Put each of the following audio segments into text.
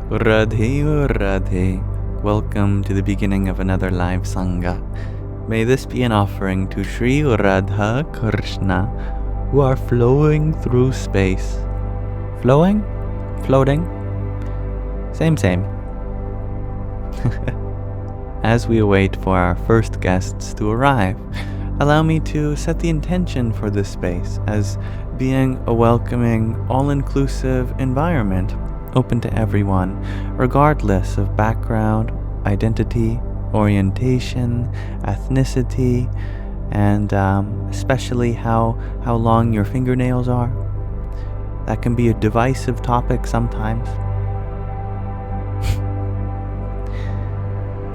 Radhe Radhe. Welcome to the beginning of another live Sangha. May this be an offering to Shri Radha Krishna, who are flowing through space. Flowing? Floating? Same. As we await for our first guests to arrive, allow me to set the intention for this space as being a welcoming, all-inclusive environment open to everyone, regardless of background, identity, orientation, ethnicity, and especially how long your fingernails are. That can be a divisive topic sometimes.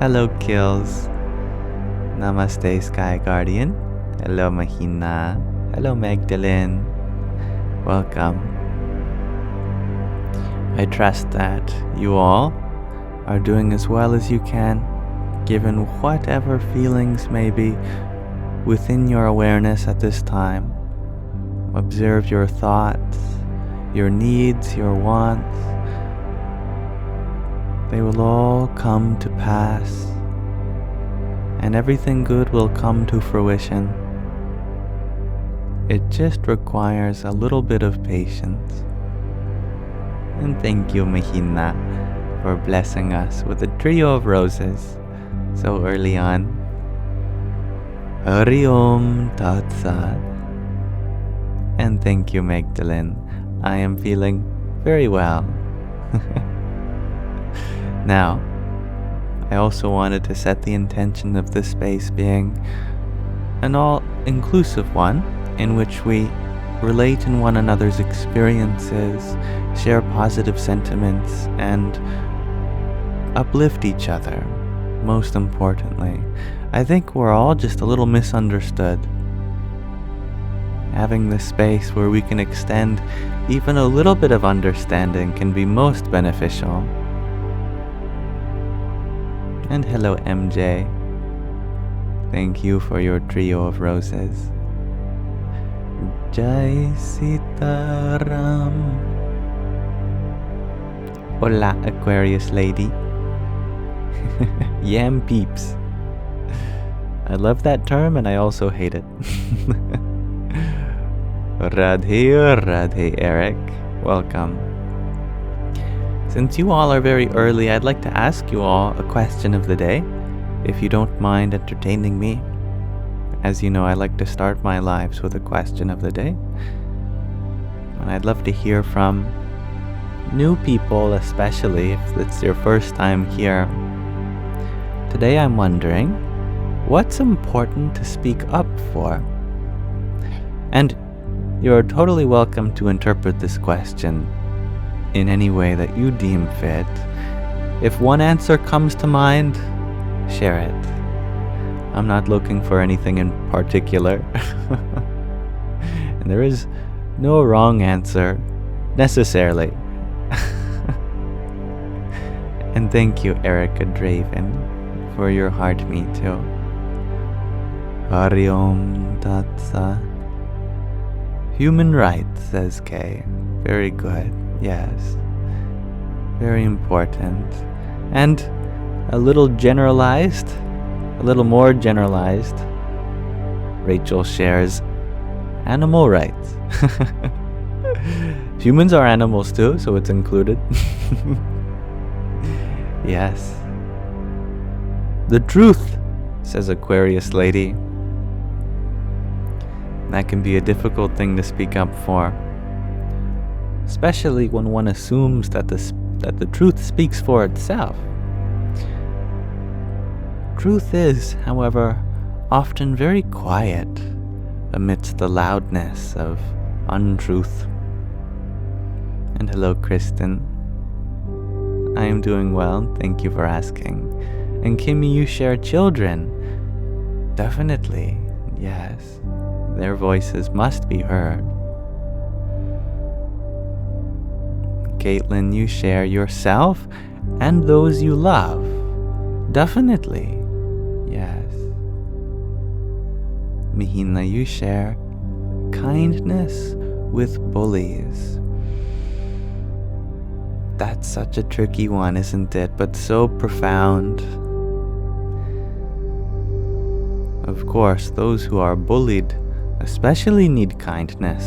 Hello, Kills. Namaste, Sky Guardian. Hello, Mahina. Hello, Magdalene. Welcome. I trust that you all are doing as well as you can, given whatever feelings may be within your awareness at this time. Observe your thoughts, your needs, your wants. They will all come to pass, and everything good will come to fruition. It just requires a little bit of patience. And thank you, Mahina, for blessing us with a trio of roses so early on. Hari Om Tat Sat. And thank you, Magdalene. I am feeling very well. Now, I also wanted to set the intention of this space being an all-inclusive one in which we relate in one another's experiences, share positive sentiments, and uplift each other. Most importantly, I think we're all just a little misunderstood. Having this space where we can extend even a little bit of understanding can be most beneficial. And hello, MJ. Thank you for your trio of roses. Jai Sitaram. Hola, Aquarius lady. Yam peeps. I love that term and I also hate it. Radhe Radhe Eric. Welcome. Since you all are very early, I'd like to ask you all a question of the day, if you don't mind entertaining me. As you know, I like to start my lives with a question of the day. And I'd love to hear from new people, especially if it's your first time here. Today I'm wondering, what's important to speak up for? And you're totally welcome to interpret this question in any way that you deem fit. If one answer comes to mind, share it. I'm not looking for anything in particular. And there is no wrong answer, necessarily. And thank you, Erica Draven, for your heart me too. Hari Om Tat Sat. Human rights, says Kay. Very good. Yes, very important. And a little more generalized, Rachel shares animal rights. Humans are animals too, so it's included. Yes. The truth, says Aquarius lady. That can be a difficult thing to speak up for, especially when one assumes that the truth speaks for itself. Truth is, however, often very quiet amidst the loudness of untruth. And hello, Kristen. I am doing well, thank you for asking. And Kimmy, you share children. Definitely, yes. Their voices must be heard. Caitlin, you share yourself and those you love. Definitely, yes. Mihina, you share kindness with bullies. That's such a tricky one, isn't it? But so profound. Of course, those who are bullied especially need kindness.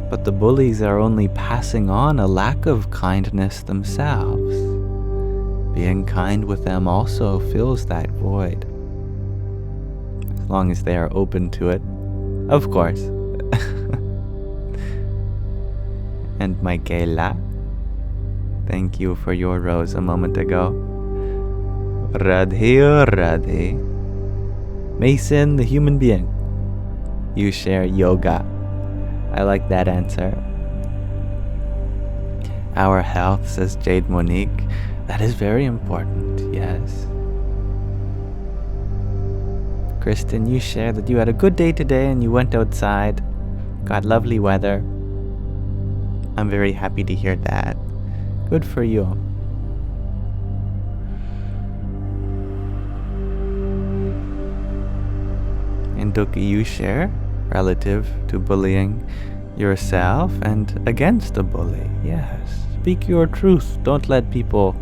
But the bullies are only passing on a lack of kindness themselves. Being kind with them also fills that void. As long as they are open to it, of course. And Michaela, thank you for your rose a moment ago. Radhe Radhe. Mason, the human being. You share yoga. I like that answer. Our health, says Jade Monique. That is very important, yes. Kristen, you share that you had a good day today and you went outside. Got lovely weather. I'm very happy to hear that. Good for you. And Duki, you share relative to bullying yourself and against the bully. Yes. Speak your truth. Don't let people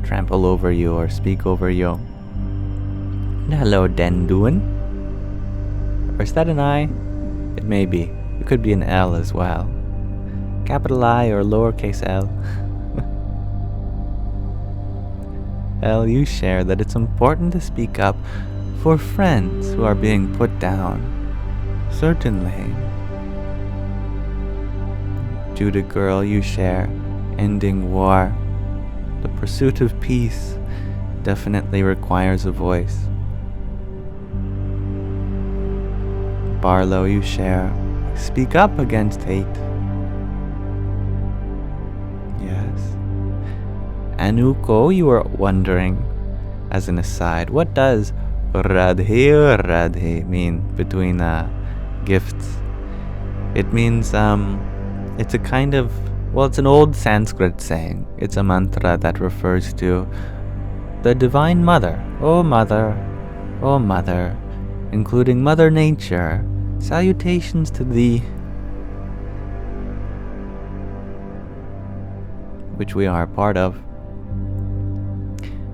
trample over you or speak over you. And hello, Denduin. Or is that an I? It may be. It could be an L as well. Capital I or lowercase l. L, you share that it's important to speak up for friends who are being put down. Certainly. Judah girl, you share ending war. The pursuit of peace definitely requires a voice. Barlow, you share speak up against hate. Yes. Anuko, you were wondering, as an aside, what does Radhe Radhe mean between gifts? It means, it's a kind of, well, it's an old Sanskrit saying. It's a mantra that refers to the Divine Mother. Oh Mother, including Mother Nature. Salutations to thee. Which we are a part of.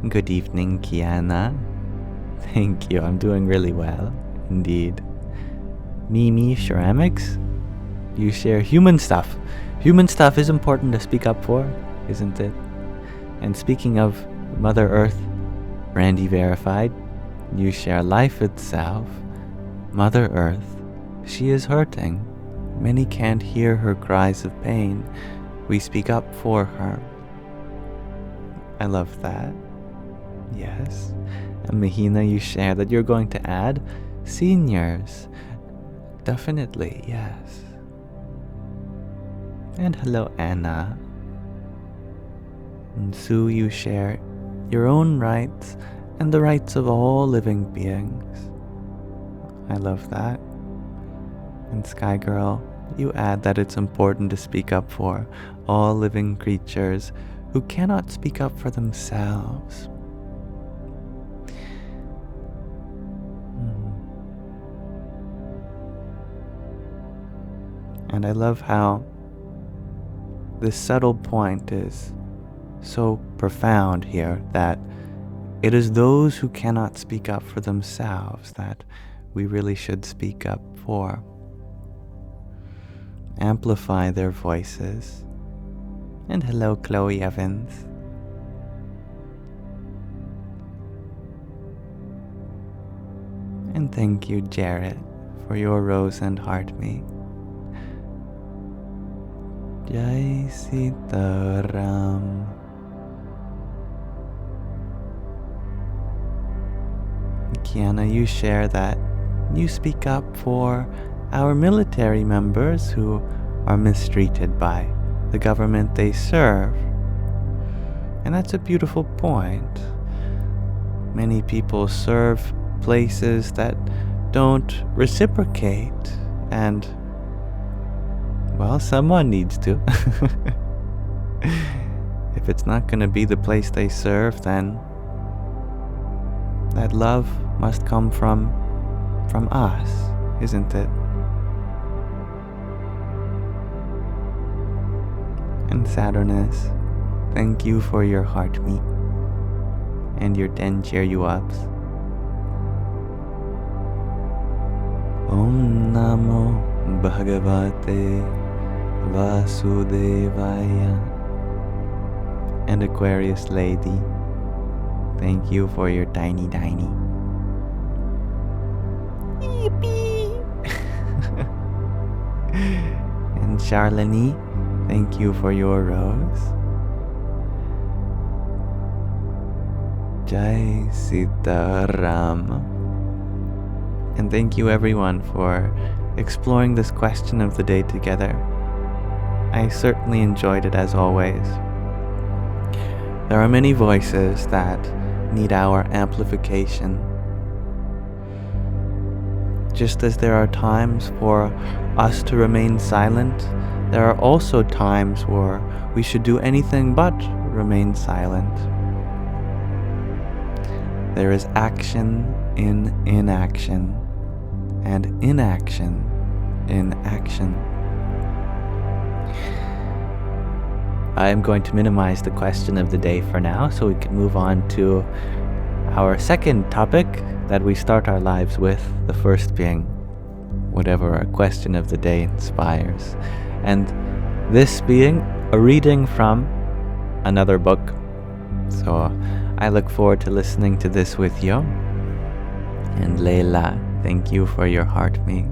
Good evening, Kiana. Thank you, I'm doing really well, indeed. Mimi Ceramics, you share human stuff. Human stuff is important to speak up for, isn't it? And speaking of Mother Earth, Randy Verified, you share life itself. Mother Earth, she is hurting. Many can't hear her cries of pain. We speak up for her. I love that. Yes. And Mahina, you share that you're going to add seniors. Definitely, yes. And hello, Anna. And Sue, you share your own rights and the rights of all living beings. I love that. And Sky Girl, you add that it's important to speak up for all living creatures who cannot speak up for themselves. And I love how this subtle point is so profound here, that it is those who cannot speak up for themselves that we really should speak up for. Amplify their voices. And hello, Chloe Evans. And thank you, Jarrett, for your rose and heart me. Jai Sitaram. Kiana, you share that you speak up for our military members who are mistreated by the government they serve. And that's a beautiful point. Many people serve places that don't reciprocate, and well, someone needs to. If it's not going to be the place they serve, then that love must come from us, isn't it? And Saturnus, thank you for your heart meet and your 10 cheer you ups. Om Namo Bhagavate Vasudevaya. And Aquarius lady, thank you for your tiny. Yippee! And Charlene, thank you for your rose. Jai Sitaram. And thank you everyone for exploring this question of the day together. I certainly enjoyed it as always. There are many voices that need our amplification. Just as there are times for us to remain silent, there are also times where we should do anything but remain silent. There is action in inaction, and inaction in action. I am going to minimize the question of the day for now so we can move on to our second topic that we start our lives with, the first being whatever our question of the day inspires. And this being a reading from another book. So I look forward to listening to this with you. And Leila, thank you for your heart meet.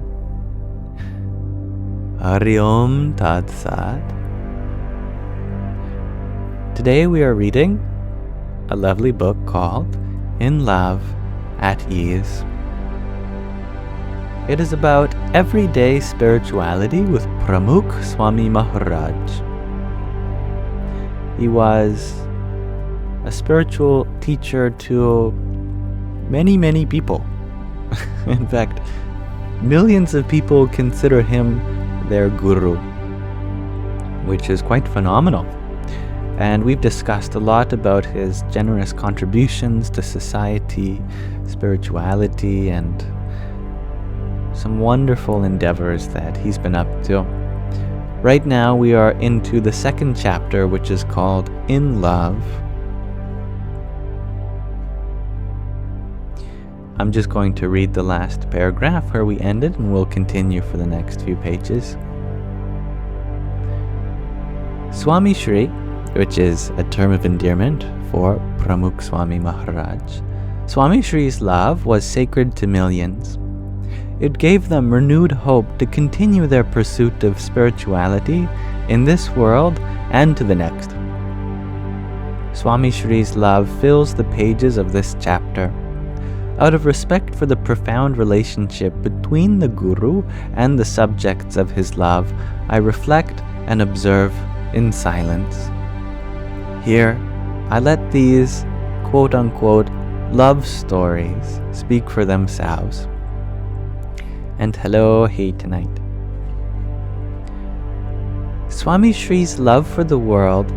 Hari Om Tat Sat. Today we are reading a lovely book called In Love at Ease. It is about everyday spirituality with Pramukh Swami Maharaj. He was a spiritual teacher to many people. In fact, millions of people consider him their guru, which is quite phenomenal. And we've discussed a lot about his generous contributions to society, spirituality, and some wonderful endeavors that he's been up to. Right now we are into the second chapter, which is called In Love. I'm just going to read the last paragraph where we ended, and we'll continue for the next few pages. Swami Sri, which is a term of endearment for Pramukh Swami Maharaj. Swami Sri's love was sacred to millions. It gave them renewed hope to continue their pursuit of spirituality in this world and to the next. Swami Sri's love fills the pages of this chapter. Out of respect for the profound relationship between the Guru and the subjects of his love, I reflect and observe in silence. Here, I let these quote-unquote love stories speak for themselves. And hello, hey tonight. Swami Sri's love for the world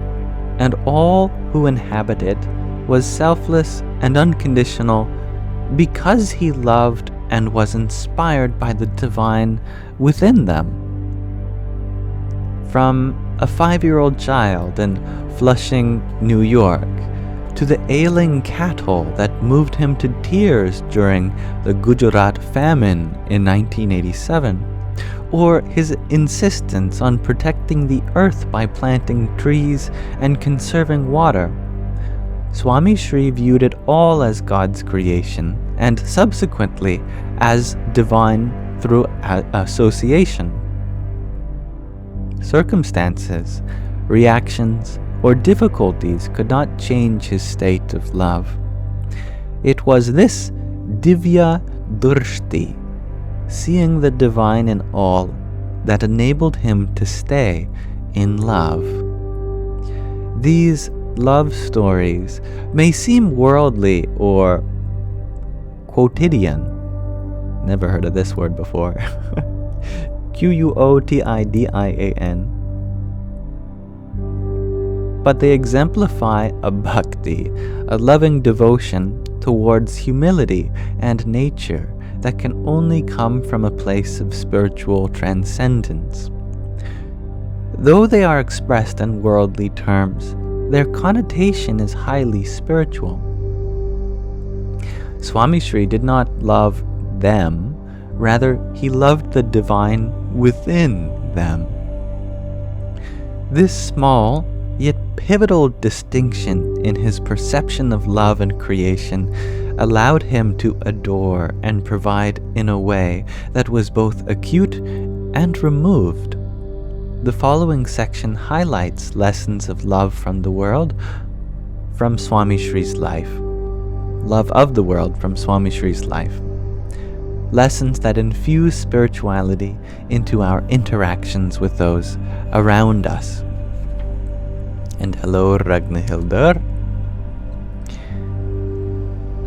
and all who inhabit it was selfless and unconditional because he loved and was inspired by the divine within them. From a 5-year-old child in Flushing, New York, to the ailing cattle that moved him to tears during the Gujarat famine in 1987, or his insistence on protecting the earth by planting trees and conserving water. Swami Sri viewed it all as God's creation, and subsequently as divine through association. Circumstances, reactions, or difficulties could not change his state of love. It was this divya drishti, seeing the divine in all, that enabled him to stay in love. These love stories may seem worldly or quotidian. Never heard of this word before. Quotidian. But they exemplify a bhakti, a loving devotion towards humility and nature that can only come from a place of spiritual transcendence. Though they are expressed in worldly terms, their connotation is highly spiritual. Swami Sri did not love them, rather he loved the divine within them. This small yet pivotal distinction in his perception of love and creation allowed him to adore and provide in a way that was both acute and removed. The following section highlights lessons of love from the world from Swami Sri's life. Love of the world from Swami Sri's life. Lessons that infuse spirituality into our interactions with those around us. And hello, Ragnhildur.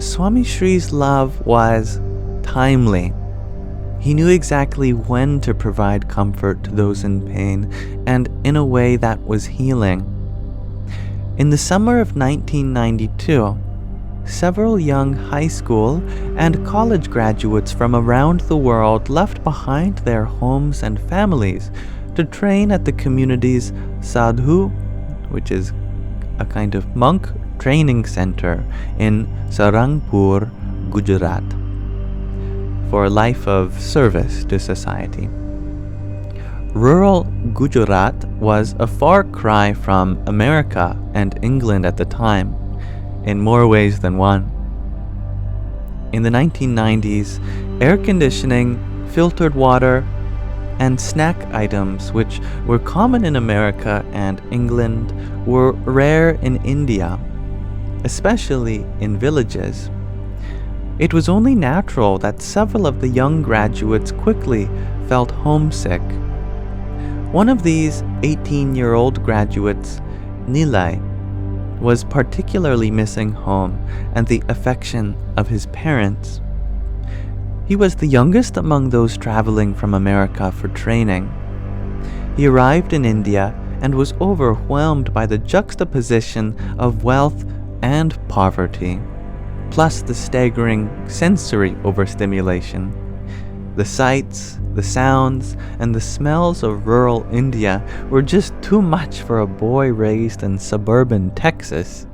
Swami Sri's love was timely. He knew exactly when to provide comfort to those in pain, and in a way that was healing. In the summer of 1992, several young high school and college graduates from around the world left behind their homes and families to train at the community's sadhu, which is a kind of monk training center in Sarangpur, Gujarat, for a life of service to society. Rural Gujarat was a far cry from America and England at the time, in more ways than one. In the 1990s, air conditioning, filtered water, and snack items, which were common in America and England, were rare in India, especially in villages. It was only natural that several of the young graduates quickly felt homesick. One of these 18-year-old graduates, Nilai, was particularly missing home and the affection of his parents. He was the youngest among those traveling from America for training. He arrived in India and was overwhelmed by the juxtaposition of wealth and poverty, plus the staggering sensory overstimulation. The sights, the sounds, and the smells of rural India were just too much for a boy raised in suburban Texas.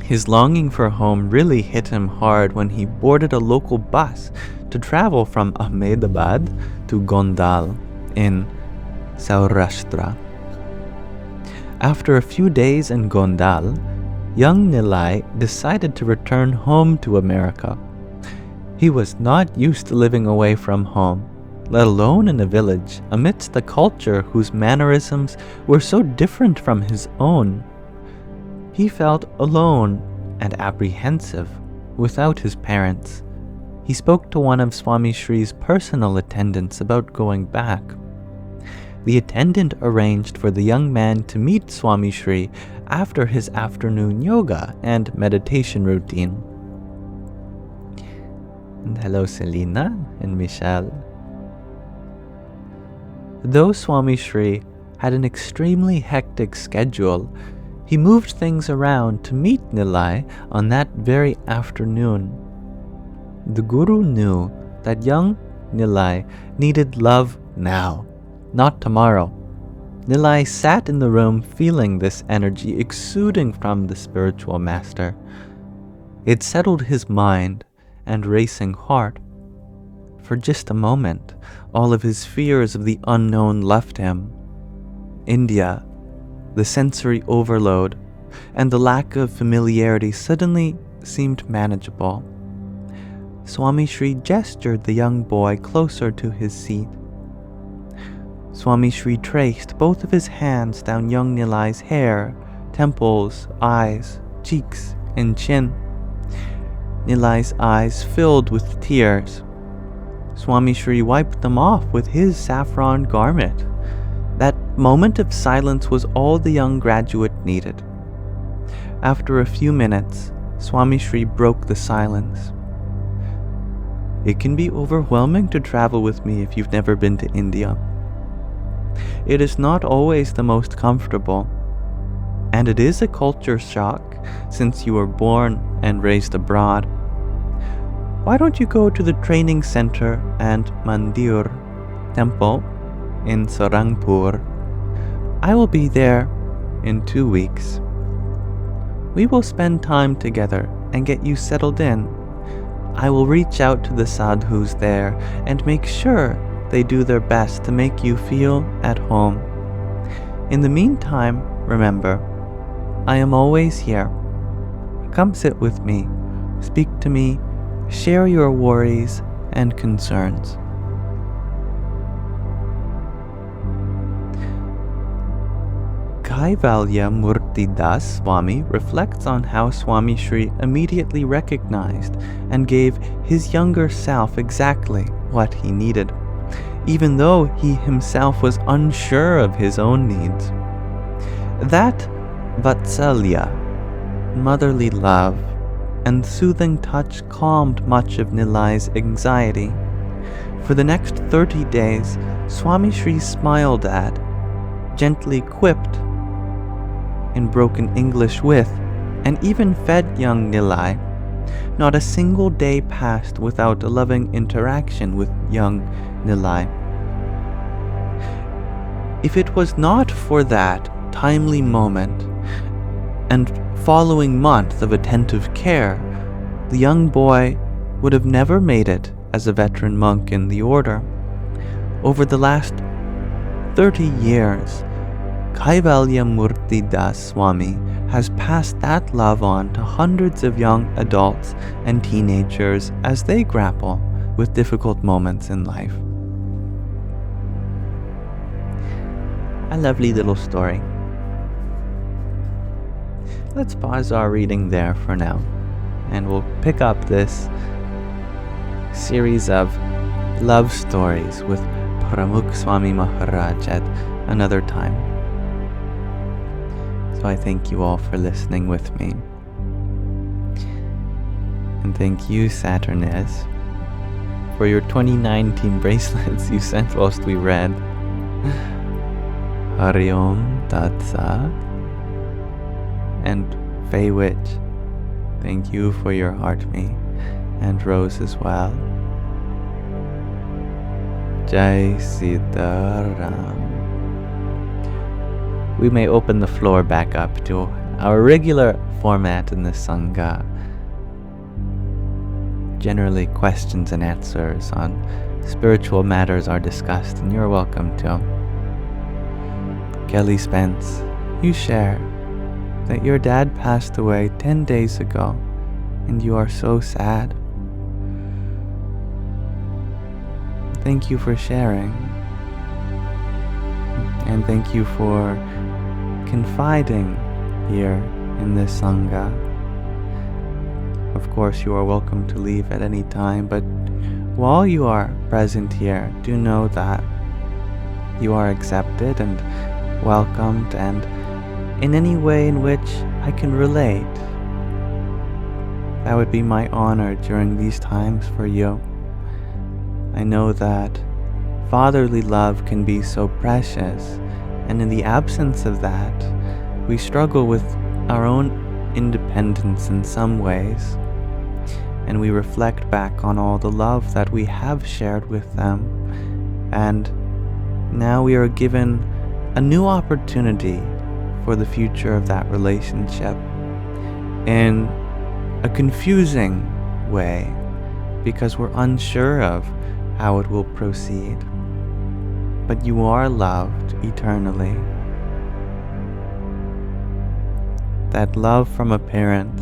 His longing for home really hit him hard when he boarded a local bus to travel from Ahmedabad to Gondal in Saurashtra. After a few days in Gondal, young Nilai decided to return home to America. He was not used to living away from home, let alone in a village, amidst a culture whose mannerisms were so different from his own. He felt alone and apprehensive without his parents. He spoke to one of Swami Sri's personal attendants about going back. The attendant arranged for the young man to meet Swami Sri after his afternoon yoga and meditation routine. And hello, Selina and Michelle. Though Swami Sri had an extremely hectic schedule, he moved things around to meet Nilai on that very afternoon. The Guru knew that young Nilai needed love now, not tomorrow. Nilai sat in the room feeling this energy exuding from the spiritual master. It settled his mind and racing heart. For just a moment, all of his fears of the unknown left him. India, the sensory overload, and the lack of familiarity suddenly seemed manageable. Swami Sri gestured the young boy closer to his seat. Swami Sri traced both of his hands down young Nilai's hair, temples, eyes, cheeks, and chin. Nilai's eyes filled with tears. Swami Sri wiped them off with his saffron garment. That moment of silence was all the young graduate needed. After a few minutes, Swami Sri broke the silence. It can be overwhelming to travel with me if you've never been to India. It is not always the most comfortable, and it is a culture shock since you were born and raised abroad. Why don't you go to the training center and mandir, temple, in Sarangpur. I will be there in 2 weeks. We will spend time together and get you settled in. I will reach out to the sadhus there and make sure they do their best to make you feel at home. In the meantime, remember, I am always here. Come sit with me, speak to me, share your worries and concerns. Kaivalya Murti Das Swami reflects on how Swami Sri immediately recognized and gave his younger self exactly what he needed, even though he himself was unsure of his own needs. That Vatsalya, motherly love, and soothing touch calmed much of Nilai's anxiety. For the next 30 days, Swami Sri smiled at, gently quipped, in broken English with, and even fed young Nilai. Not a single day passed without a loving interaction with young Nilai. If it was not for that timely moment and following month of attentive care, the young boy would have never made it as a veteran monk in the order. Over the last 30 years, Kaivalya Murti Das Swami has passed that love on to hundreds of young adults and teenagers as they grapple with difficult moments in life. A lovely little story. Let's pause our reading there for now, and we'll pick up this series of love stories with Pramukh Swami Maharaj at another time. So I thank you all for listening with me. And thank you, Saturnus, for your 2019 bracelets you sent whilst we read. Hari Om Tat Sat. And Fei Witch, thank you for your heart me, and Rose as well. Jai Sitaram. We may open the floor back up to our regular format in the Sangha. Generally, questions and answers on spiritual matters are discussed, and you're welcome to. Kelly Spence, you share that your dad passed away 10 days ago, and you are so sad. Thank you for sharing, and thank you for confiding here in this Sangha. Of course, you are welcome to leave at any time, but while you are present here, do know that you are accepted and welcomed, and in any way in which I can relate, that would be my honor during these times for you. I know that fatherly love can be so precious, and in the absence of that, we struggle with our own independence in some ways, and we reflect back on all the love that we have shared with them, and now we are given a new opportunity for the future of that relationship in a confusing way, because we're unsure of how it will proceed. But you are loved eternally. That love from a parent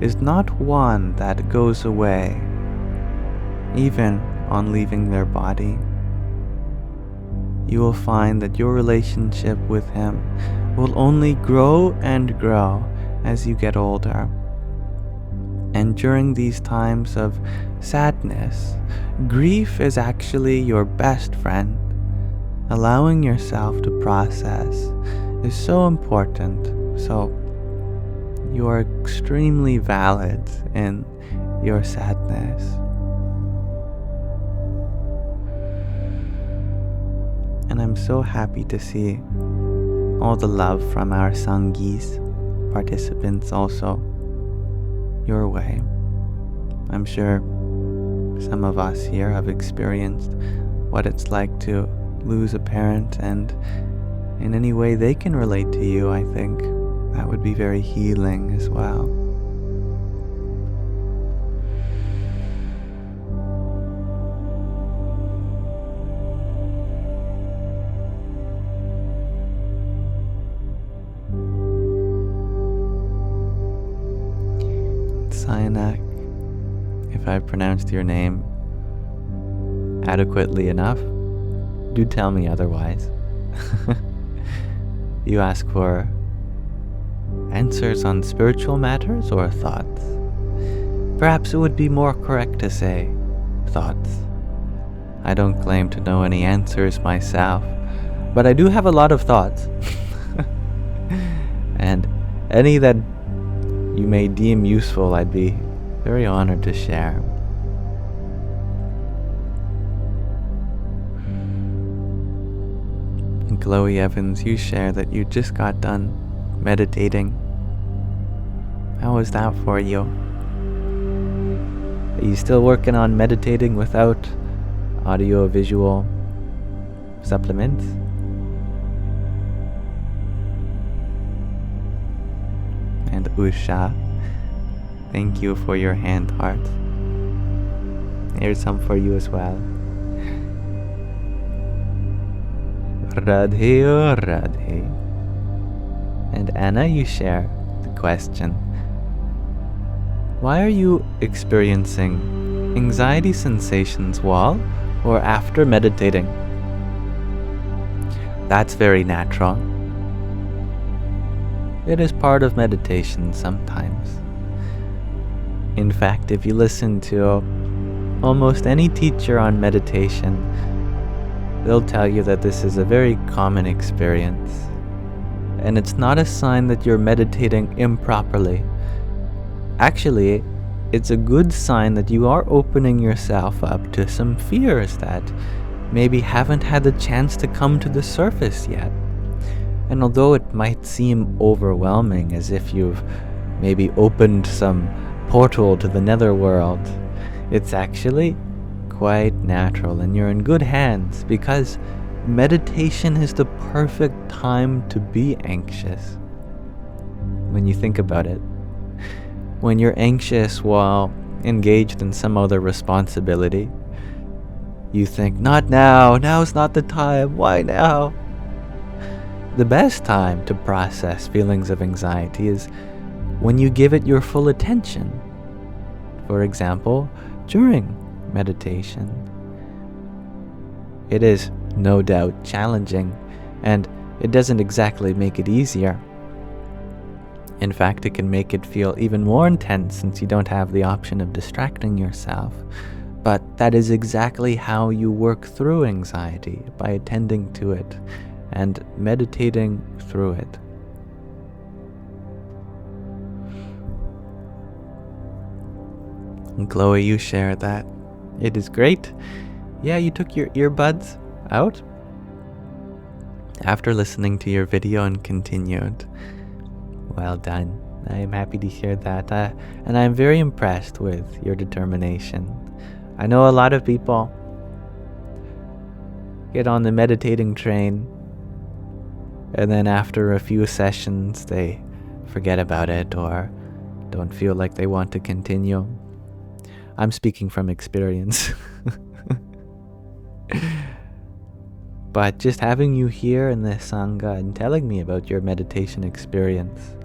is not one that goes away, even on leaving their body. You will find that your relationship with him will only grow and grow as you get older. And during these times of sadness, grief is actually your best friend. Allowing yourself to process is so important. So you are extremely valid in your sadness. And I'm so happy to see all the love from our Sangis, participants also, your way. I'm sure some of us here have experienced what it's like to lose a parent, and in any way they can relate to you, I think that would be very healing as well. Sayanak, if I've pronounced your name adequately enough, do tell me otherwise. You ask for answers on spiritual matters or thoughts? Perhaps it would be more correct to say thoughts. I don't claim to know any answers myself, but I do have a lot of thoughts. And any that you may deem useful, I'd be very honored to share. And Chloe Evans, you share that you just got done meditating. How was that for you? Are you still working on meditating without audio-visual supplements? And Usha, thank you for your hand heart. Here's some for you as well. Radhe oh Radhe. And Anna, you share the question: why are you experiencing anxiety sensations while or after meditating? That's very natural. It is part of meditation sometimes. In fact, if you listen to almost any teacher on meditation, they'll tell you that this is a very common experience. And it's not a sign that you're meditating improperly. Actually, it's a good sign that you are opening yourself up to some fears that maybe haven't had the chance to come to the surface yet. And although it might seem overwhelming, as if you've maybe opened some portal to the netherworld, it's actually quite natural, and you're in good hands, because meditation is the perfect time to be anxious. When you think about it, when you're anxious while engaged in some other responsibility, you think, not now, now's not the time, why now? The best time to process feelings of anxiety is when you give it your full attention. For example, during meditation. It is no doubt challenging, and it doesn't exactly make it easier. In fact, it can make it feel even more intense since you don't have the option of distracting yourself. But that is exactly how you work through anxiety, by attending to it and meditating through it. And Chloe, you share that it is great. Yeah, you took your earbuds out after listening to your video and continued. Well done. I am happy to hear that. And I'm very impressed with your determination. I know a lot of people get on the meditating train, and then after a few sessions they forget about it or don't feel like they want to continue. I'm speaking from experience. But just having you here in the Sangha and telling me about your meditation experience,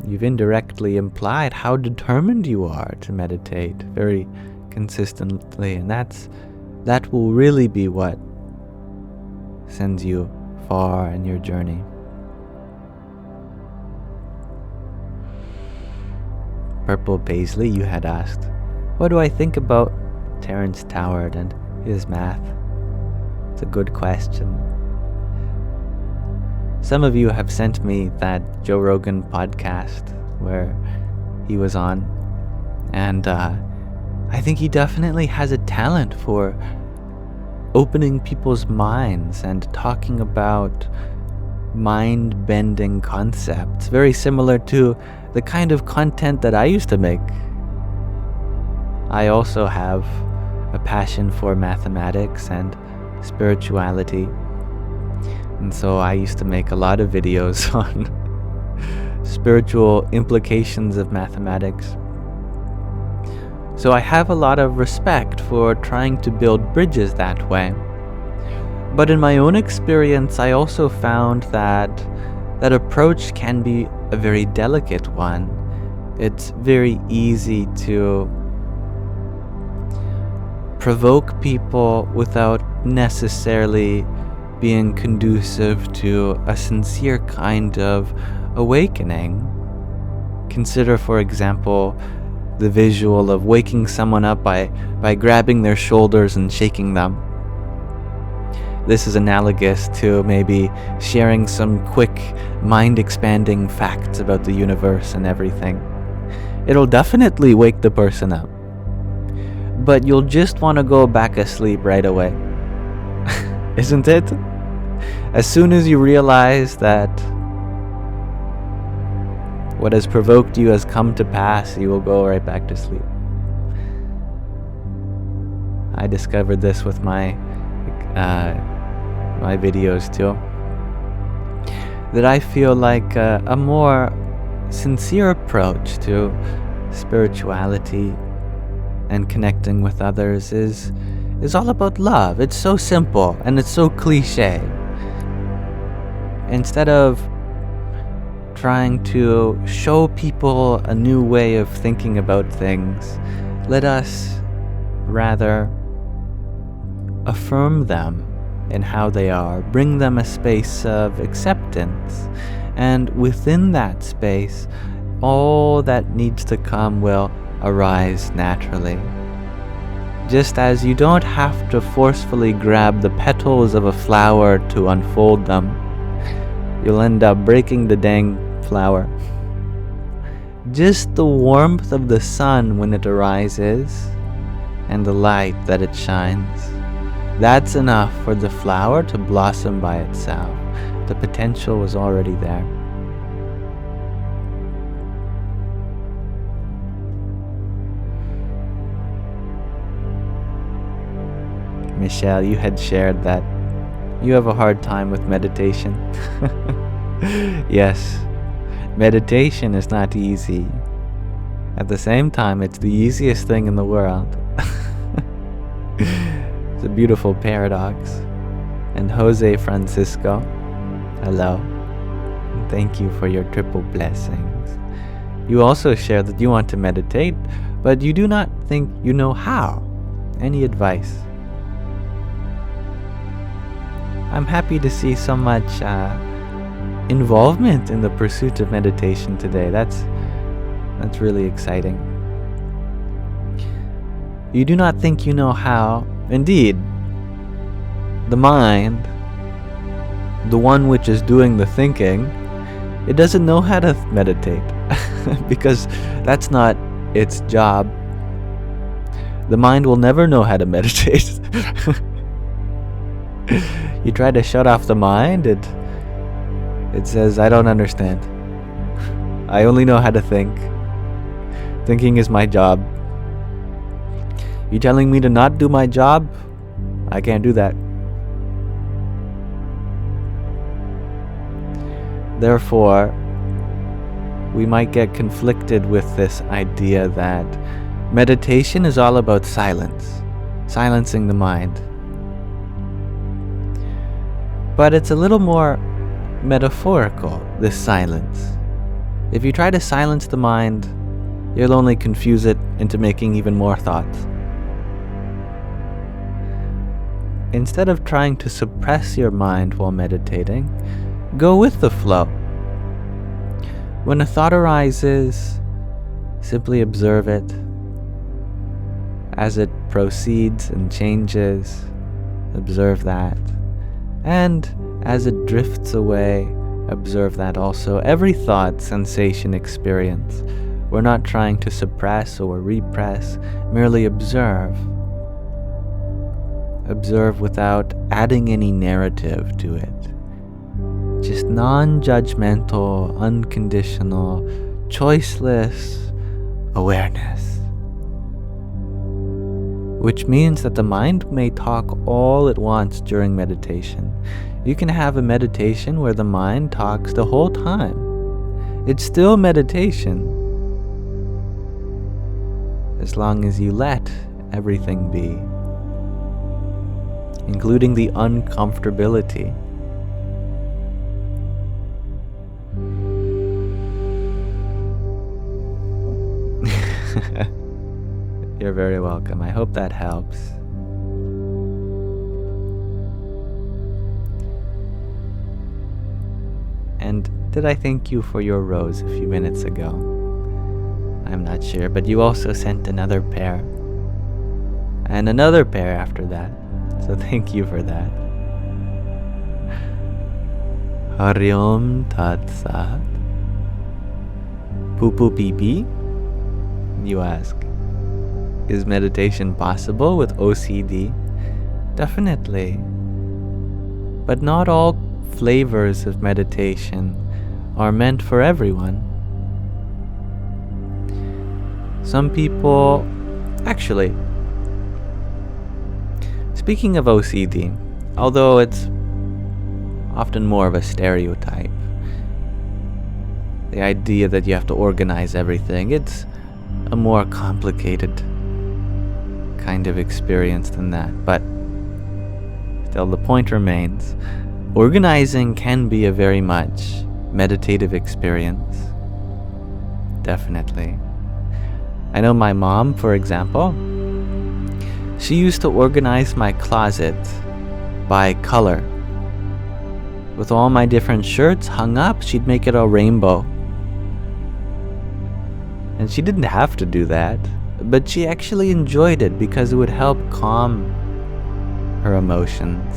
you've indirectly implied how determined you are to meditate very consistently, and that will really be what sends you far in your journey. Purple Paisley, you had asked, what do I think about Terence Toward and his math? It's a good question. Some of you have sent me that Joe Rogan podcast where he was on, and I think he definitely has a talent for opening people's minds and talking about mind-bending concepts, very similar to the kind of content that I used to make. I also have a passion for mathematics and spirituality. And so I used to make a lot of videos on spiritual implications of mathematics. So I have a lot of respect for trying to build bridges that way. But in my own experience, I also found that that approach can be a very delicate one. It's very easy to provoke people without necessarily being conducive to a sincere kind of awakening. Consider, for example, the visual of waking someone up by grabbing their shoulders and shaking them. This is analogous to maybe sharing some quick, mind-expanding facts about the universe and everything. It'll definitely wake the person up, but you'll just want to go back asleep right away. Isn't it? As soon as you realize that what has provoked you has come to pass, you will go right back to sleep. I discovered this with my videos too, that I feel like a more sincere approach to spirituality and connecting with others is all about love. It's so simple and it's so cliche. Instead of trying to show people a new way of thinking about things, let us rather affirm them in how they are, bring them a space of acceptance, and within that space, all that needs to come will arise naturally. Just as you don't have to forcefully grab the petals of a flower to unfold them, you'll end up breaking the dang flower. Just the warmth of the sun when it arises and the light that it shines, that's enough for the flower to blossom by itself. The potential was already there. Michelle, you had shared that you have a hard time with meditation. Yes, meditation is not easy. At the same time, it's the easiest thing in the world. It's a beautiful paradox. And Jose Francisco, hello. And thank you for your triple blessings. You also shared that you want to meditate, but you do not think you know how. Any advice? I'm happy to see so much involvement in the pursuit of meditation today. That's really exciting. You do not think you know how. Indeed, the mind, the one which is doing the thinking, it doesn't know how to meditate because that's not its job. The mind will never know how to meditate. You try to shut off the mind, it says, I don't understand. I only know how to think. Thinking is my job. You telling me to not do my job? I can't do that. Therefore, we might get conflicted with this idea that meditation is all about silence, silencing the mind. But it's a little more metaphorical, this silence. If you try to silence the mind, you'll only confuse it into making even more thoughts. Instead of trying to suppress your mind while meditating, go with the flow. When a thought arises, simply observe it. As it proceeds and changes, observe that. And as it drifts away, observe that also. Every thought, sensation, experience, we're not trying to suppress or repress, merely observe. Observe without adding any narrative to it. Just non-judgmental, unconditional, choiceless awareness. which means that the mind may talk all it wants during meditation. You can have a meditation where the mind talks the whole time. It's still meditation, as long as you let everything be, including the uncomfortability. You're very welcome. I hope that helps. And did I thank you for your rose a few minutes ago? I'm not sure, but you also sent another pair. And another pair after that. So thank you for that. Hari Om Tat Sat. Poo poo pee pee? You ask. Is meditation possible with OCD? Definitely. But not all flavors of meditation are meant for everyone. Some people... Actually, speaking of OCD, although it's often more of a stereotype, the idea that you have to organize everything, it's a more complicated kind of experience than that. But still, the point remains, organizing can be a very much meditative experience. Definitely. I know my mom, for example, she used to organize my closet by color. With all my different shirts hung up, she'd make it a rainbow. And she didn't have to do that, but she actually enjoyed it because it would help calm her emotions.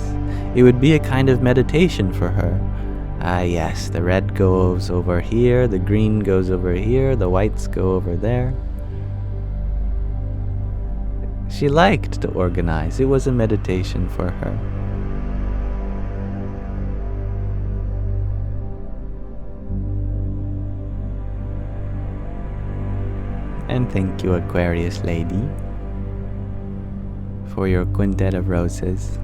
It would be a kind of meditation for her. Yes, the red goes over here, the green goes over here, the whites go over there. She liked to organize. It was a meditation for her. And thank you, Aquarius lady, for your quintet of roses.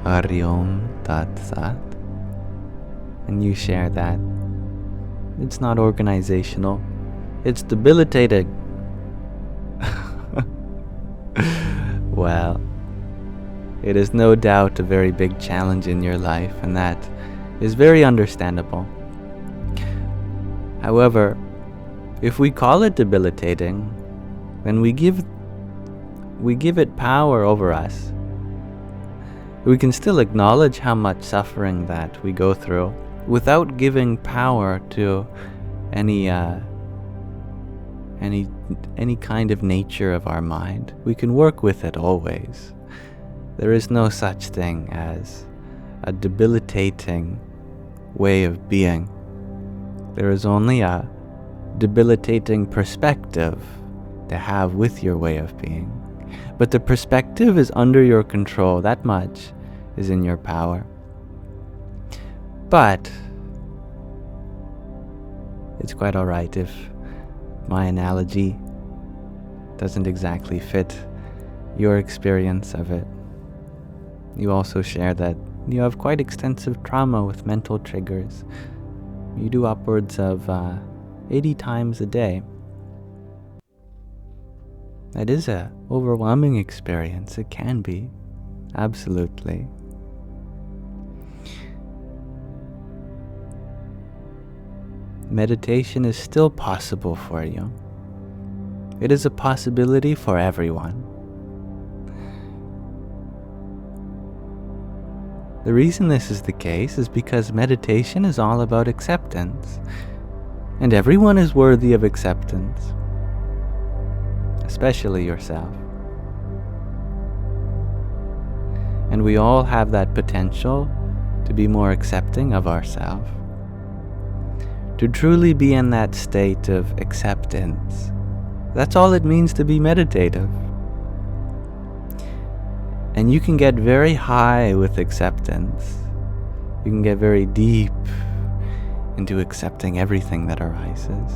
Hari Om Tat Sat. And you share that. It's not organizational. It's debilitating. Well, it is no doubt a very big challenge in your life, and that is very understandable. However, if we call it debilitating, then we give it power over us. We can still acknowledge how much suffering that we go through without giving power to any kind of nature of our mind. We can work with it always. There is no such thing as a debilitating way of being. There is only a debilitating perspective to have with your way of being. But the perspective is under your control. That much is in your power. But it's quite alright if my analogy doesn't exactly fit your experience of it. You also share that you have quite extensive trauma with mental triggers. You do upwards of 80 times a day. That is an overwhelming experience. It can be. Absolutely. Meditation is still possible for you. It is a possibility for everyone. The reason this is the case is because meditation is all about acceptance, and everyone is worthy of acceptance, especially yourself. And we all have that potential to be more accepting of ourselves, to truly be in that state of acceptance. That's all it means to be meditative. And you can get very high with acceptance. You can get very deep into accepting everything that arises.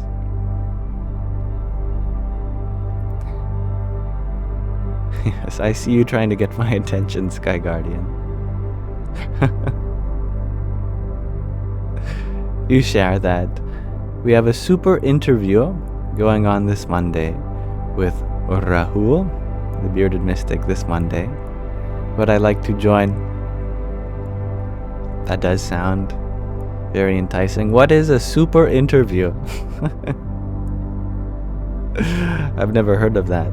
Yes, I see you trying to get my attention, Sky Guardian. You share that we have a super interview going on this Monday with Rahul, the bearded mystic, this Monday. Would I like to join? That does sound very enticing. What is a super interview? I've never heard of that.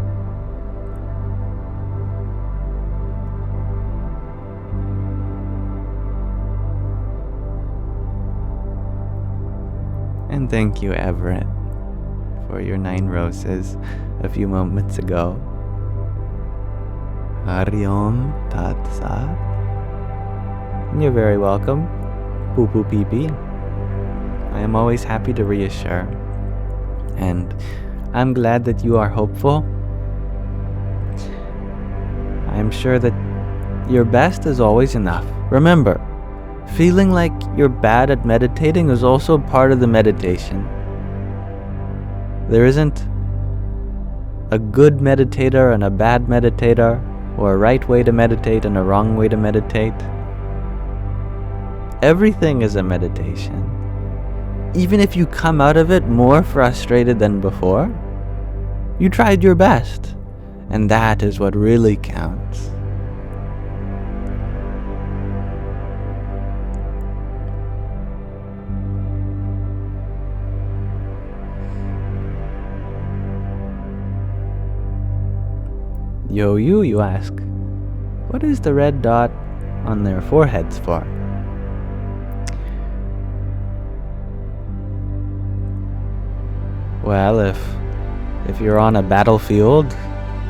And thank you, Everett, for your 9 roses a few moments ago. Hari Om Tat Sat. You're very welcome, Poo Poo Pee Pee. I am always happy to reassure. And I'm glad that you are hopeful. I'm sure that your best is always enough. Remember, feeling like you're bad at meditating is also part of the meditation. There isn't a good meditator and a bad meditator, or a right way to meditate and a wrong way to meditate. Everything is a meditation. Even if you come out of it more frustrated than before, you tried your best, and that is what really counts. Yo, you ask, what is the red dot on their foreheads for? Well, if you're on a battlefield,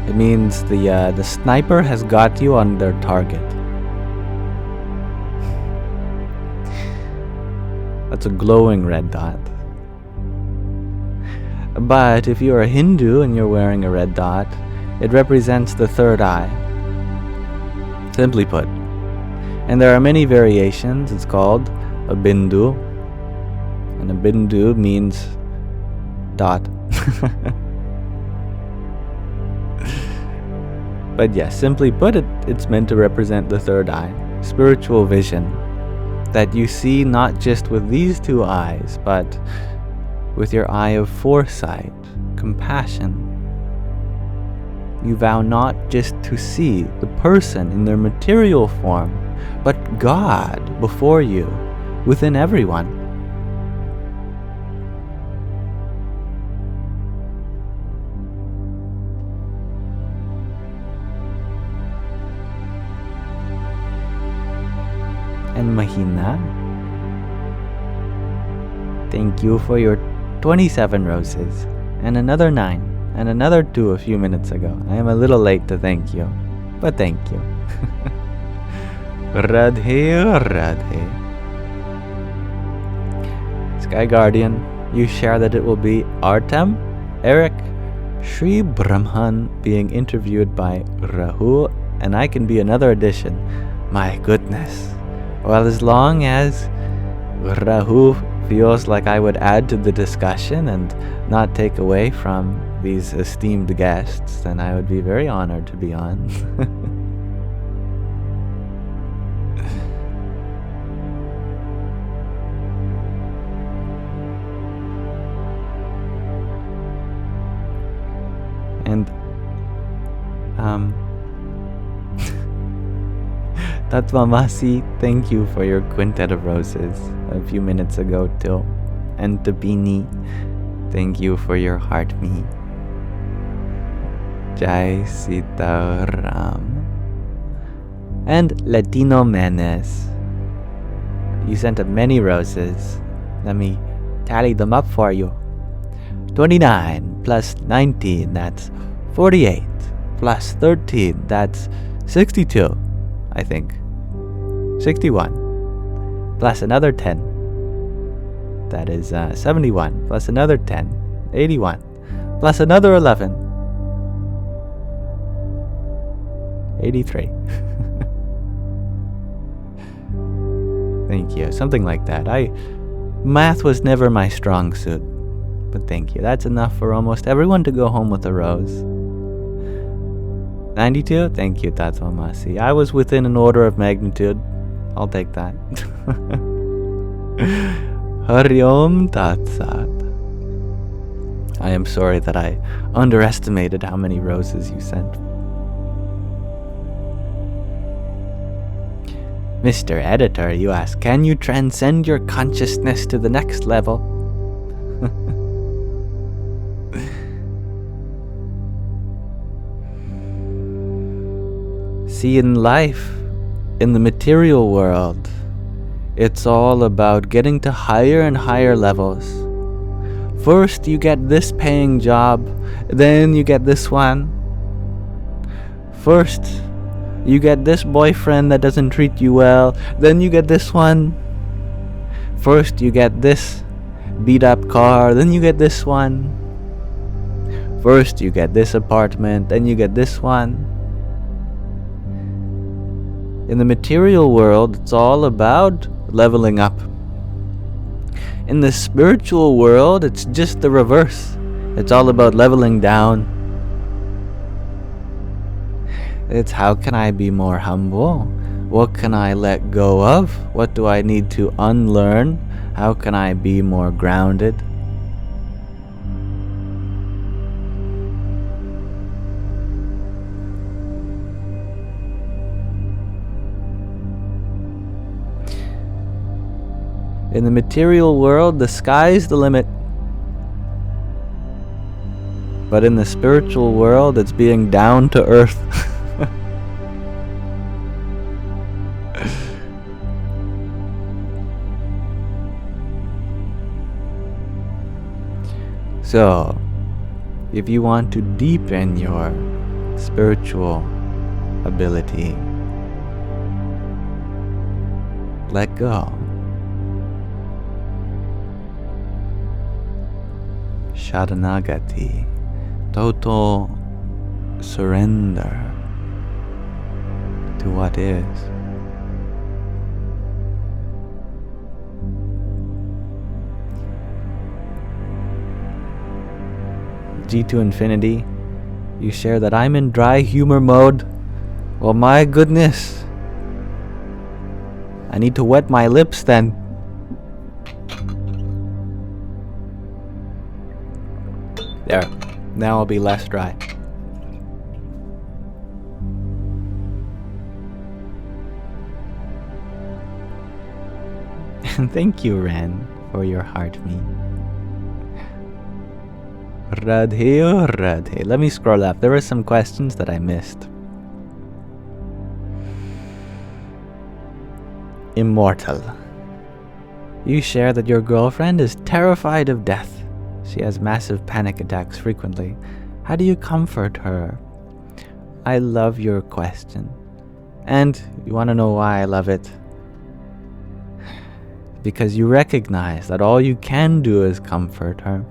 it means the sniper has got you on their target. That's a glowing red dot. But if you're a Hindu and you're wearing a red dot, it represents the third eye, simply put. And there are many variations. It's called a Bindu, and a Bindu means dot. But yes, simply put, it's meant to represent the third eye, spiritual vision, that you see not just with these 2 eyes, but with your eye of foresight, compassion. You vow not just to see the person in their material form, but God before you, within everyone. And Mahina, thank you for your 27 roses, and another 9. And another 2 a few minutes ago. I am a little late to thank you, but thank you. Radhe, Radhe. Sky Guardian, you share that it will be Artem, Eric, Shri Brahman being interviewed by Rahul, and I can be another addition. My goodness. Well, as long as Rahul feels like I would add to the discussion and not take away from these esteemed guests, then I would be very honored to be on. And Tatwamasi, thank you for your quintet of roses a few minutes ago too. And Tabini, thank you for your heart me. Jai Sitaram. And Latino Menes, you sent up many roses. Let me tally them up for you. 29 plus 19, that's 48. Plus 13, that's 62, I think. 61. Plus another 10. That is 71. Plus another 10. 81. Plus another 11. 83. Thank you. Something like that. Math was never my strong suit. But thank you. That's enough for almost everyone to go home with a rose. 92? Thank you, Tatsumasi. I was within an order of magnitude. I'll take that. Hari Om Tat Sat. I am sorry that I underestimated how many roses you sent. Mr. Editor, you ask, can you transcend your consciousness to the next level? See, in life, in the material world, it's all about getting to higher and higher levels. First, you get this paying job, then you get this one. First, you get this boyfriend that doesn't treat you well, then you get this one. First, you get this beat up car, then you get this one. First, you get this apartment, then you get this one. In the material world, it's all about leveling up. In the spiritual world, it's just the reverse. It's all about leveling down. It's how can I be more humble? What can I let go of? What do I need to unlearn? How can I be more grounded? In the material world, the sky's the limit. But in the spiritual world, it's being down to earth. So, if you want to deepen your spiritual ability, let go. Sharanagati, total surrender to what is. G to infinity, you share that I'm in dry humor mode. Well, my goodness, I need to wet my lips then. There, now I'll be less dry. And thank you, Ren, for your heart me. Radhe oh Radhe. Let me scroll up. There were some questions that I missed. Immortal. You share that your girlfriend is terrified of death. She has massive panic attacks frequently. How do you comfort her? I love your question. And you want to know why I love it? Because you recognize that all you can do is comfort her.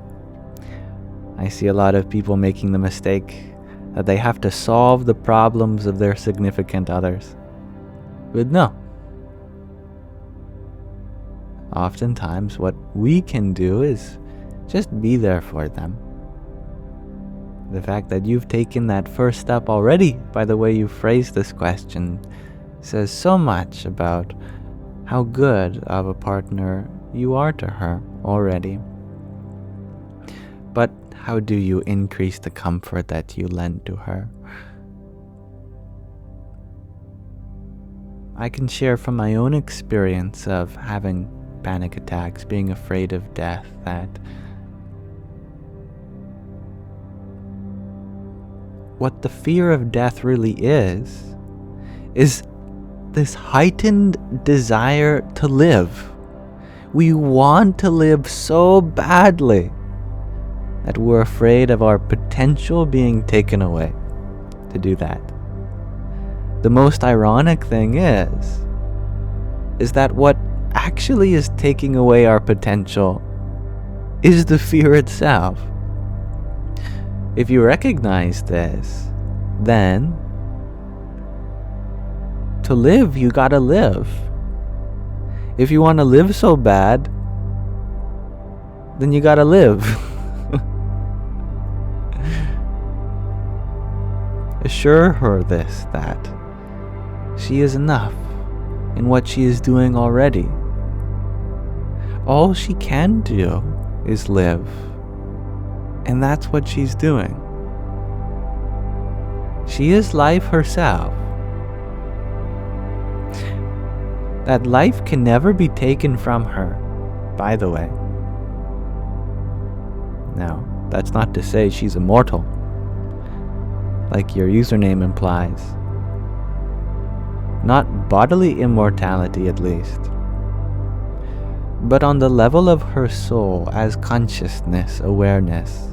I see a lot of people making the mistake that they have to solve the problems of their significant others. But no. Oftentimes, what we can do is just be there for them. The fact that you've taken that first step already, by the way you phrased this question, says so much about how good of a partner you are to her already. But how do you increase the comfort that you lend to her? I can share from my own experience of having panic attacks, being afraid of death, that what the fear of death really is this heightened desire to live. We want to live so badly that we're afraid of our potential being taken away to do that. The most ironic thing is that what actually is taking away our potential is the fear itself. If you recognize this, then to live, you gotta live. If you want to live so bad, then you gotta live. Assure her that she is enough in what she is doing already. All she can do is live, and that's what she's doing. She is life herself. That life can never be taken from her, by the way. Now, that's not to say she's immortal, like your username implies. Not bodily immortality, at least. But on the level of her soul as consciousness, awareness,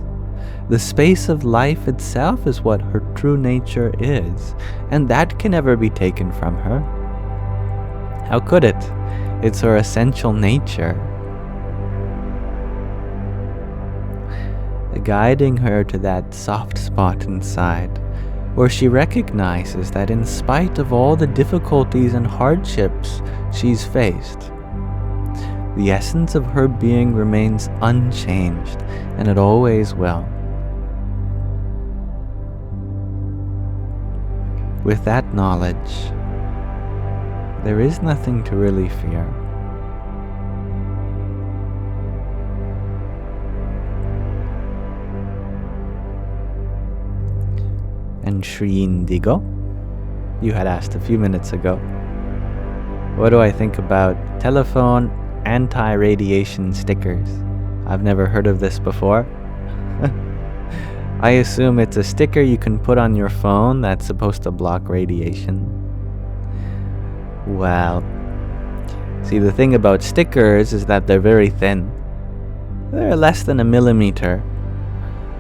the space of life itself is what her true nature is, and that can never be taken from her. How could it? It's her essential nature. Guiding her to that soft spot inside, where she recognizes that in spite of all the difficulties and hardships she's faced, the essence of her being remains unchanged, and it always will. With that knowledge, there is nothing to really fear. And Shri Indigo, you had asked a few minutes ago, what do I think about telephone anti-radiation stickers? I've never heard of this before. I assume it's a sticker you can put on your phone that's supposed to block radiation. Well, see, the thing about stickers is that they're very thin. They're less than a millimeter.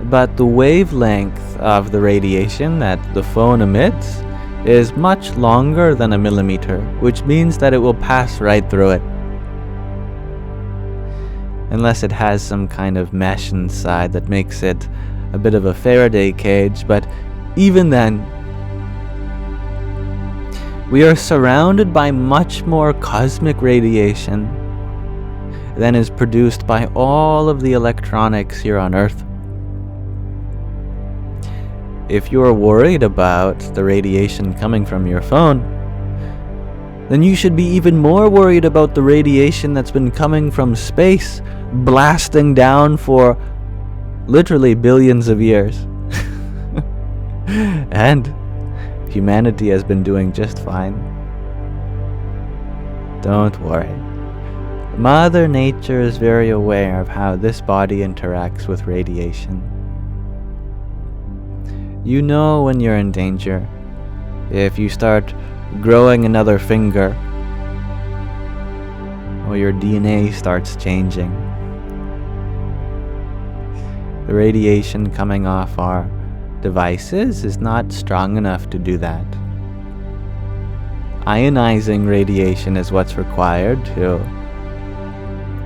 But the wavelength of the radiation that the phone emits is much longer than a millimeter, which means that it will pass right through it. Unless it has some kind of mesh inside that makes it a bit of a Faraday cage, but even then, we are surrounded by much more cosmic radiation than is produced by all of the electronics here on Earth. If you're worried about the radiation coming from your phone, then you should be even more worried about the radiation that's been coming from space, blasting down for literally billions of years. And humanity has been doing just fine. Don't worry. Mother Nature is very aware of how this body interacts with radiation. You know when you're in danger. If you start growing another finger, or your DNA starts changing, the radiation coming off our devices is not strong enough to do that. Ionizing radiation is what's required to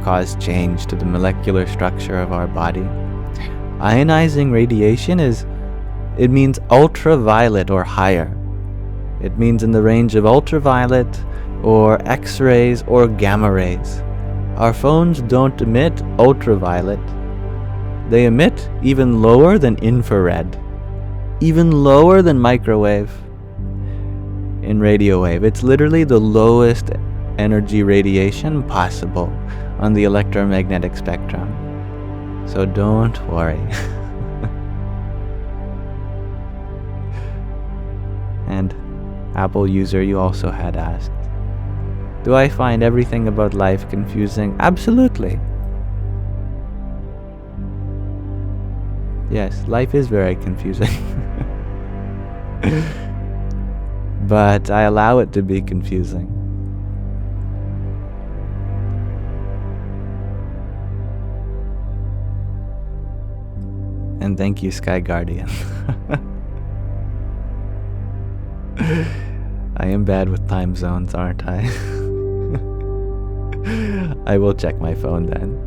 cause change to the molecular structure of our body. Ionizing radiation it means ultraviolet or higher. It means in the range of ultraviolet or X-rays or gamma rays. Our phones don't emit ultraviolet. They emit even lower than infrared, even lower than microwave. In radio wave, it's literally the lowest energy radiation possible on the electromagnetic spectrum. So don't worry. And Apple user, you also had asked, do I find everything about life confusing? Absolutely. Yes, life is very confusing. But I allow it to be confusing. And thank you, Sky Guardian. I am bad with time zones, aren't I? I will check my phone then.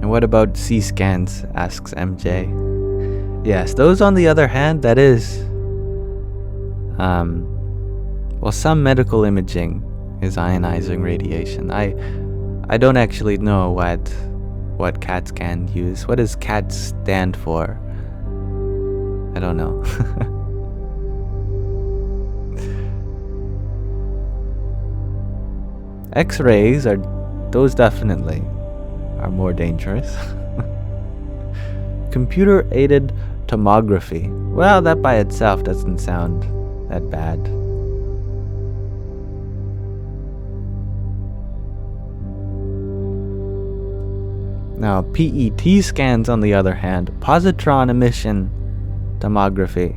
And what about C scans? Asks MJ. Yes, those on the other hand, that is well, some medical imaging is ionizing radiation. I don't actually know what CAT scan use. What does CAT stand for? I don't know. X-rays those definitely are more dangerous. Computer-aided tomography. Well, that by itself doesn't sound that bad. Now, PET scans, on the other hand, positron emission tomography.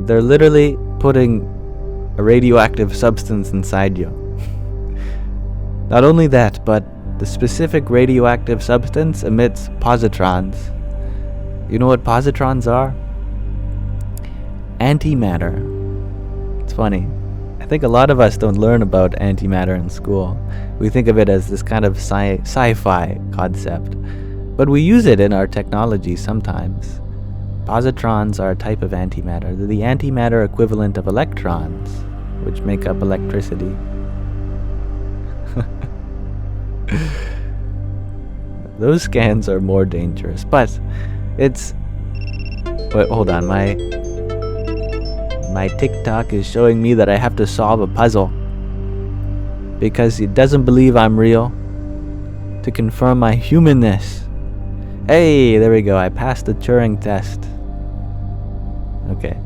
They're literally putting a radioactive substance inside you. Not only that, but the specific radioactive substance emits positrons. You know what positrons are? Antimatter. It's funny. I think a lot of us don't learn about antimatter in school. We think of it as this kind of sci-fi concept. But we use it in our technology sometimes. Positrons are a type of antimatter. They're the antimatter equivalent of electrons, which make up electricity. Those scans are more dangerous, but it's... Wait, hold on, my TikTok is showing me that I have to solve a puzzle because it doesn't believe I'm real to confirm my humanness. Hey, there we go, I passed the Turing test. Okay.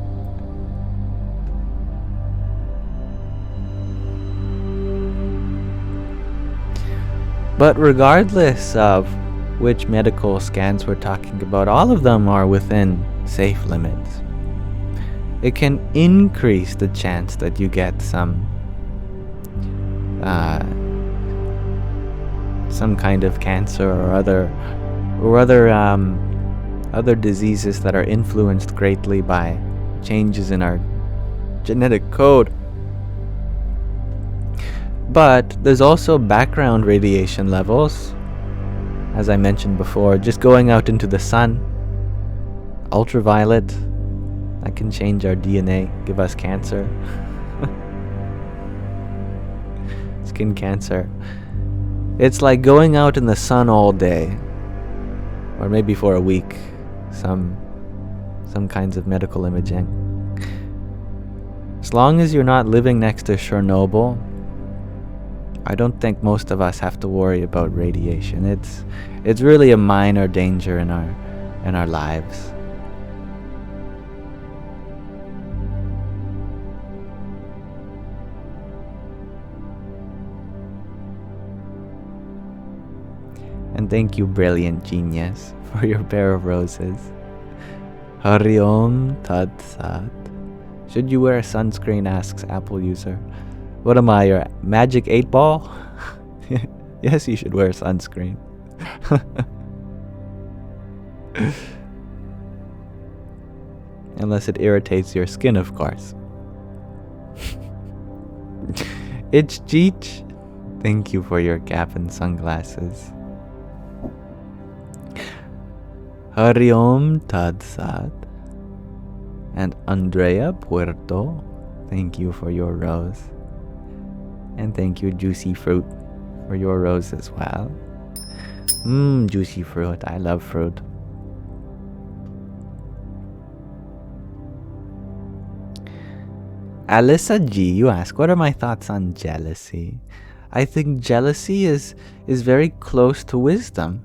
But regardless of which medical scans we're talking about, all of them are within safe limits. It can increase the chance that you get some kind of cancer or other diseases that are influenced greatly by changes in our genetic code. But there's also background radiation levels. As I mentioned before, just going out into the sun, ultraviolet, that can change our DNA, give us cancer. Skin cancer. It's like going out in the sun all day, or maybe for a week, some kinds of medical imaging. As long as you're not living next to Chernobyl, I don't think most of us have to worry about radiation. It's really a minor danger in our lives. And thank you, brilliant genius, for your pair of roses. Hari Om Tat Sat. Should you wear sunscreen, asks Apple user. What am I, your magic 8-ball? Yes, you should wear sunscreen. Unless it irritates your skin, of course. It's Cheech. Thank you for your cap and sunglasses. Hari Om Tad Sat. And Andrea Puerto. Thank you for your rose. And thank you, Juicy Fruit, for your rose as well. Juicy fruit. I love fruit. Alyssa G, you ask, what are my thoughts on jealousy? I think jealousy is very close to wisdom.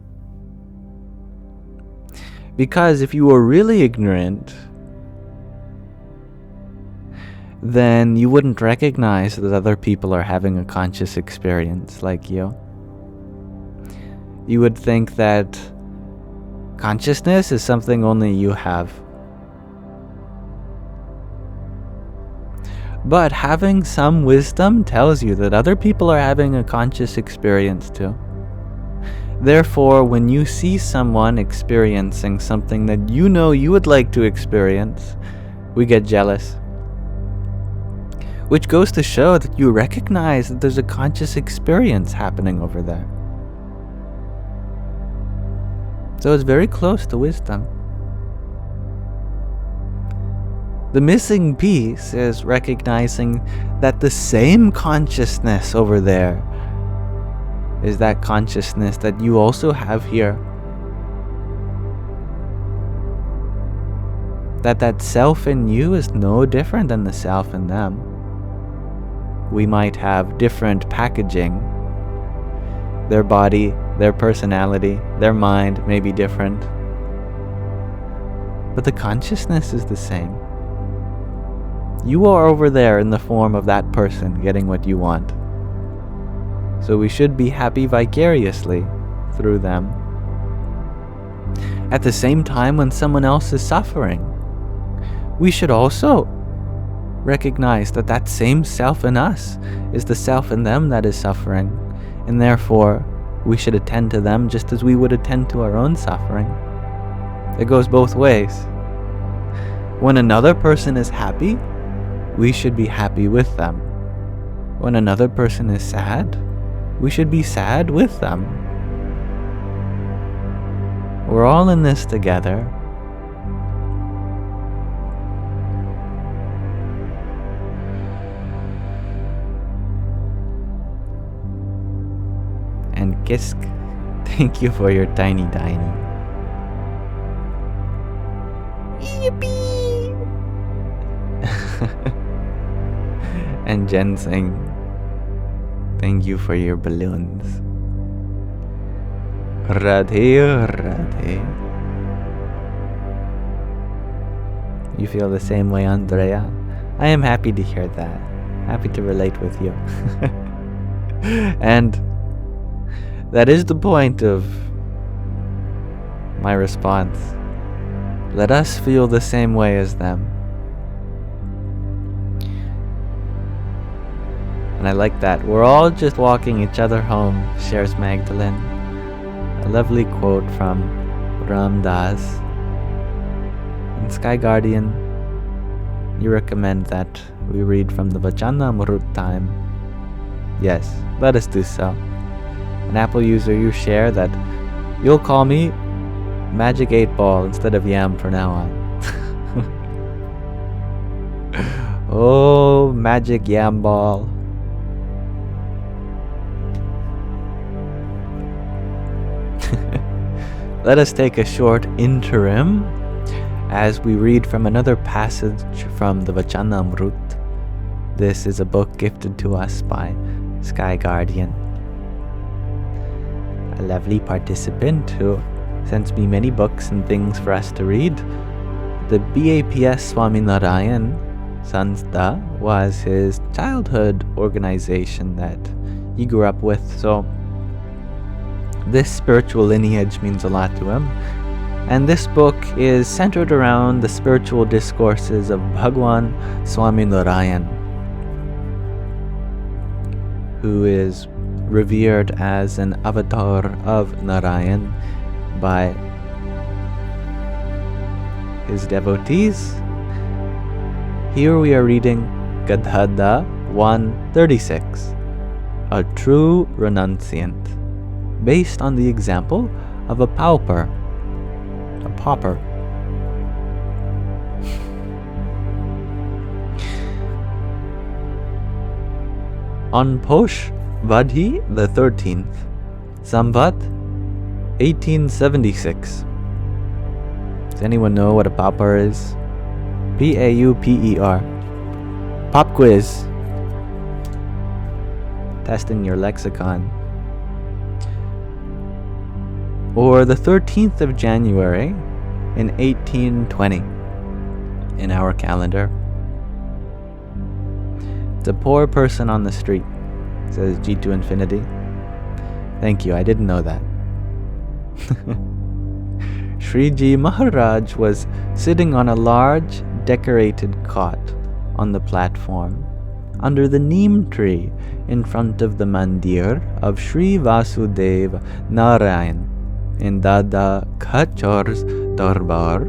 Because if you were really ignorant, then you wouldn't recognize that other people are having a conscious experience like you. You would think that consciousness is something only you have. But having some wisdom tells you that other people are having a conscious experience too. Therefore, when you see someone experiencing something that you know you would like to experience, we get jealous. Which goes to show that you recognize that there's a conscious experience happening over there. So it's very close to wisdom. The missing piece is recognizing that the same consciousness over there is that consciousness that you also have here. That self in you is no different than the self in them. We might have different packaging. Their body, their personality, their mind may be different. But the consciousness is the same. You are over there in the form of that person getting what you want. So we should be happy vicariously through them. At the same time, when someone else is suffering, we should also recognize that that same self in us is the self in them that is suffering, and therefore we should attend to them just as we would attend to our own suffering. It goes both ways. When another person is happy, we should be happy with them. When another person is sad, we should be sad with them. We're all in this together. And Kisk, thank you for your tiny. Yippee! And Ginseng, thank you for your balloons. Radhe, Radhe. You feel the same way, Andrea? I am happy to hear that. Happy to relate with you. And that is the point of my response. Let us feel the same way as them. And I like that. We're all just walking each other home, shares Magdalene. A lovely quote from Ram Das. In Sky Guardian, you recommend that we read from the Vachanamrut time. Yes, let us do so. An Apple user, you share that you'll call me Magic 8 Ball instead of Yam from now on. Oh, Magic Yam Ball. Let us take a short interim as we read from another passage from the Vachanamrut. This is a book gifted to us by Sky Guardian, a lovely participant who sends me many books and things for us to read. The BAPS Swami Narayan Sanstha was his childhood organization that he grew up with, so this spiritual lineage means a lot to him. And this book is centered around the spiritual discourses of Bhagwan Swami Narayan, who is revered as an avatar of Narayan by his devotees. Here we are reading Gadhada 136, a true renunciant, based on the example of a pauper. On Posh Vadhi the 13th, Samvat 1876. Does anyone know what a pauper is? P-A-U-P-E-R. Pop quiz. Testing your lexicon. Or the 13th of January in 1820 in our calendar. It's a poor person on the street, says G2 Infinity. Thank you, I didn't know that. Shriji Maharaj was sitting on a large decorated cot on the platform under the neem tree in front of the mandir of Shri Vasudeva Narayan in Dada Khachar's Darbar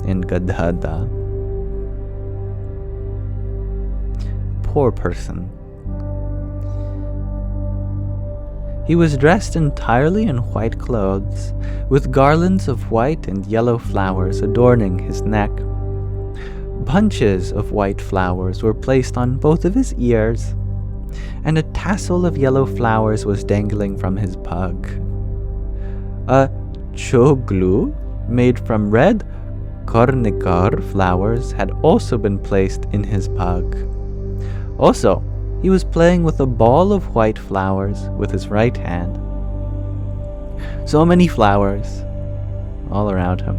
in Gadhada. Poor person. He was dressed entirely in white clothes, with garlands of white and yellow flowers adorning his neck. Bunches of white flowers were placed on both of his ears, and a tassel of yellow flowers was dangling from his pug. A choglu made from red kornikar flowers had also been placed in his pug. Also, he was playing with a ball of white flowers with his right hand. So many flowers all around him.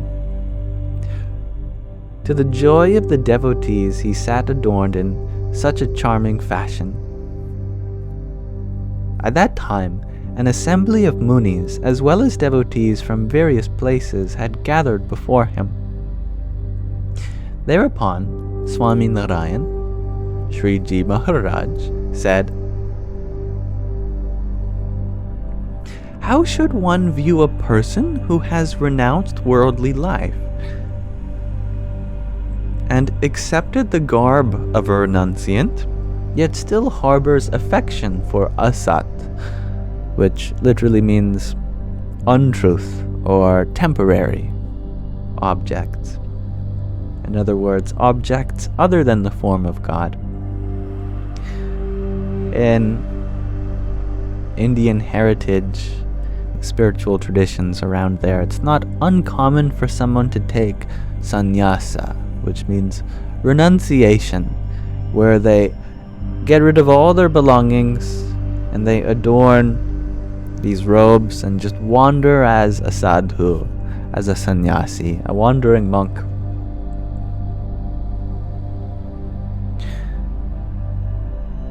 To the joy of the devotees, he sat adorned in such a charming fashion. At that time, an assembly of munis, as well as devotees from various places, had gathered before him. Thereupon, Swami Narayan, Shri Ji Maharaj, said, "How should one view a person who has renounced worldly life and accepted the garb of a renunciant, yet still harbors affection for asat," which literally means untruth or temporary objects. In other words, objects other than the form of God. In Indian heritage, spiritual traditions around there, it's not uncommon for someone to take sannyasa, which means renunciation, where they get rid of all their belongings and they adorn these robes and just wander as a sadhu, as a sannyasi, a wandering monk.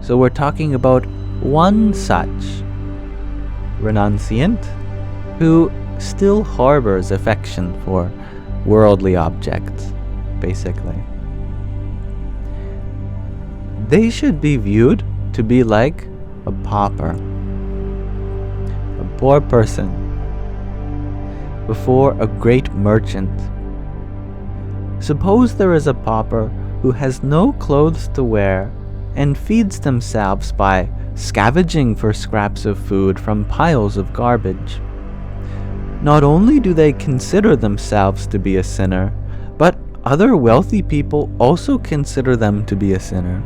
So we're talking about one such renunciant who still harbors affection for worldly objects, basically. They should be viewed to be like a pauper, a poor person, before a great merchant. Suppose there is a pauper who has no clothes to wear and feeds themselves by scavenging for scraps of food from piles of garbage. Not only do they consider themselves to be a sinner, but other wealthy people also consider them to be a sinner.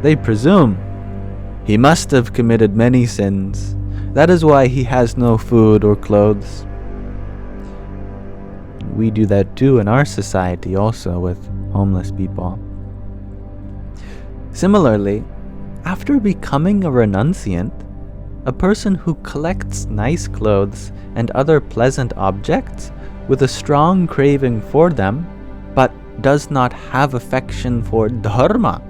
They presume he must have committed many sins. That is why he has no food or clothes. We do that too in our society also with homeless people. Similarly, after becoming a renunciant, a person who collects nice clothes and other pleasant objects with a strong craving for them, but does not have affection for dharma,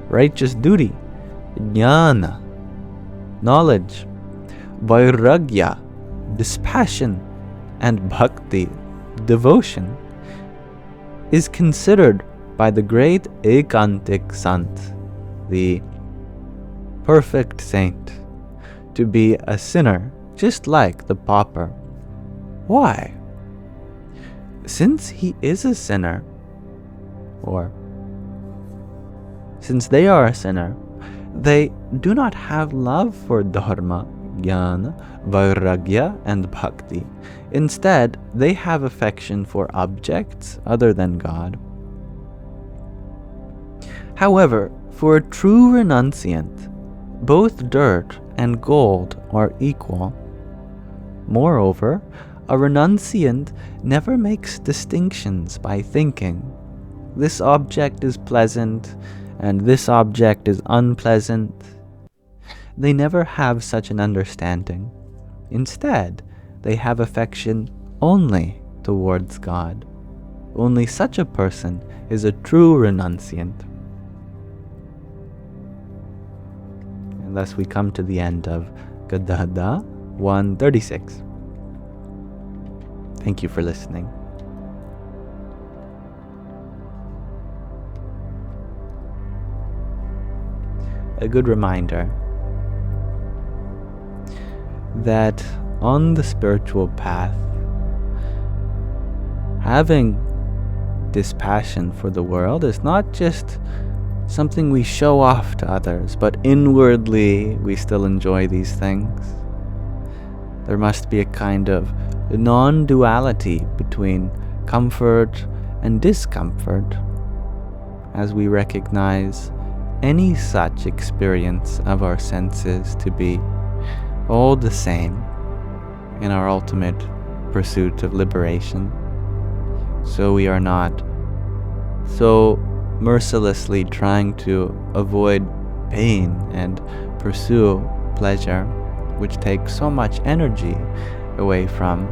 righteous duty, jnana, knowledge, vairagya, dispassion, and bhakti, devotion, is considered by the great ekantik sant, the perfect saint, to be a sinner, just like the pauper. Why? Since he is a sinner, or since they are a sinner, they do not have love for dharma, jnana, vairagya, and bhakti. Instead, they have affection for objects other than God. However, for a true renunciant, both dirt and gold are equal. Moreover, a renunciant never makes distinctions by thinking, this object is pleasant and this object is unpleasant. They never have such an understanding. Instead, they have affection only towards God. Only such a person is a true renunciant. And thus we come to the end of Gadada 136. Thank you for listening. A good reminder that on the spiritual path, having dispassion for the world is not just something we show off to others, but inwardly we still enjoy these things. There must be a kind of non-duality between comfort and discomfort as we recognize any such experience of our senses to be all the same in our ultimate pursuit of liberation, so we are not so mercilessly trying to avoid pain and pursue pleasure, which takes so much energy away from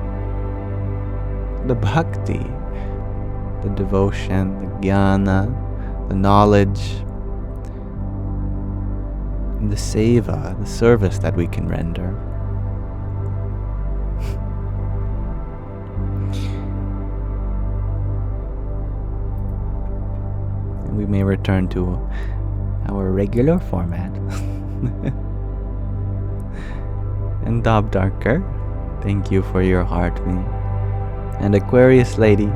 the bhakti, the devotion, the jnana, the knowledge, and the seva, the service that we can render. And we may return to our regular format. And Dob Darker, thank you for your heart me. And Aquarius Lady,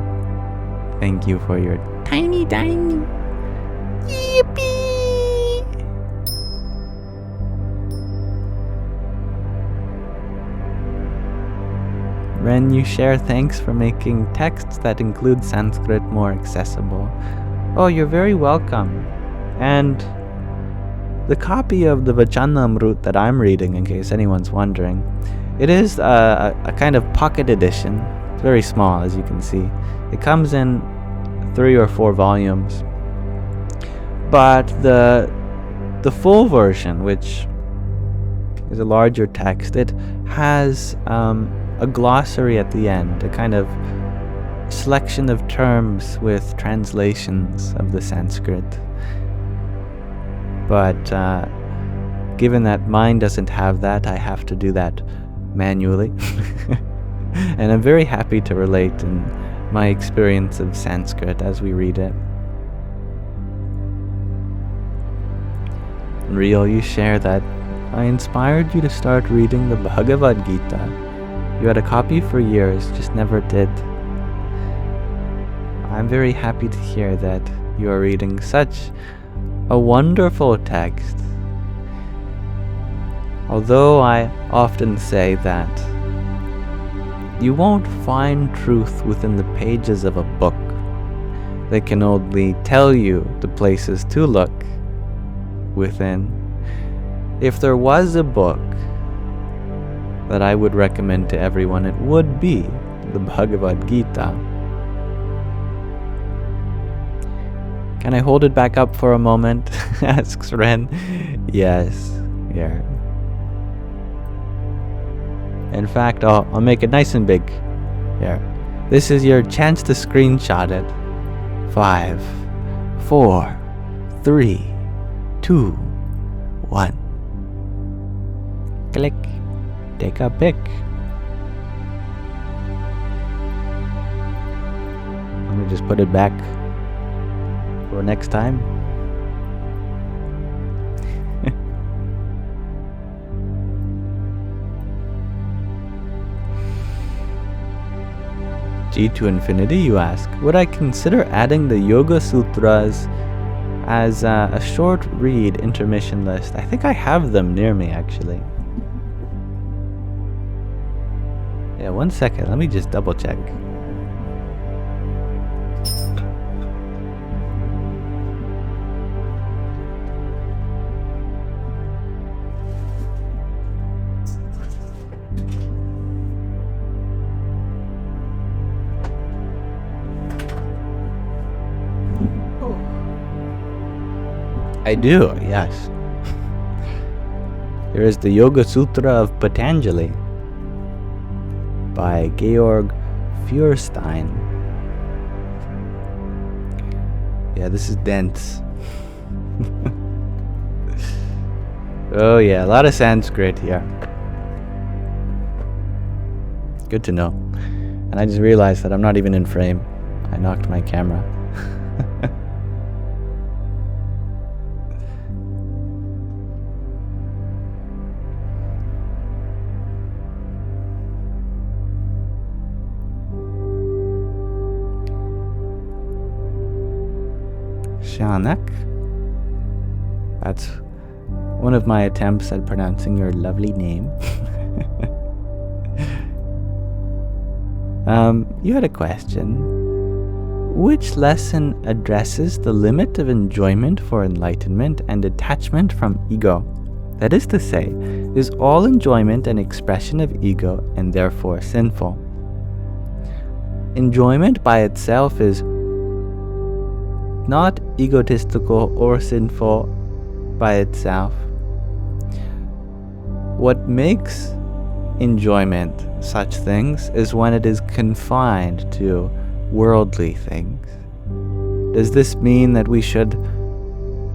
thank you for your tiny. Yippee! Ren, you share, thanks for making texts that include Sanskrit more accessible. Oh, you're very welcome. And the copy of the Vachanamrut that I'm reading, in case anyone's wondering, it is a kind of pocket edition. It's very small, as you can see. It comes in 3 or 4 volumes. But the full version, which is a larger text, it has a glossary at the end, a kind of selection of terms with translations of the Sanskrit. But given that mine doesn't have that, I have to do that manually. And I'm very happy to relate in my experience of Sanskrit as we read it. Real, you share that I inspired you to start reading the Bhagavad Gita. You had a copy for years, just never did. I'm very happy to hear that you are reading such a wonderful text. Although I often say that you won't find truth within the pages of a book. They can only tell you the places to look within. If there was a book that I would recommend to everyone, it would be the Bhagavad Gita. Can I hold it back up for a moment? Asks Ren. Yes, yeah. In fact, I'll make it nice and big. Here. This is your chance to screenshot it. 5, 4, 3, 2, 1. Click. Take a pic. Let me just put it back for next time. G to infinity, you ask. Would I consider adding the Yoga Sutras as a short read intermission list? I think I have them near me, actually. Yeah, 1 second. Let me just double check. I do, yes. There is the Yoga Sutra of Patanjali by Georg Feuerstein. Yeah, this is dense. Oh yeah, a lot of Sanskrit here. Good to know. And I just realized that I'm not even in frame. I knocked my camera. Shanak. That's one of my attempts at pronouncing your lovely name. You had a question. which lesson addresses the limit of enjoyment for enlightenment and detachment from ego? That is to say, is all enjoyment an expression of ego and therefore sinful? Enjoyment by itself is not egotistical or sinful by itself. What makes enjoyment such things is when it is confined to worldly things. Does this mean that we should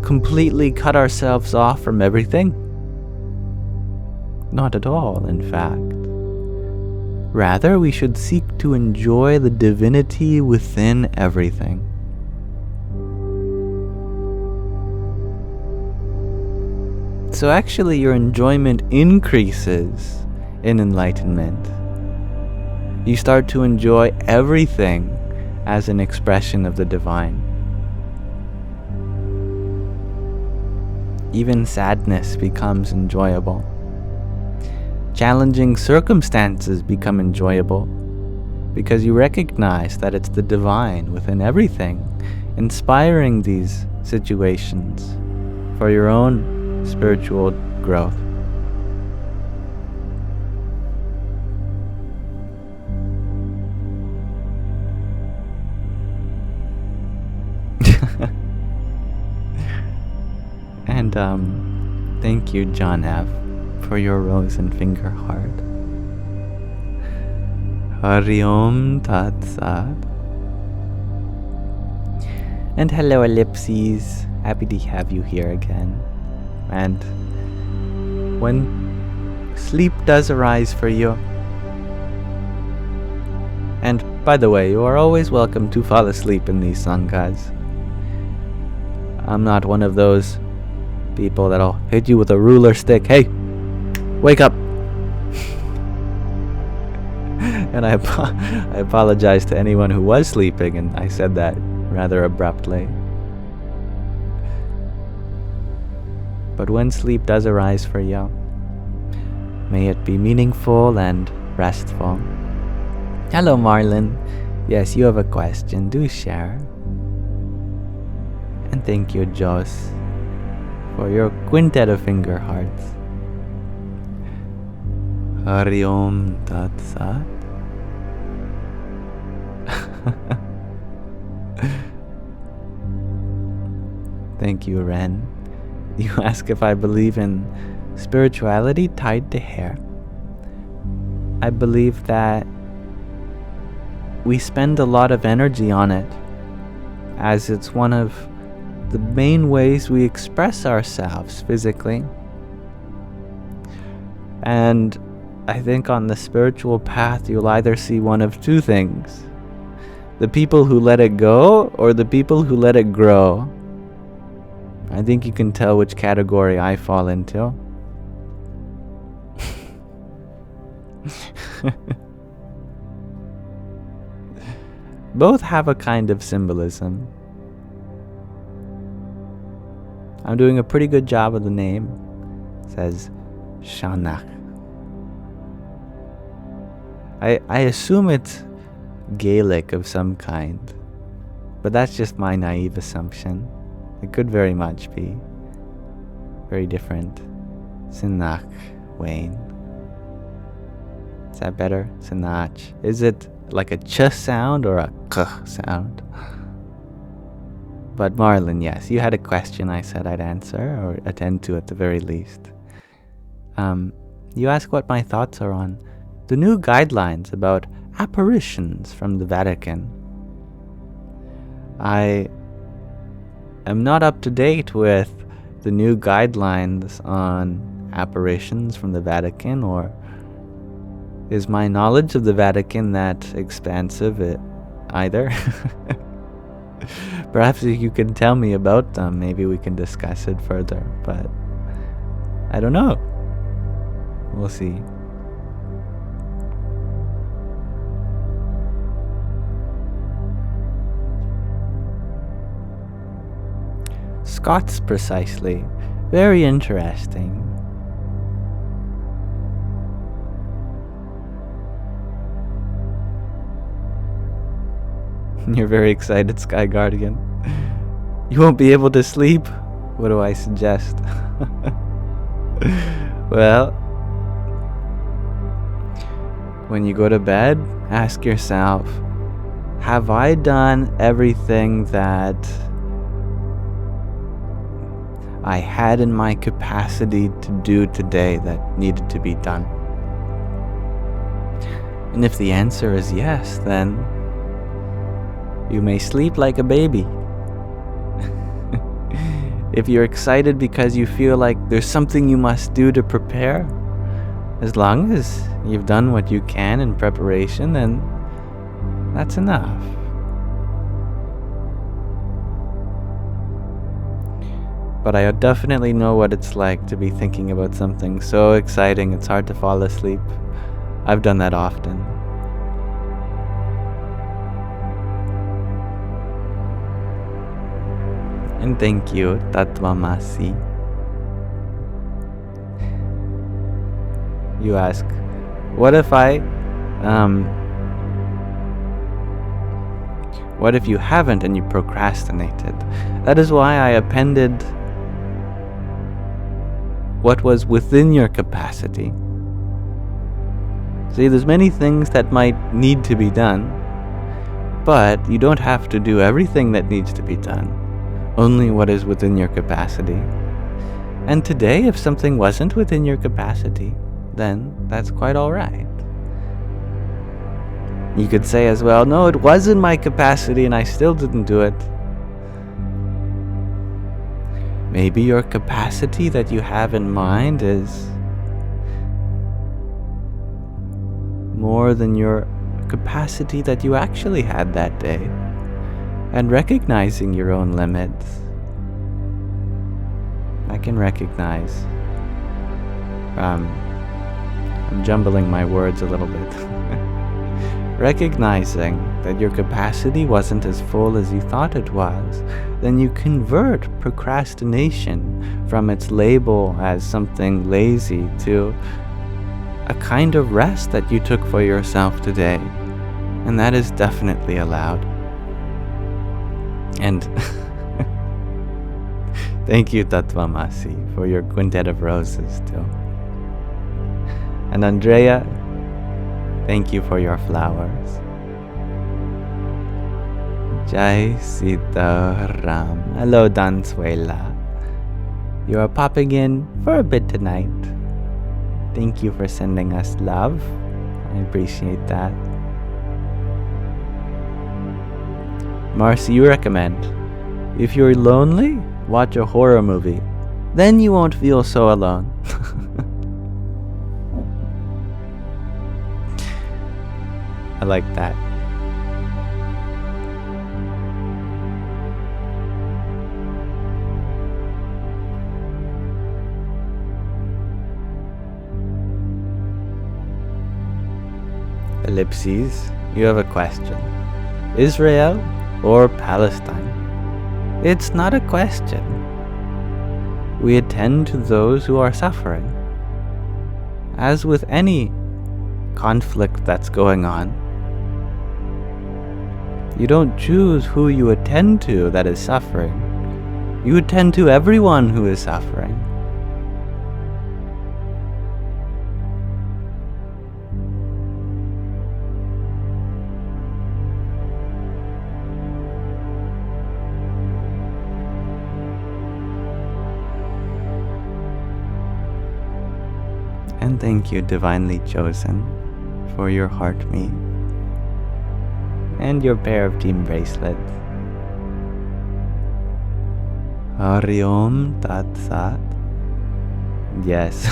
completely cut ourselves off from everything? Not at all, in fact. Rather, we should seek to enjoy the divinity within everything. So actually, your enjoyment increases in enlightenment. You start to enjoy everything as an expression of the divine. Even sadness becomes enjoyable. Challenging circumstances become enjoyable because you recognize that it's the divine within everything, inspiring these situations for your own spiritual growth. And thank you, John F., for your rose and finger heart. Hari Om Tat Sat. And hello, Ellipses. Happy to have you here again. And when sleep does arise for you, and by the way, you are always welcome to fall asleep in these sanghas. I'm not one of those people that'll hit you with a ruler stick. Hey, wake up! And I apologize to anyone who was sleeping, and I said that rather abruptly. But when sleep does arise for you, may it be meaningful and restful. Hello, Marlon. Yes, you have a question. Do share. And thank you, Jos, for your quintet of finger hearts. Hari Om Tat Sat. Thank you, Ren. You ask if I believe in spirituality tied to hair. I believe that we spend a lot of energy on it, as it's one of the main ways we express ourselves physically. And I think on the spiritual path, you'll either see one of two things: the people who let it go, or the people who let it grow. I think you can tell which category I fall into. Both have a kind of symbolism. I'm doing a pretty good job of the name. It says Shanach. I assume it's Gaelic of some kind, but that's just my naive assumption. It could very much be very different. Sinach, Wayne. Is that better? Sinach. Is it like a ch sound or a k sound? But Marlon, yes, you had a question I said I'd answer, or attend to at the very least. You ask what my thoughts are on the new guidelines about apparitions from the Vatican. I am not up to date with the new guidelines on apparitions from the Vatican, or is my knowledge of the Vatican that expansive either? Perhaps if you can tell me about them, maybe we can discuss it further, but I don't know. We'll see. Scots, precisely. Very interesting. You're very excited, Sky Guardian. You won't be able to sleep? What do I suggest? Well, when you go to bed, ask yourself, have I done everything that I had in my capacity to do today that needed to be done? And if the answer is yes, then you may sleep like a baby. If you're excited because you feel like there's something you must do to prepare, as long as you've done what you can in preparation, then that's enough. But I definitely know what it's like to be thinking about something so exciting it's hard to fall asleep. I've done that often. And thank you, Tatvamasi. You ask, what if you haven't and you procrastinated? That is why I appended what was within your capacity. See, there's many things that might need to be done, but you don't have to do everything that needs to be done. Only what is within your capacity. And today, if something wasn't within your capacity, then that's quite alright. You could say as well, no, it was in my capacity and I still didn't do it. Maybe your capacity that you have in mind is more than your capacity that you actually had that day. And recognizing your own limits. I can recognize. I'm jumbling my words a little bit. Recognizing that your capacity wasn't as full as you thought it was, then you convert procrastination from its label as something lazy to a kind of rest that you took for yourself today. And that is definitely allowed. And thank you, Tatvamasi, for your quintet of roses too. And Andrea, thank you for your flowers. Jai Sitaram. Hello, Dansuela. You are popping in for a bit tonight. Thank you for sending us love. I appreciate that. Marcy, you recommend, if you're lonely, watch a horror movie. Then you won't feel so alone. I like that. Ellipses, you have a question. Israel or Palestine? It's not a question. We attend to those who are suffering. As with any conflict that's going on, you don't choose who you attend to that is suffering. You attend to everyone who is suffering. And thank you, Divinely Chosen, for your heart me and your pair of team bracelets. Hari Om Tat Sat. Yes,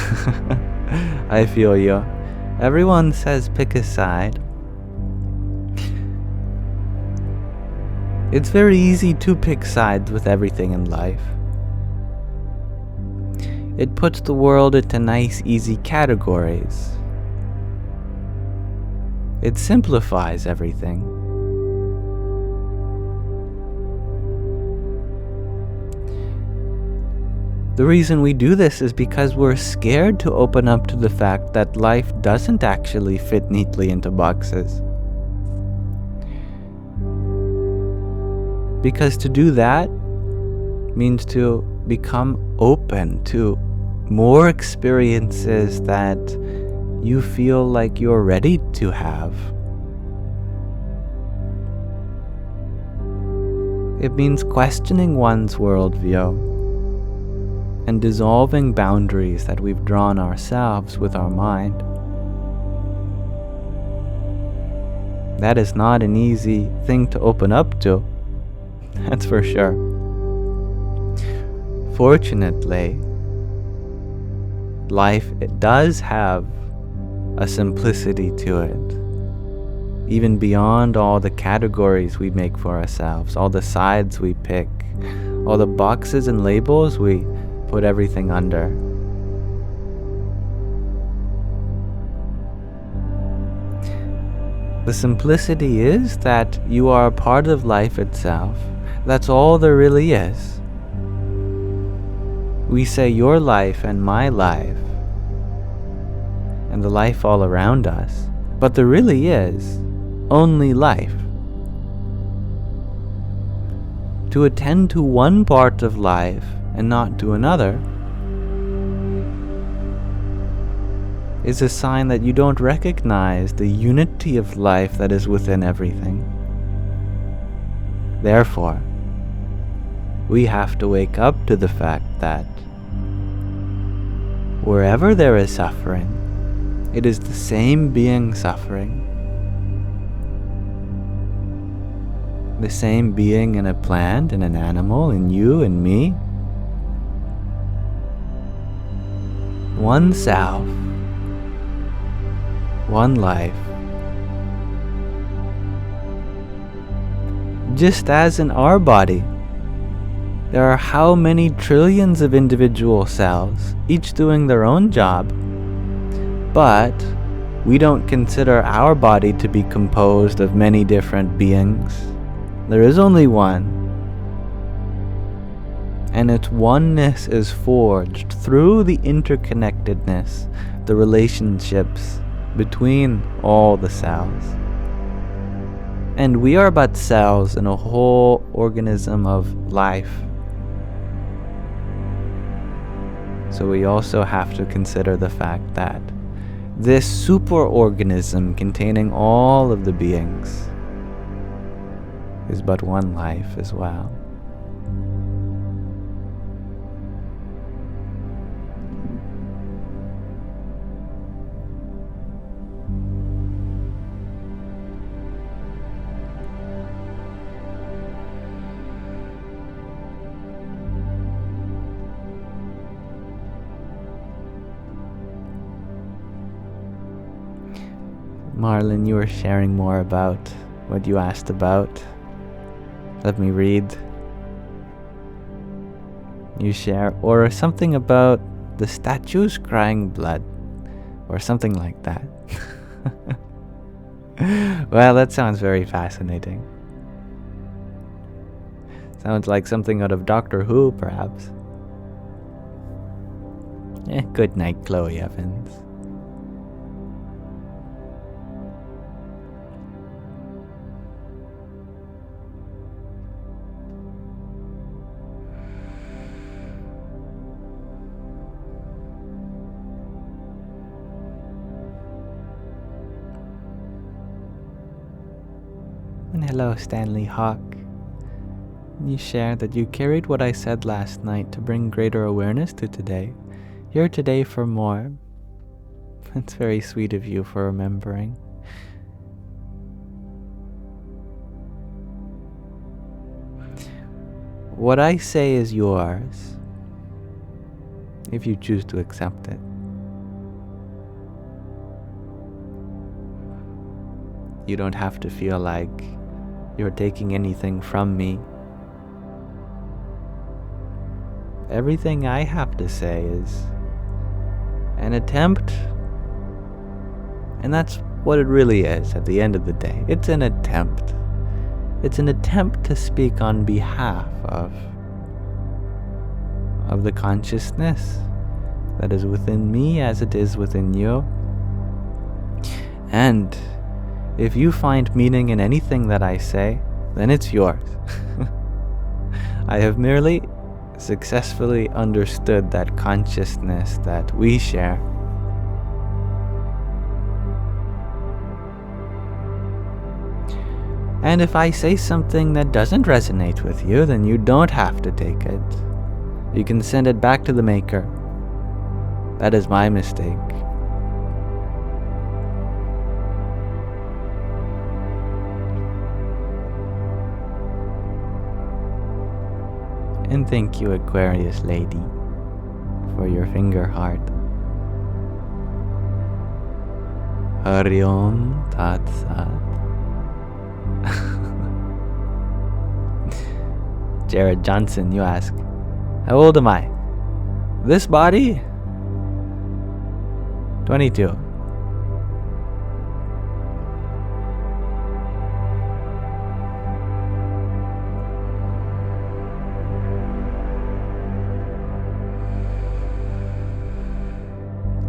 I feel you. Everyone says pick a side. It's very easy to pick sides with everything in life. It puts the world into nice, easy categories. It simplifies everything. The reason we do this is because we're scared to open up to the fact that life doesn't actually fit neatly into boxes. Because to do that means to become open to more experiences that you feel like you're ready to have. It means questioning one's worldview and dissolving boundaries that we've drawn ourselves with our mind. That is not an easy thing to open up to, that's for sure. Fortunately, life, it does have a simplicity to it, even beyond all the categories we make for ourselves, all the sides we pick, all the boxes and labels we put everything under. The simplicity is that you are a part of life itself. That's all there really is. We say your life and my life and the life all around us, but there really is only life. To attend to one part of life and not to another is a sign that you don't recognize the unity of life that is within everything. Therefore, we have to wake up to the fact that wherever there is suffering, it is the same being suffering. The same being in a plant, in an animal, in you and me. One self, one life. Just as in our body, there are how many trillions of individual cells, each doing their own job, but we don't consider our body to be composed of many different beings. There is only one, and its oneness is forged through the interconnectedness, the relationships between all the cells. And we are but cells in a whole organism of life. So we also have to consider the fact that this superorganism containing all of the beings is but one life as well. Marlon, you were sharing more about what you asked about. Let me read. You share, or something about the statues crying blood, or something like that. Well, that sounds very fascinating. Sounds like something out of Doctor Who, perhaps. Good night, Chloe Evans. And hello, Stanley Hawk. You shared that you carried what I said last night to bring greater awareness to today. Here today for more. It's very sweet of you for remembering. What I say is yours, if you choose to accept it. You don't have to feel like you're taking anything from me. Everything I have to say is an attempt, and that's what it really is at the end of the day. It's an attempt. It's an attempt to speak on behalf of the consciousness that is within me as it is within you. And if you find meaning in anything that I say, then it's yours. I have merely successfully understood that consciousness that we share. And if I say something that doesn't resonate with you, then you don't have to take it. You can send it back to the Maker. That is my mistake. And thank you, Aquarius lady, for your finger heart. Hari Om Tat Sat. Jared Johnson, you ask, how old am I? This body? 22.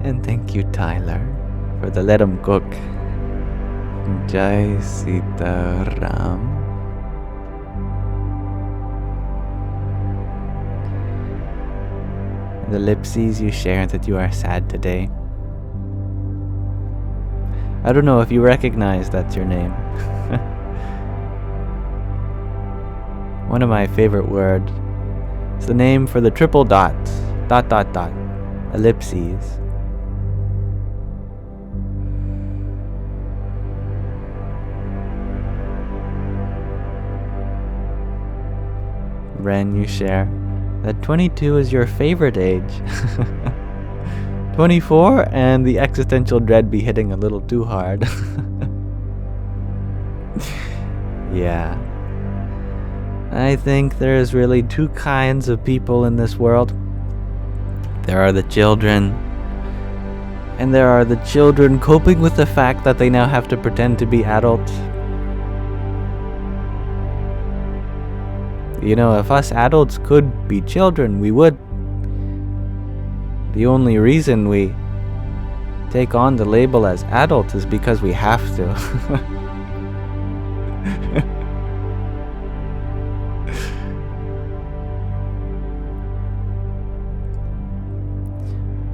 And thank you, Tyler, for the let 'em cook. Jai Sita Ram. The ellipses you share that you are sad today. I don't know if you recognize that's your name. One of my favorite words. It's the name for the triple dots. ... Ellipses. Ren, you share that 22 is your favorite age. 24 and the existential dread be hitting a little too hard. Yeah. I think there's really two kinds of people in this world. There are the children, and there are the children coping with the fact that they now have to pretend to be adults. You know, if us adults could be children, we would. The only reason we take on the label as adults is because we have to.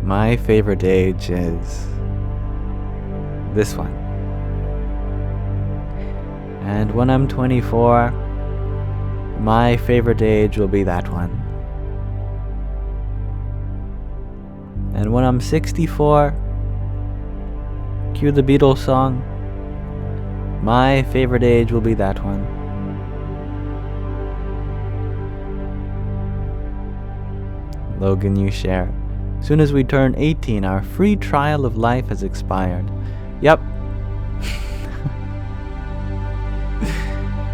My favorite age is this one. And when I'm 24, my favorite age will be that one. And when I'm 64, cue the Beatles song, my favorite age will be that one. Logan, you share. Soon as we turn 18, our free trial of life has expired. Yep.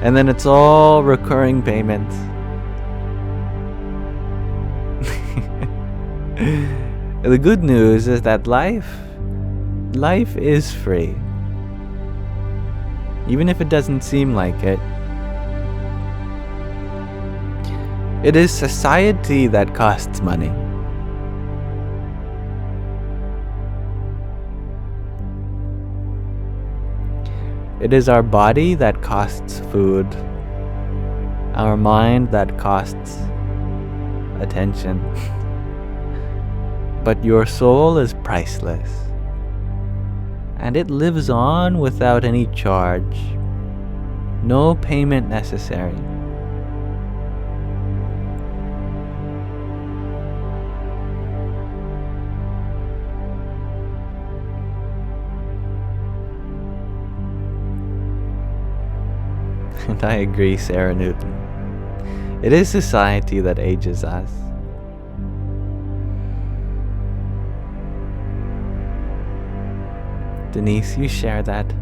And then it's all recurring payments. The good news is that life is free. Even if it doesn't seem like it. It is society that costs money. It is our body that costs food, our mind that costs attention. But your soul is priceless, and it lives on without any charge, no payment necessary. And I agree, Sarah Newton. It is society that ages us. Denise, you share that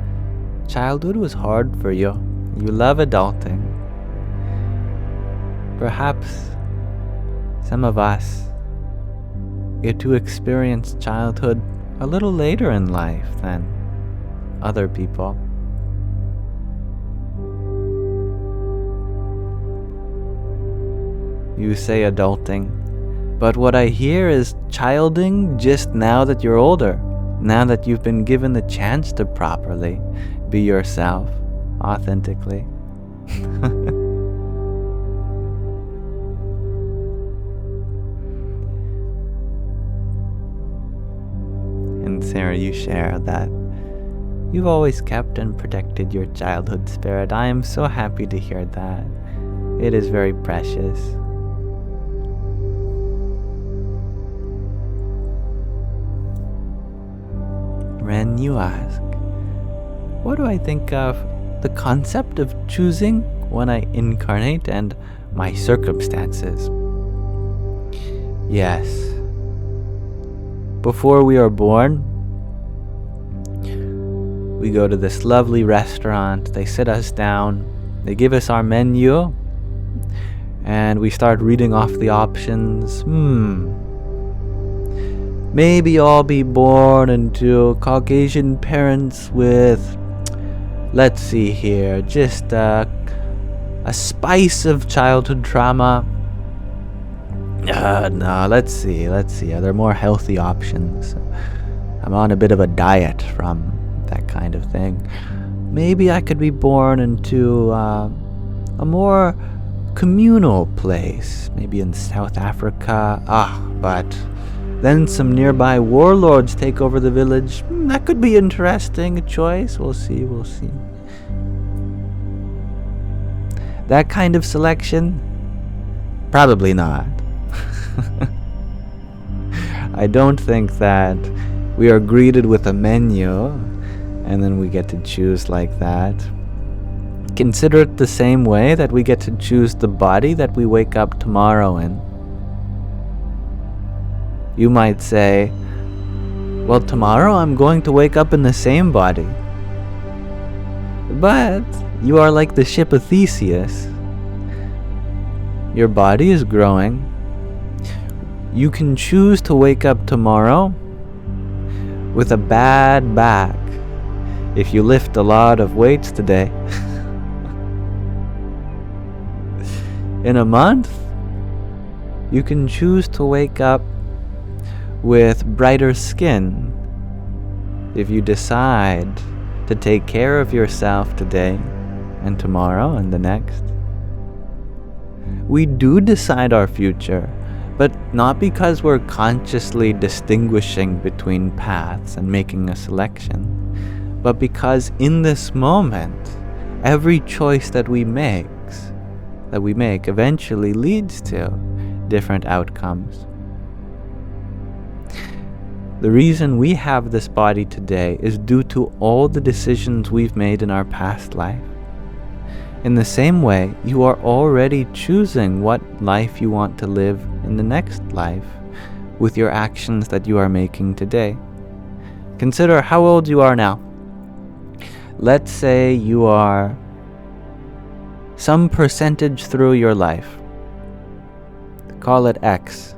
childhood was hard for you. You love adulting. Perhaps some of us get to experience childhood a little later in life than other people. You say adulting, but what I hear is childing just now that you're older, now that you've been given the chance to properly be yourself, authentically. Sarah, you share that you've always kept and protected your childhood spirit. I am so happy to hear that. It is very precious. Ren, you ask, what do I think of the concept of choosing when I incarnate and my circumstances? Yes. Before we are born, we go to this lovely restaurant, they sit us down, they give us our menu, and we start reading off the options. Maybe I'll be born into Caucasian parents with, let's see here, just a spice of childhood trauma. No, let's see. Are there more healthy options? I'm on a bit of a diet from that kind of thing. Maybe I could be born into a more communal place, maybe in South Africa. But then some nearby warlords take over the village. That could be interesting, a choice. We'll see. That kind of selection? Probably not. I don't think that we are greeted with a menu and then we get to choose like that. Consider it the same way that we get to choose the body that we wake up tomorrow in. You might say, well, tomorrow I'm going to wake up in the same body. But you are like the ship of Theseus. Your body is growing. You can choose to wake up tomorrow with a bad back if you lift a lot of weights today. In a month, you can choose to wake up with brighter skin if you decide to take care of yourself today and tomorrow and the next. We do decide our future, but not because we're consciously distinguishing between paths and making a selection, but because in this moment, every choice that we make eventually leads to different outcomes. The reason we have this body today is due to all the decisions we've made in our past life. In the same way, you are already choosing what life you want to live in the next life with your actions that you are making today. Consider how old you are now. Let's say you are some percentage through your life. Call it X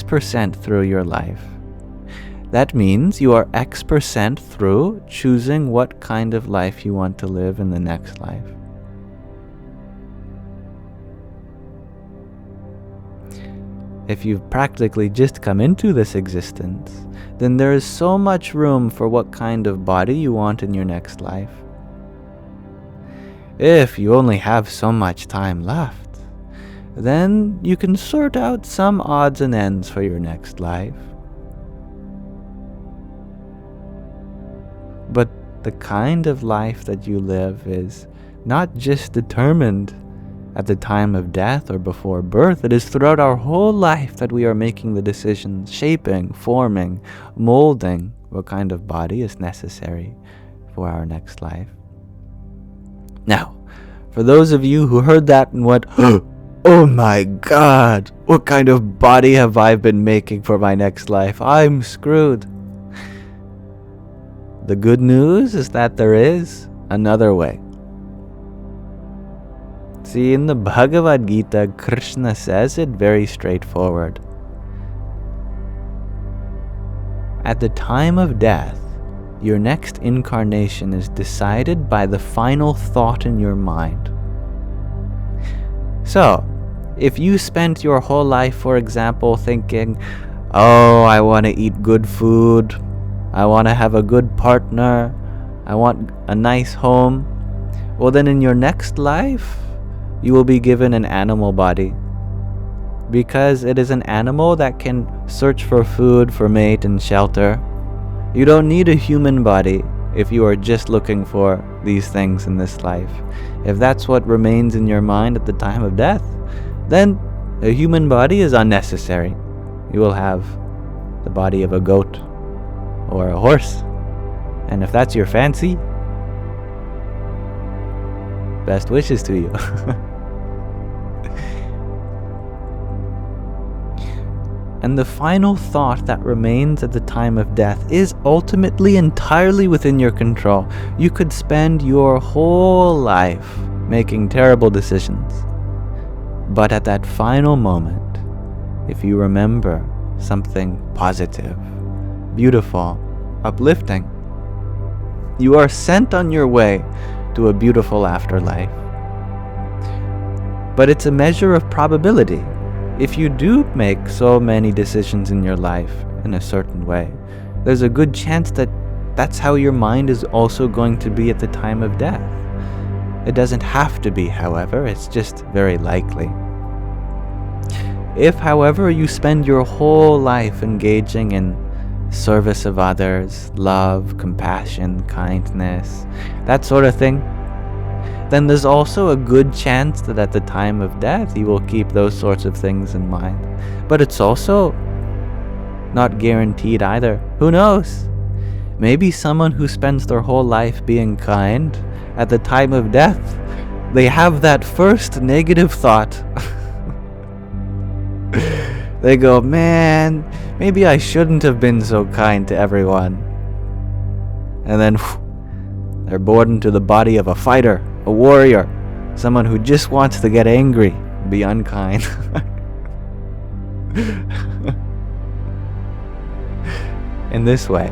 percent through your life. That means you are X percent through choosing what kind of life you want to live in the next life. If you've practically just come into this existence, then there is so much room for what kind of body you want in your next life. If you only have so much time left, then you can sort out some odds and ends for your next life. But the kind of life that you live is not just determined at the time of death or before birth. It is throughout our whole life that we are making the decisions, shaping, forming, molding what kind of body is necessary for our next life. Now, for those of you who heard that and went, oh my God, what kind of body have I been making for my next life? I'm screwed. The good news is that there is another way. See, in the Bhagavad Gita, Krishna says it very straightforward. At the time of death, your next incarnation is decided by the final thought in your mind. So, if you spent your whole life, for example, thinking, oh, I want to eat good food, I want to have a good partner, I want a nice home, well then in your next life, you will be given an animal body, because it is an animal that can search for food, for mate and shelter, You don't need a human body if you are just looking for these things in this life. If that's what remains in your mind at the time of death, then a human body is unnecessary. You will have the body of a goat or a horse. And if that's your fancy, best wishes to you. And the final thought that remains at the time of death is ultimately entirely within your control. You could spend your whole life making terrible decisions. But at that final moment, if you remember something positive, beautiful, uplifting, you are sent on your way to a beautiful afterlife. But it's a measure of probability. If you do make so many decisions in your life in a certain way, there's a good chance that that's how your mind is also going to be at the time of death. It doesn't have to be, however, it's just very likely. If, however, you spend your whole life engaging in service of others, love, compassion, kindness, that sort of thing, then there's also a good chance that at the time of death you will keep those sorts of things in mind. But it's also not guaranteed either. Who knows? Maybe someone who spends their whole life being kind, at the time of death, they have that first negative thought. They go, man, maybe I shouldn't have been so kind to everyone. And then they're born into the body of a fighter, a warrior, someone who just wants to get angry, be unkind. In this way,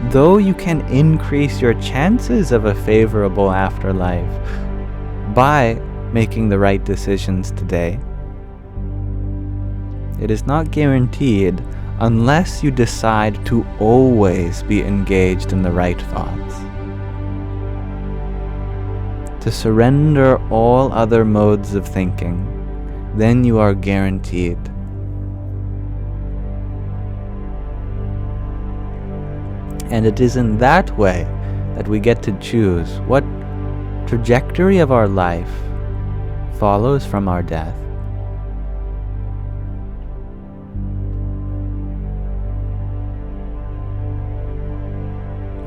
though you can increase your chances of a favorable afterlife by making the right decisions today, it is not guaranteed unless you decide to always be engaged in the right thoughts. To surrender all other modes of thinking, then you are guaranteed. And it is in that way that we get to choose what trajectory of our life follows from our death.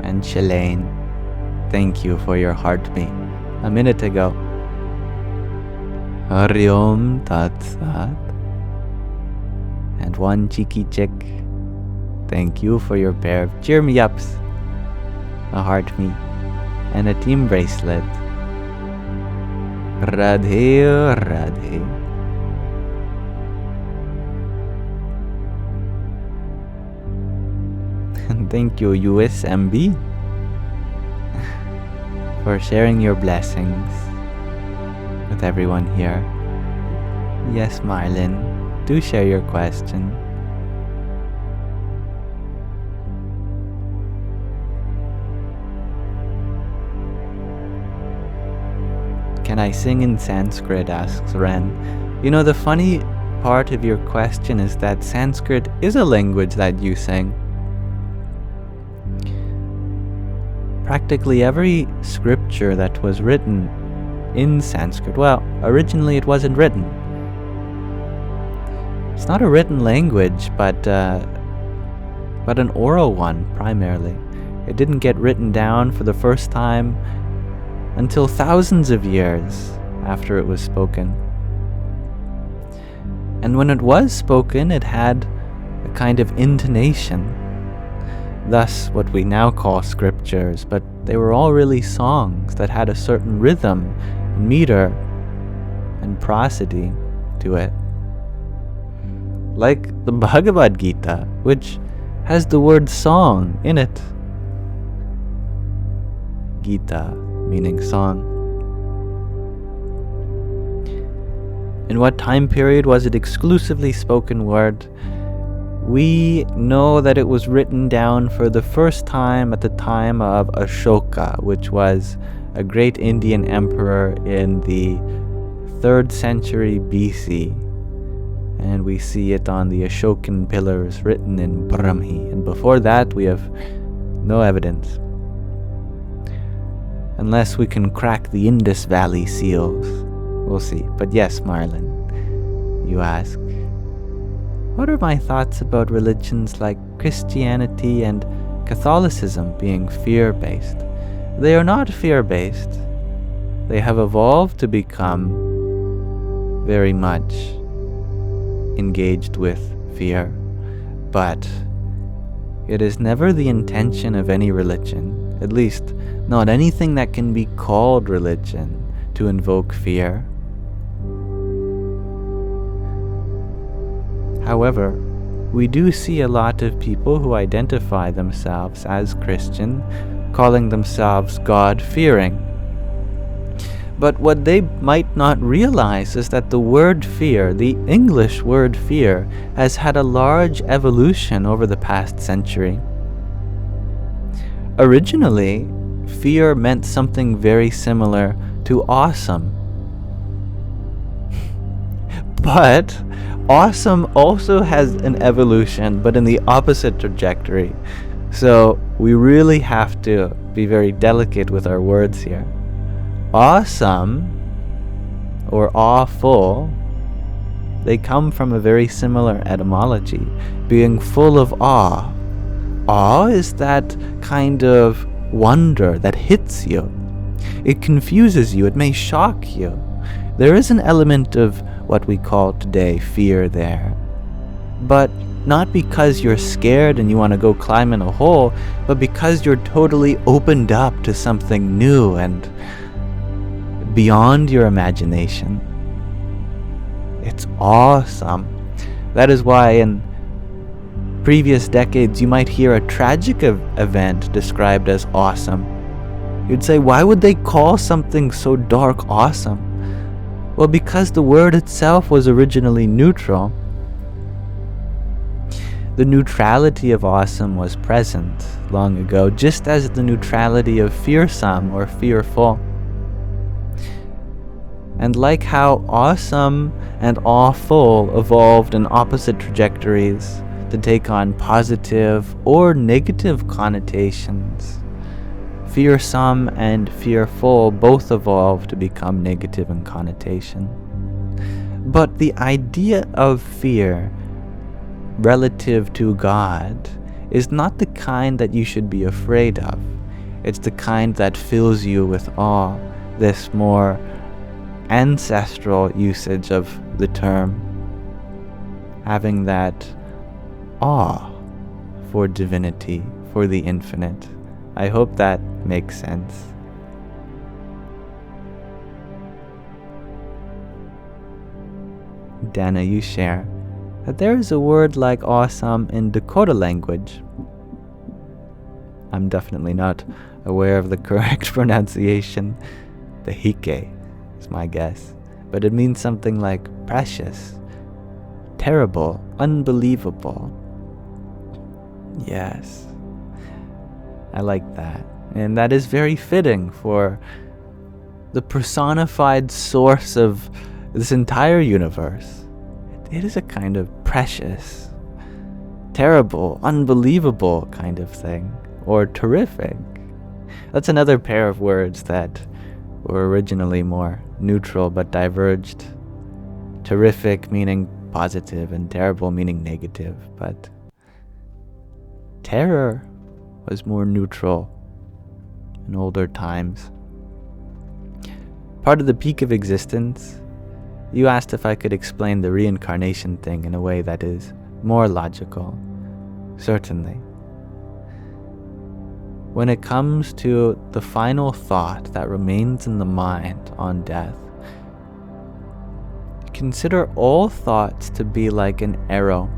And Shalane, thank you for your heartbeat a minute ago. Hari Om Tat Sat. And one cheeky chick, thank you for your pair of cheer me ups, a heart me, and a team bracelet. Radhe Radhe. And thank you, USMB, for sharing your blessings with everyone here. Yes, Marlin, do share your question. Can I sing in Sanskrit? Asks Ren. You know, the funny part of your question is that Sanskrit is a language that you sing. Practically every scripture that was written in Sanskrit, well, originally it wasn't written. It's not a written language, but an oral one primarily. It didn't get written down for the first time until thousands of years after it was spoken. And when it was spoken, it had a kind of intonation. Thus, what we now call scriptures, but they were all really songs that had a certain rhythm, meter, and prosody to it. Like the Bhagavad Gita, which has the word song in it. Gita, meaning song. In what time period was it exclusively spoken word? We know that it was written down for the first time at the time of Ashoka, which was a great Indian emperor in the 3rd century BC. and we see it on the Ashokan pillars written in Brahmi. And before that, we have no evidence. Unless we can crack the Indus Valley seals. We'll see. But yes, Marlon, you ask, what are my thoughts about religions like Christianity and Catholicism being fear-based? They are not fear-based. They have evolved to become very much engaged with fear. But it is never the intention of any religion, at least not anything that can be called religion, to invoke fear. However, we do see a lot of people who identify themselves as Christian, calling themselves God-fearing. But what they might not realize is that the word fear, the English word fear, has had a large evolution over the past century. Originally, fear meant something very similar to awesome. But awesome also has an evolution, but in the opposite trajectory. So we really have to be very delicate with our words here. Awesome, or awful, they come from a very similar etymology, being full of awe. Awe is that kind of wonder that hits you. It confuses you, it may shock you. There is an element of what we call today fear there. But not because you're scared and you want to go climb in a hole, but because you're totally opened up to something new and beyond your imagination. It's awesome. That is why in previous decades you might hear a tragic event described as awesome. You'd say, why would they call something so dark awesome? Well, because the word itself was originally neutral. The neutrality of awesome was present long ago, just as the neutrality of fearsome or fearful. And like how awesome and awful evolved in opposite trajectories to take on positive or negative connotations, fearsome and fearful both evolved to become negative in connotation. But the idea of fear relative to God is not the kind that you should be afraid of. It's the kind that fills you with awe, this more ancestral usage of the term, having that awe for divinity, for the infinite. I hope that makes sense. Dana, you share that there is a word like awesome in Dakota language. I'm definitely not aware of the correct pronunciation. The Hike is my guess. But it means something like precious, terrible, unbelievable. Yes, I like that. And that is very fitting for the personified source of this entire universe. It is a kind of precious, terrible, unbelievable kind of thing, or terrific. That's another pair of words that were originally more neutral but diverged. Terrific meaning positive and terrible meaning negative, but terror was more neutral in older times. Part of the peak of existence, you asked if I could explain the reincarnation thing in a way that is more logical. Certainly. When it comes to the final thought that remains in the mind on death, consider all thoughts to be like an arrow.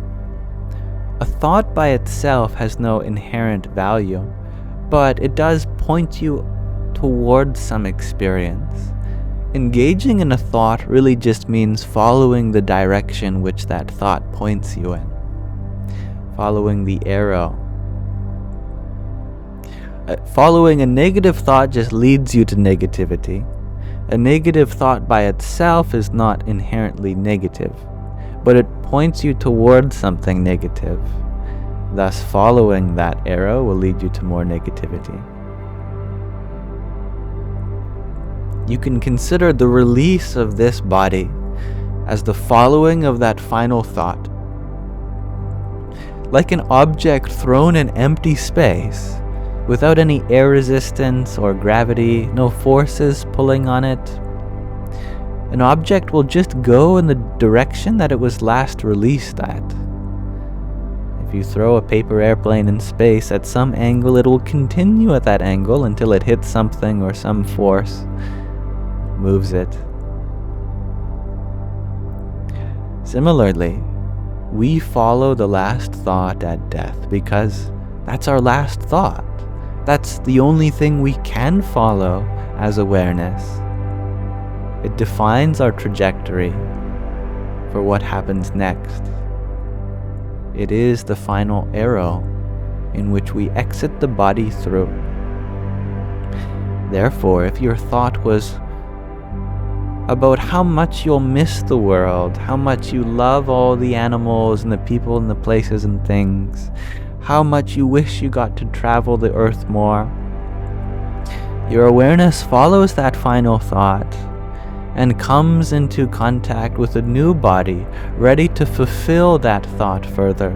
A thought by itself has no inherent value, but it does point you towards some experience. Engaging in a thought really just means following the direction which that thought points you in. Following the arrow. Following a negative thought just leads you to negativity. A negative thought by itself is not inherently negative, but it points you towards something negative. Thus, following that arrow will lead you to more negativity. You can consider the release of this body as the following of that final thought. Like an object thrown in empty space, without any air resistance or gravity, no forces pulling on it, an object will just go in the direction that it was last released at. If you throw a paper airplane in space at some angle, it will continue at that angle until it hits something or some force moves it. Similarly, we follow the last thought at death because that's our last thought. That's the only thing we can follow as awareness. It defines our trajectory for what happens next. It is the final arrow in which we exit the body through. Therefore, if your thought was about how much you'll miss the world, how much you love all the animals and the people and the places and things, how much you wish you got to travel the earth more, your awareness follows that final thought and comes into contact with a new body ready to fulfill that thought further,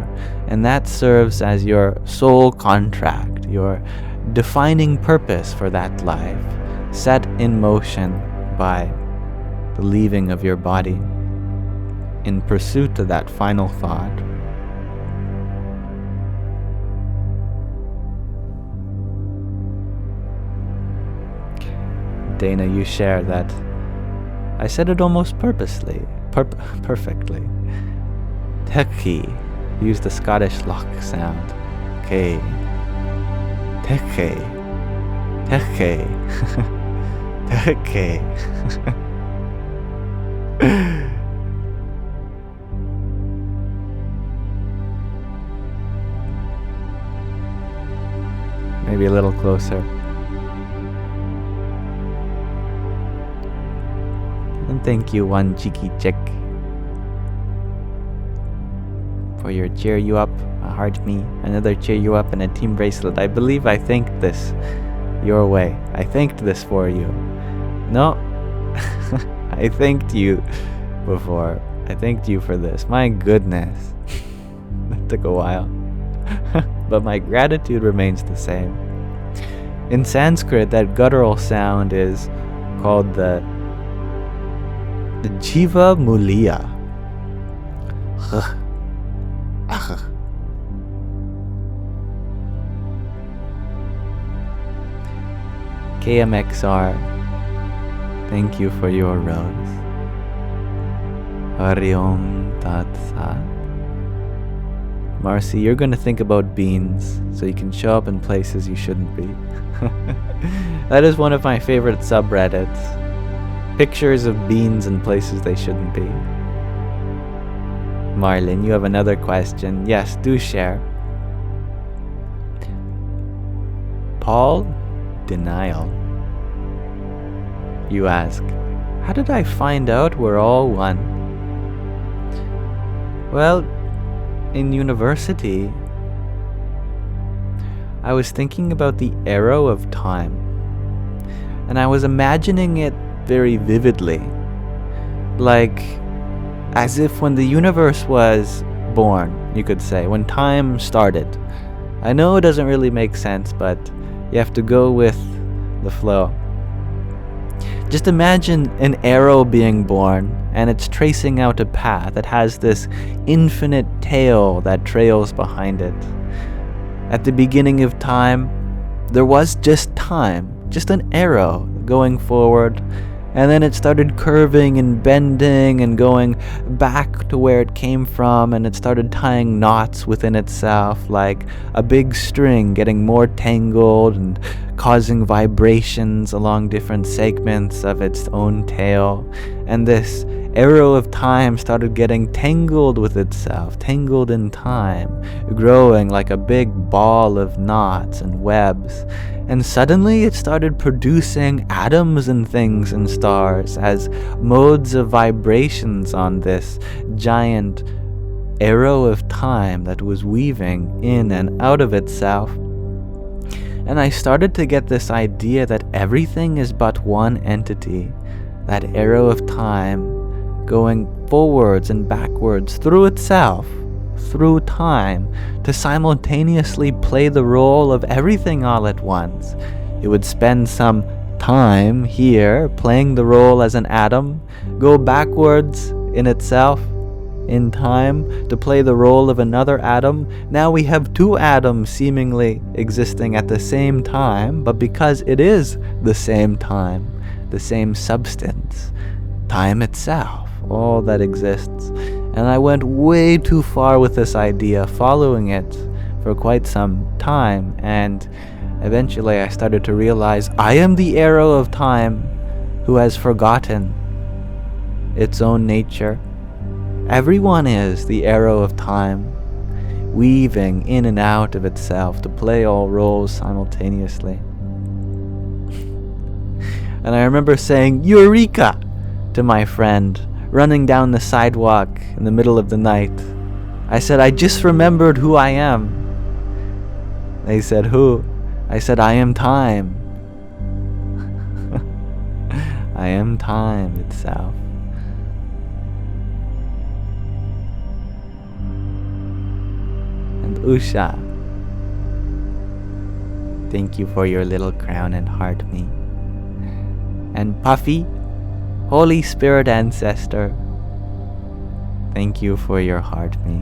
and that serves as your soul contract, your defining purpose for that life, set in motion by the leaving of your body in pursuit of that final thought. Dana, you share that I said it almost perfectly. Teki. Use the Scottish lock sound. K. Teke. Teke. Teke. Maybe a little closer. And thank you, one cheeky chick, for your cheer you up, a heart me, another cheer you up, and a team bracelet. I believe I thanked this your way. I thanked this for you. No, I thanked you before. I thanked you for this. My goodness. That took a while. But my gratitude remains the same. In Sanskrit, that guttural sound is called the Jiva Mulia. KMXR, thank you for your rose. Hari Om Tat Sat. Marcy, you're going to think about beans so you can show up in places you shouldn't be. That is one of my favorite subreddits. Pictures of beans in places they shouldn't be. Marlin, you have another question. Yes, do share. Paul Denial. You ask, how did I find out we're all one? Well, in university, I was thinking about the arrow of time, and I was imagining it very vividly, like as if when the universe was born, you could say, when time started. I know it doesn't really make sense, but you have to go with the flow. Just imagine an arrow being born, and it's tracing out a path that has this infinite tail that trails behind it. At the beginning of time, there was just time, just an arrow going forward, and then it started curving and bending and going back to where it came from, and it started tying knots within itself like a big string, getting more tangled and causing vibrations along different segments of its own tail. And this arrow of time started getting tangled with itself, tangled in time, growing like a big ball of knots and webs. And suddenly it started producing atoms and things and stars as modes of vibrations on this giant arrow of time that was weaving in and out of itself. And I started to get this idea that everything is but one entity, that arrow of time going forwards and backwards through itself, through time, to simultaneously play the role of everything all at once. It would spend some time here playing the role as an atom, go backwards in itself in time to play the role of another atom. Now we have two atoms seemingly existing at the same time, but because it is the same time, the same substance, time itself, all that exists. And I went way too far with this idea, following it for quite some time, and eventually I started to realize I am the arrow of time who has forgotten its own nature. Everyone is the arrow of time, weaving in and out of itself to play all roles simultaneously. And I remember saying, "Eureka!" to my friend, running down the sidewalk in the middle of the night. I said, "I just remembered who I am." They said, "Who?" I said, "I am time." I am time itself. And Usha, thank you for your little crown and heart me. And Puffy, Holy Spirit Ancestor, thank you for your heart me.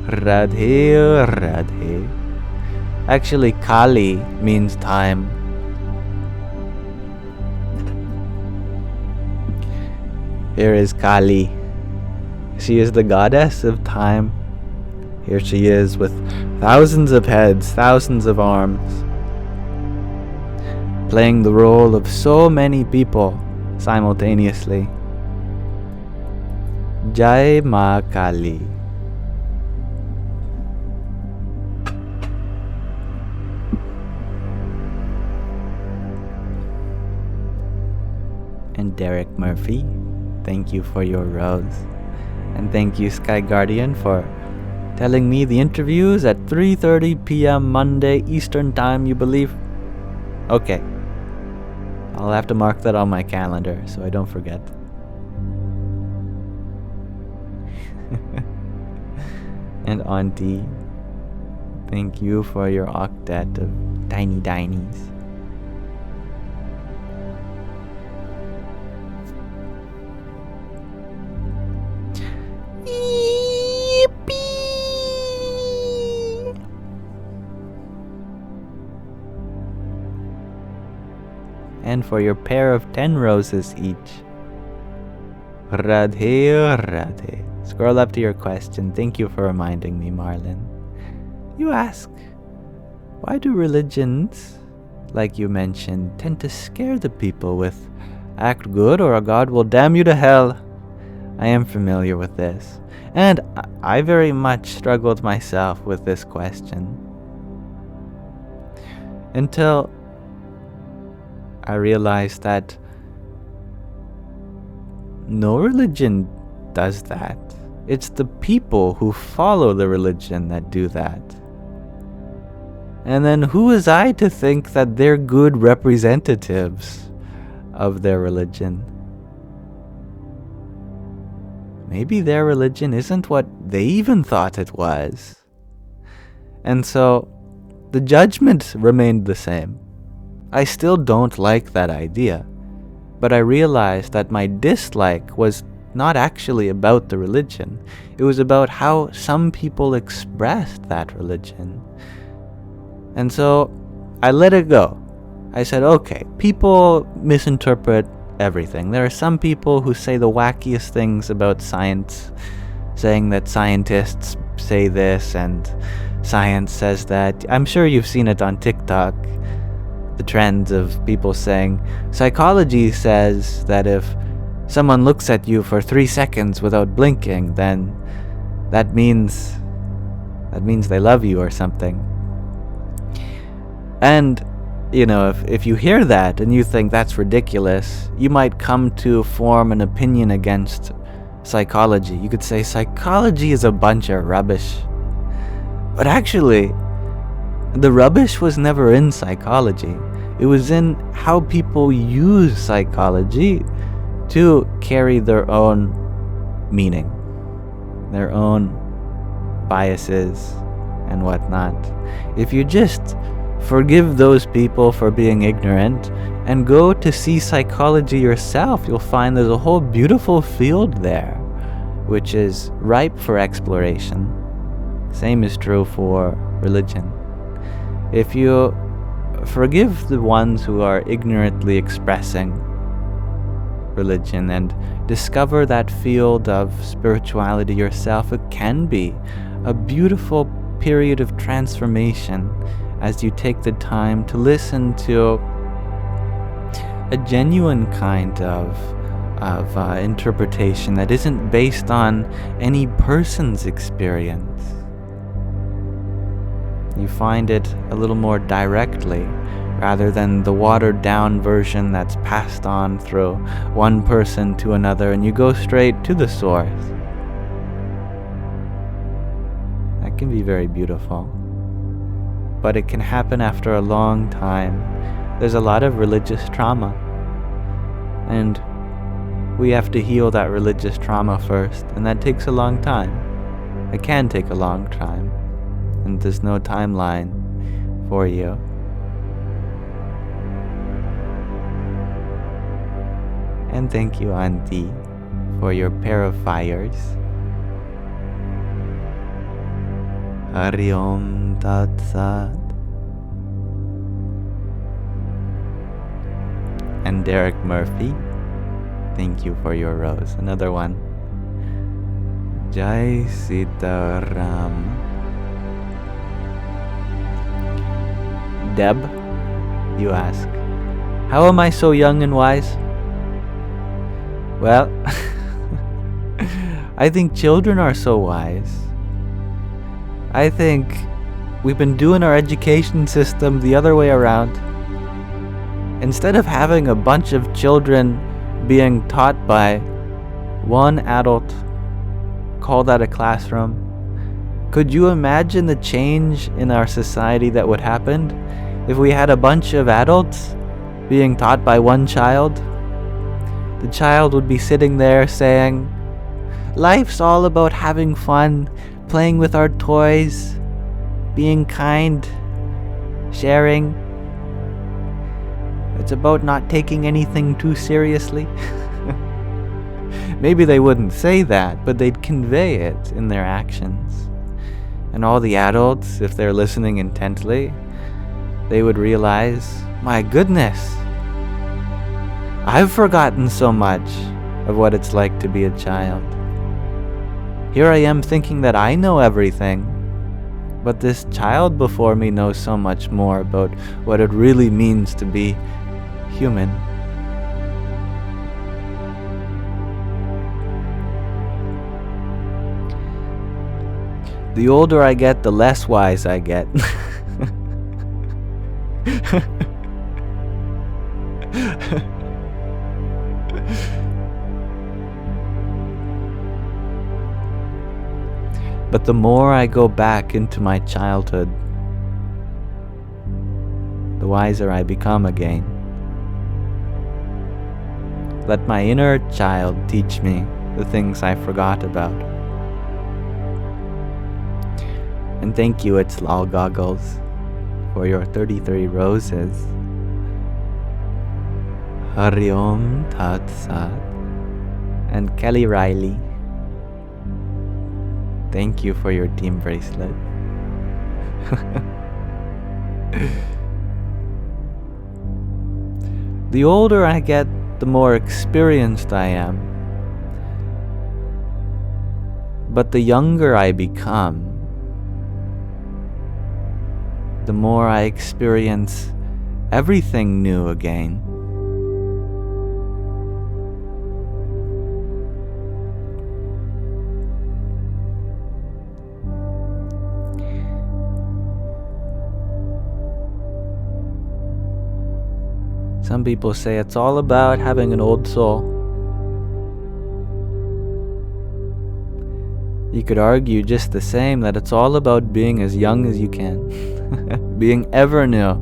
Radhe Radhe. Actually, Kali means time. Here is Kali. She is the goddess of time. Here she is with thousands of heads, thousands of arms, playing the role of so many people simultaneously. Jai Ma Kali. And Derek Murphy, thank you for your rose. And thank you, Sky Guardian, for telling me the interviews at 3:30 p.m. Monday Eastern Time, you believe? Okay. I'll have to mark that on my calendar so I don't forget. And Auntie, thank you for your octet of tiny dinies. And for your pair of 10 roses each. Radhe Radhe. Scroll up to your question. Thank you for reminding me, Marlon. You ask, why do religions, like you mentioned, tend to scare the people with act good or a God will damn you to hell? I am familiar with this. And I very much struggled myself with this question. Until I realized that no religion does that. It's the people who follow the religion that do that. And then who is I to think that they're good representatives of their religion? Maybe their religion isn't what they even thought it was. And so the judgment remained the same. I still don't like that idea, but I realized that my dislike was not actually about the religion. It was about how some people expressed that religion. And so I let it go. I said, okay, people misinterpret everything. There are some people who say the wackiest things about science, saying that scientists say this and science says that. I'm sure you've seen it on TikTok. The trends of people saying psychology says that if someone looks at you for 3 seconds without blinking, then that means they love you or something. And, if you hear that and you think that's ridiculous, you might come to form an opinion against psychology. You could say psychology is a bunch of rubbish. But actually, the rubbish was never in psychology. It was in how people use psychology to carry their own meaning, their own biases and whatnot. If you just forgive those people for being ignorant and go to see psychology yourself, you'll find there's a whole beautiful field there, which is ripe for exploration. Same is true for religion. If you forgive the ones who are ignorantly expressing religion and discover that field of spirituality yourself, it can be a beautiful period of transformation as you take the time to listen to a genuine kind of interpretation that isn't based on any person's experience. You find it a little more directly, rather than the watered down version that's passed on through one person to another, and you go straight to the source. That can be very beautiful. But it can happen after a long time. There's a lot of religious trauma, and we have to heal that religious trauma first, and that takes a long time. It can take a long time, and there's no timeline for you. And thank you, Auntie, for your pair of fires. Hari Om Tat Sat. And Derek Murphy, thank you for your rose. Another one. Jai Sitaram. Deb, you ask, how am I so young and wise? Well, I think children are so wise. I think we've been doing our education system the other way around. Instead of having a bunch of children being taught by one adult, call that a classroom, could you imagine the change in our society that would happen if we had a bunch of adults being taught by one child? The child would be sitting there saying, life's all about having fun, playing with our toys, being kind, sharing. It's about not taking anything too seriously. Maybe they wouldn't say that, but they'd convey it in their actions. And all the adults, if they're listening intently, they would realize, my goodness, I've forgotten so much of what it's like to be a child. Here I am thinking that I know everything, but this child before me knows so much more about what it really means to be human. The older I get, the less wise I get. But the more I go back into my childhood, the wiser I become again. Let my inner child teach me the things I forgot about. And thank you, It's Lal Goggles, for your 33 roses. Hari Om Tat Sat. And Kelly Riley, thank you for your team bracelet. The older I get, the more experienced I am. But the younger I become, the more I experience everything new again. Some people say it's all about having an old soul. You could argue just the same that it's all about being as young as you can, being ever new,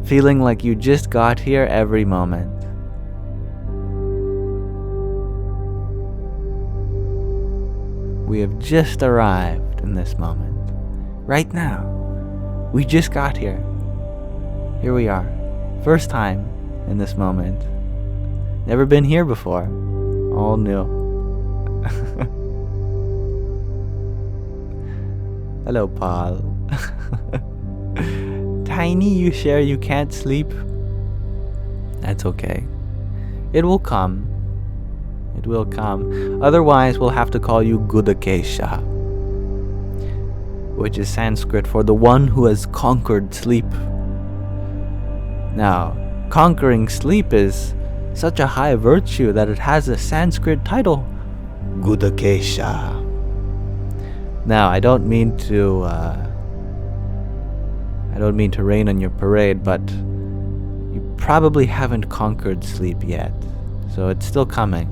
feeling like you just got here every moment. We have just arrived in this moment. Right now. We just got here. Here we are. First time in this moment. Never been here before. All new. Hello, Paul. Tiny, you share you can't sleep? That's okay. It will come. It will come. Otherwise, we'll have to call you Gudakesha, which is Sanskrit for the one who has conquered sleep. Now, conquering sleep is such a high virtue that it has a Sanskrit title, Gudakesha. Now, I don't mean to rain on your parade, but you probably haven't conquered sleep yet, so it's still coming.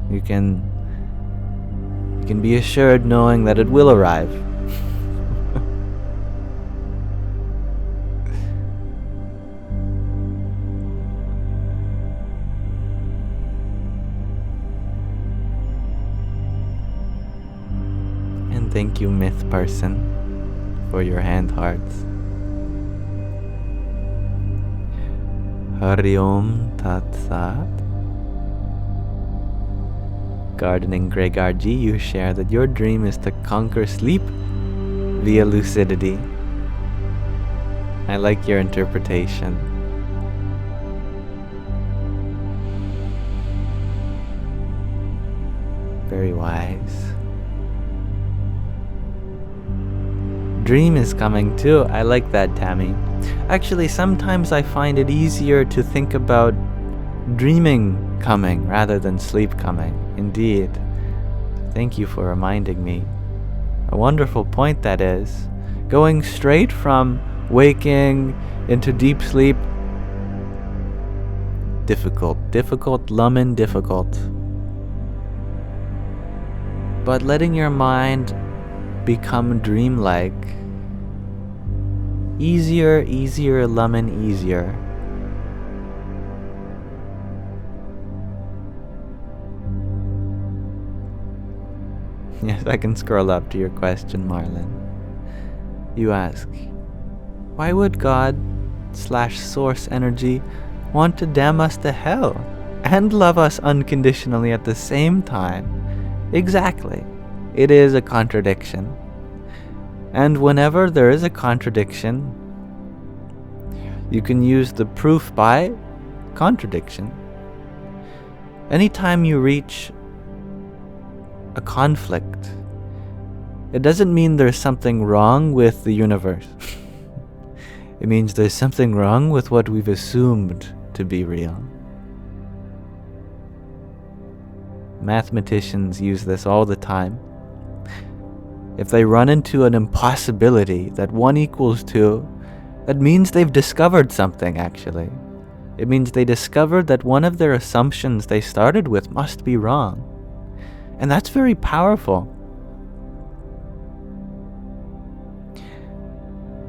You can be assured knowing that it will arrive. And thank you, Myth Person, for your hand hearts. Hari Om Tat Sat. Gardening Gregarji, you share that your dream is to conquer sleep via lucidity. I like your interpretation. Very wise. Dream is coming too. I like that, Tammy. Actually, sometimes I find it easier to think about dreaming coming rather than sleep coming. Indeed. Thank you for reminding me. A wonderful point that is. Going straight from waking into deep sleep. Difficult, Lumen, difficult. But letting your mind become dreamlike. Easier, Lumen, easier. Yes, I can scroll up to your question, Marlon. You ask, why would God/Source Energy want to damn us to hell and love us unconditionally at the same time? Exactly. It is a contradiction. And whenever there is a contradiction, you can use the proof by contradiction. Anytime you reach a conflict, it doesn't mean there's something wrong with the universe. It means there's something wrong with what we've assumed to be real. Mathematicians use this all the time. If they run into an impossibility that 1 equals 2, that means they've discovered something, actually. It means they discovered that one of their assumptions they started with must be wrong. And that's very powerful.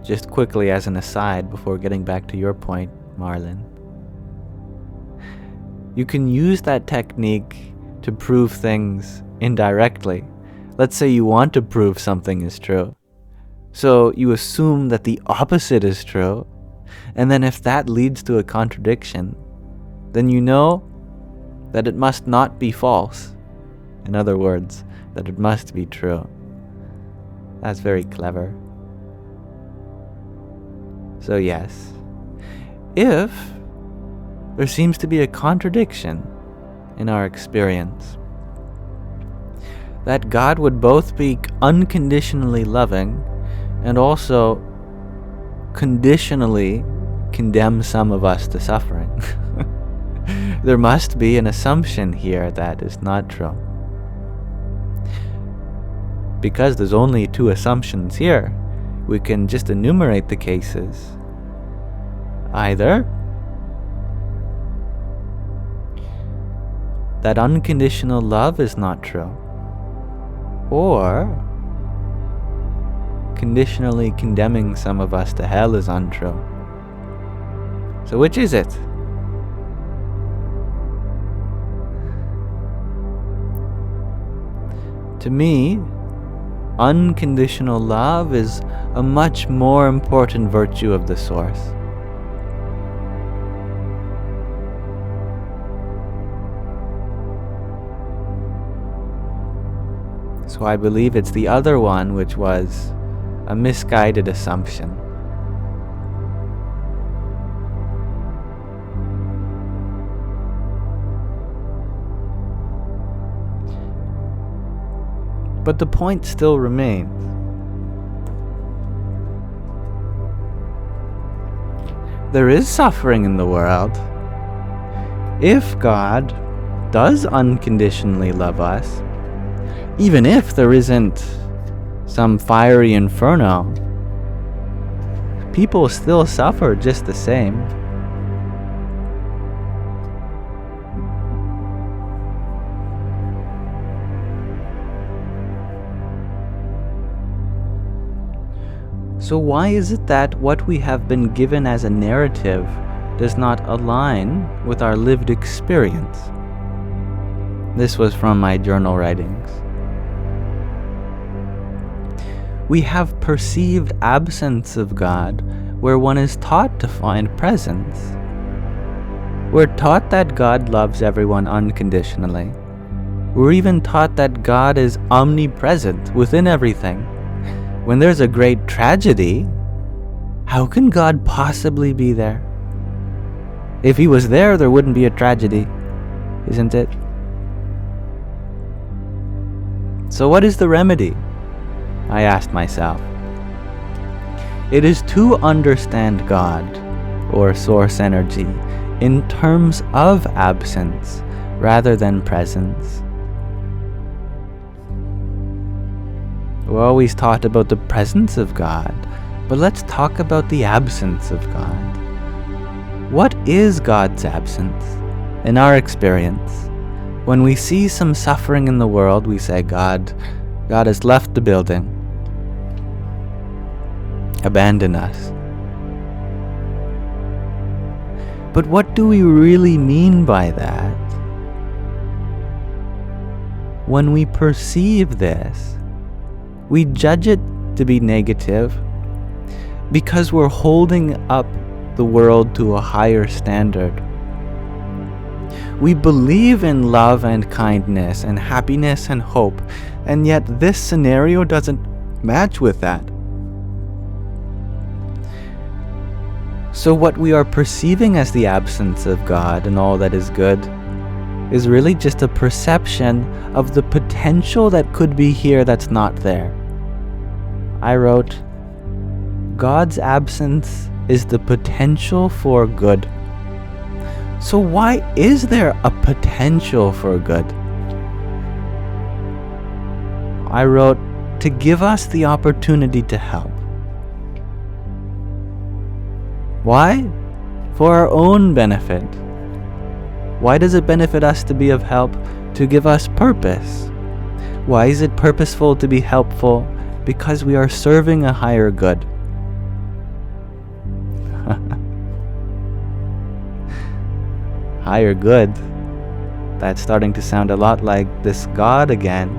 Just quickly as an aside before getting back to your point, Marlon. You can use that technique to prove things indirectly. Let's say you want to prove something is true. So you assume that the opposite is true. And then if that leads to a contradiction, then you know that it must not be false. In other words, that it must be true. That's very clever. So yes, if there seems to be a contradiction in our experience, that God would both be unconditionally loving and also conditionally condemn some of us to suffering. There must be an assumption here that is not true. Because there's only 2 assumptions here, we can just enumerate the cases. Either that unconditional love is not true, or conditionally condemning some of us to hell is untrue. So which is it? To me, unconditional love is a much more important virtue of the Source. So I believe it's the other one which was a misguided assumption. But the point still remains. There is suffering in the world. If God does unconditionally love us, even if there isn't some fiery inferno, people still suffer just the same. So why is it that what we have been given as a narrative does not align with our lived experience? This was from my journal writings. We have perceived absence of God where one is taught to find presence. We're taught that God loves everyone unconditionally. We're even taught that God is omnipresent within everything. When there's a great tragedy, how can God possibly be there? If he was there, there wouldn't be a tragedy, isn't it? So what is the remedy? I asked myself. It is to understand God, or source energy, in terms of absence rather than presence. We're always taught about the presence of God, but let's talk about the absence of God. What is God's absence? In our experience, when we see some suffering in the world, we say, God has left the building, abandoned us. But what do we really mean by that? When we perceive this, we judge it to be negative because we're holding up the world to a higher standard. We believe in love and kindness and happiness and hope, and yet this scenario doesn't match with that. So what we are perceiving as the absence of God and all that is good is really just a perception of the potential that could be here that's not there. I wrote, God's absence is the potential for good. So why is there a potential for good? I wrote, to give us the opportunity to help. Why? For our own benefit. Why does it benefit us to be of help? To give us purpose. Why is it purposeful to be helpful? Because we are serving a higher good. Higher good? That's starting to sound a lot like this God again.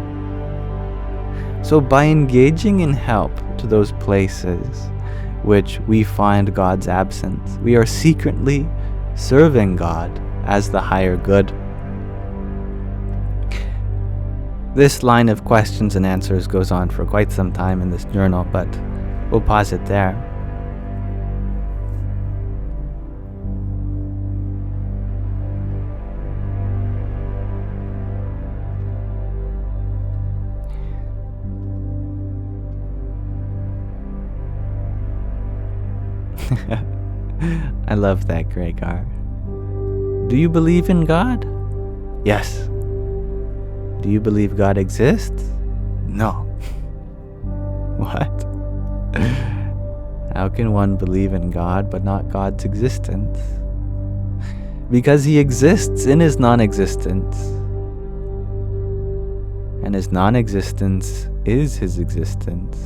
So by engaging in help to those places which we find God's absence, we are secretly serving God as the higher good. This line of questions and answers goes on for quite some time in this journal, but we'll pause it there. I love that, Gregor. Do you believe in God? Yes. Do you believe God exists? No. What? How can one believe in God but not God's existence? Because he exists in his non-existence. and his non-existence is his existence.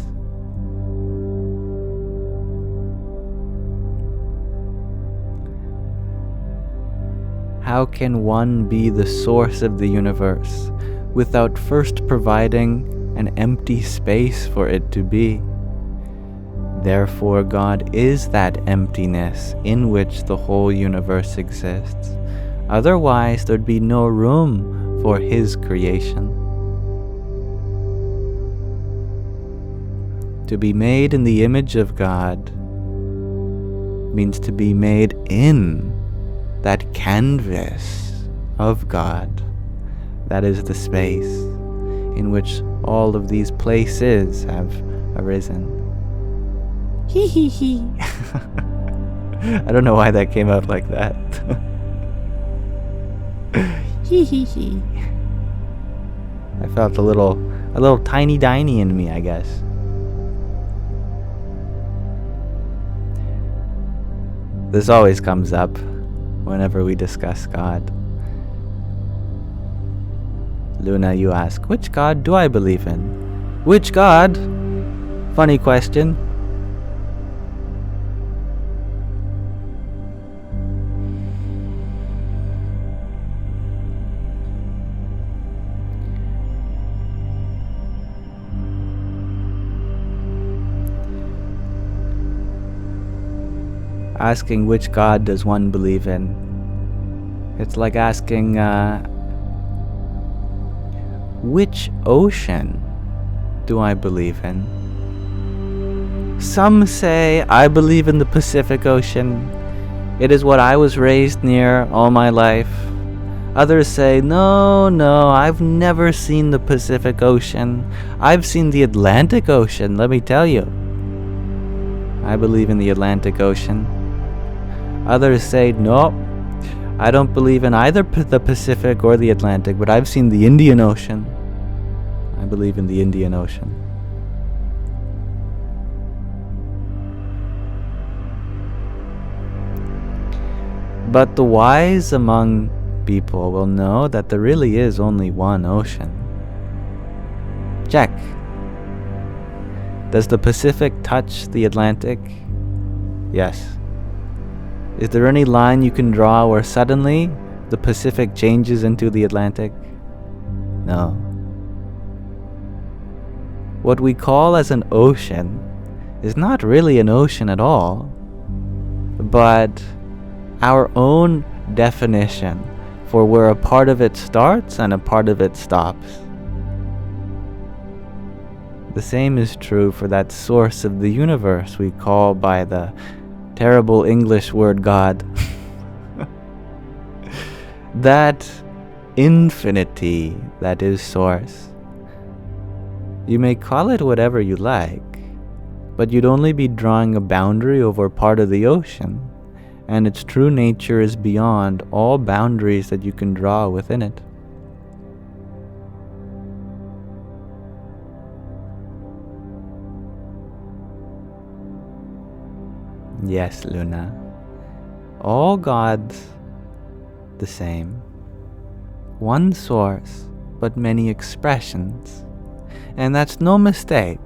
How can one be the source of the universe without first providing an empty space for it to be? Therefore, God is that emptiness in which the whole universe exists. Otherwise, there'd be no room for His creation. To be made in the image of God means to be made in that canvas of God. That is the space in which all of these places have arisen. Hee hee hee. I don't know why that came out like that. Hee hee hee. I felt a little tiny diny in me, I guess. This always comes up whenever we discuss God. Luna, you ask, which God do I believe in? Which God? Funny question. Asking which God does one believe in? It's like asking, which ocean do I believe in? Some say, I believe in the Pacific Ocean. It is what I was raised near all my life. Others say, no, I've never seen the Pacific Ocean. I've seen the Atlantic Ocean, let me tell you. I believe in the Atlantic Ocean. Others say, no, I don't believe in either the Pacific or the Atlantic, but I've seen the Indian Ocean. I believe in the Indian Ocean. But the wise among people will know that there really is only one ocean. Check. Does the Pacific touch the Atlantic? Yes. Is there any line you can draw where suddenly the Pacific changes into the Atlantic? No. What we call as an ocean is not really an ocean at all, but our own definition for where a part of it starts and a part of it stops. The same is true for that source of the universe we call by the terrible English word God. That infinity that is source. You may call it whatever you like, but you'd only be drawing a boundary over part of the ocean, and its true nature is beyond all boundaries that you can draw within it. Yes, Luna. All gods the same. One source, but many expressions. And that's no mistake.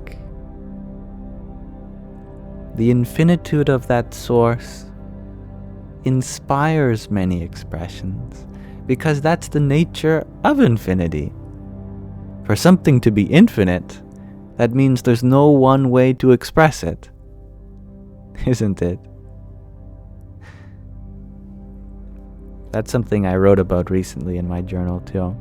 The infinitude of that source inspires many expressions, because that's the nature of infinity. For something to be infinite, that means there's no one way to express it. Isn't it? That's something I wrote about recently in my journal too.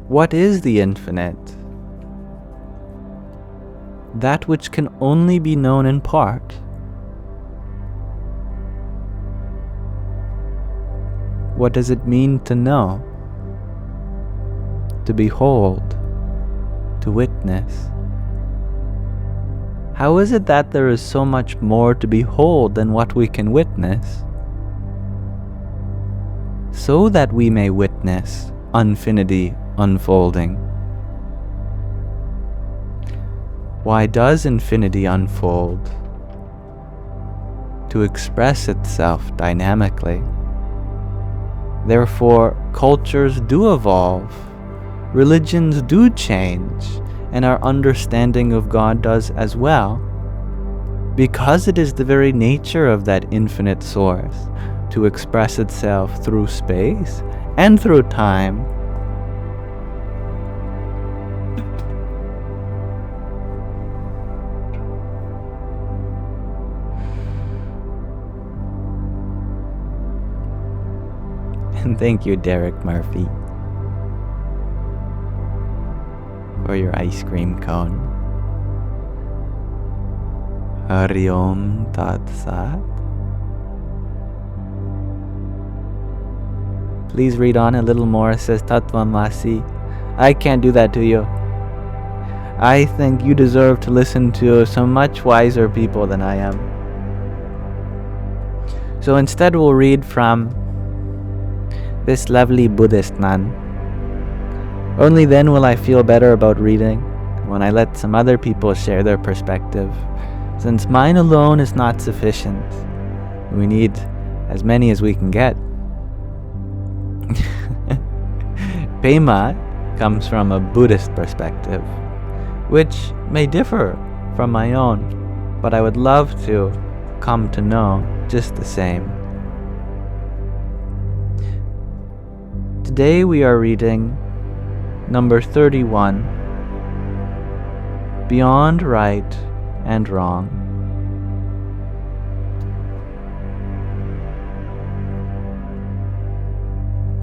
What is the infinite? That which can only be known in part. What does it mean to know? To behold, to witness. How is it that there is so much more to behold than what we can witness? So that we may witness infinity unfolding. Why does infinity unfold? to express itself dynamically. Therefore, cultures do evolve, religions do change, and our understanding of God does as well, because it is the very nature of that infinite source to express itself through space and through time. And thank you, Derek Murphy, for your ice cream cone. Hari Om Tat Sat. Please read on a little more, says Tatvamasi. I can't do that to you. I think you deserve to listen to some much wiser people than I am. So instead we'll read from this lovely Buddhist nun. Only then will I feel better about reading, when I let some other people share their perspective, since mine alone is not sufficient. We need as many as we can get. Pema comes from a Buddhist perspective, which may differ from my own, but I would love to come to know just the same. Today we are reading number 31, Beyond Right and Wrong.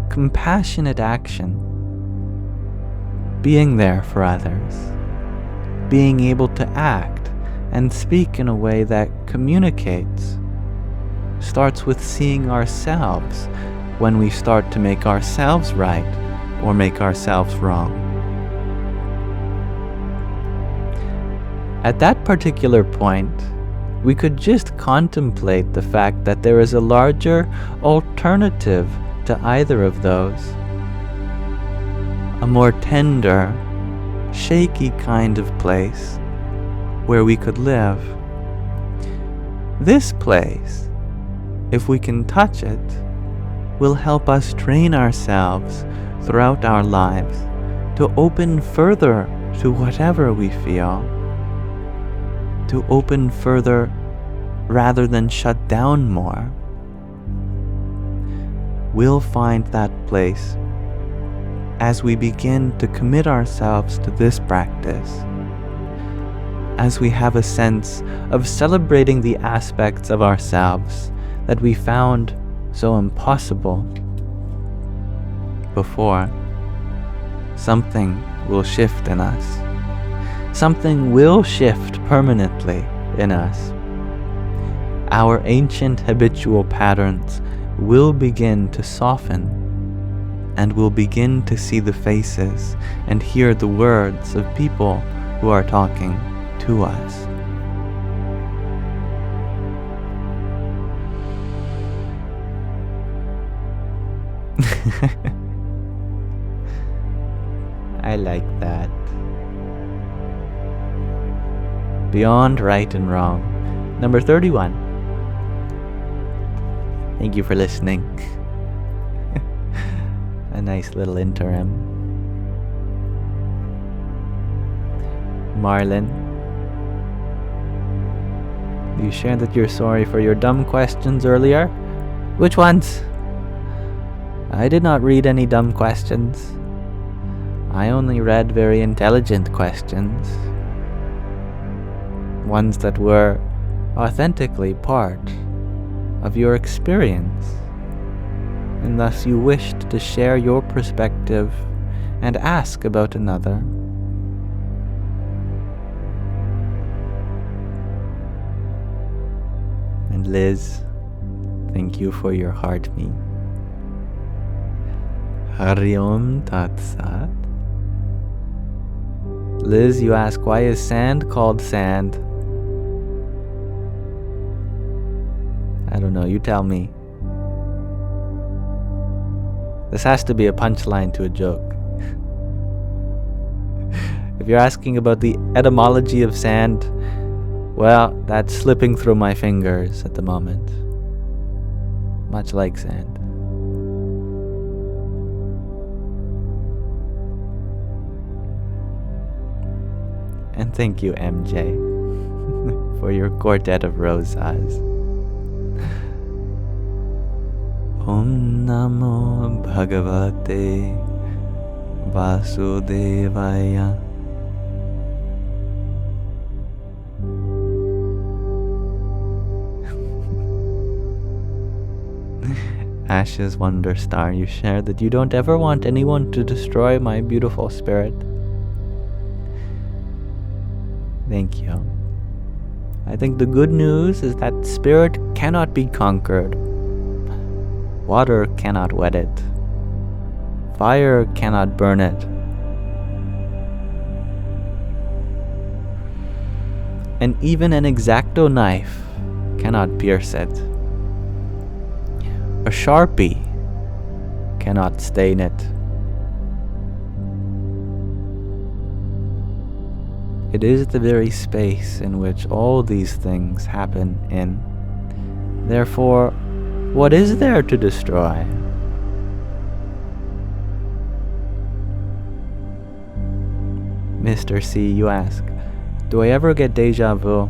Compassionate action, being there for others, being able to act and speak in a way that communicates, starts with seeing ourselves when we start to make ourselves right or make ourselves wrong. At that particular point, we could just contemplate the fact that there is a larger alternative to either of those. A more tender, shaky kind of place where we could live. This place, if we can touch it, will help us train ourselves throughout our lives to open further to whatever we feel, to open further rather than shut down more. We'll find that place as we begin to commit ourselves to this practice, as we have a sense of celebrating the aspects of ourselves that we found so impossible before. Something will shift in us. Something will shift permanently in us. Our ancient habitual patterns will begin to soften, and we'll begin to see the faces and hear the words of people who are talking to us. I like that. Beyond Right and Wrong, number 31. Thank you for listening. A nice little interim. Marlon, you shared that you're sorry for your dumb questions earlier. Which ones? I did not read any dumb questions. I only read very intelligent questions. Ones that were authentically part of your experience, and thus you wished to share your perspective and ask about another. And Liz, thank you for your heartbeat. Hari Om Tat Sat. Liz, you ask, why is sand called sand? I don't know, you tell me. This has to be a punchline to a joke. If you're asking about the etymology of sand, Well, that's slipping through my fingers at the moment. Much like sand. And thank you, MJ, for your quartet of rosas. Om Namo Bhagavate Vasudevaya. Ashes Wonder Star, you shared that you don't ever want anyone to destroy my beautiful spirit. Thank you. I think the good news is that spirit cannot be conquered. Water cannot wet it. Fire cannot burn it. And even an X-Acto knife cannot pierce it. A Sharpie cannot stain it. It is the very space in which all these things happen in. Therefore, what is there to destroy? Mr. C, you ask, do I ever get deja vu?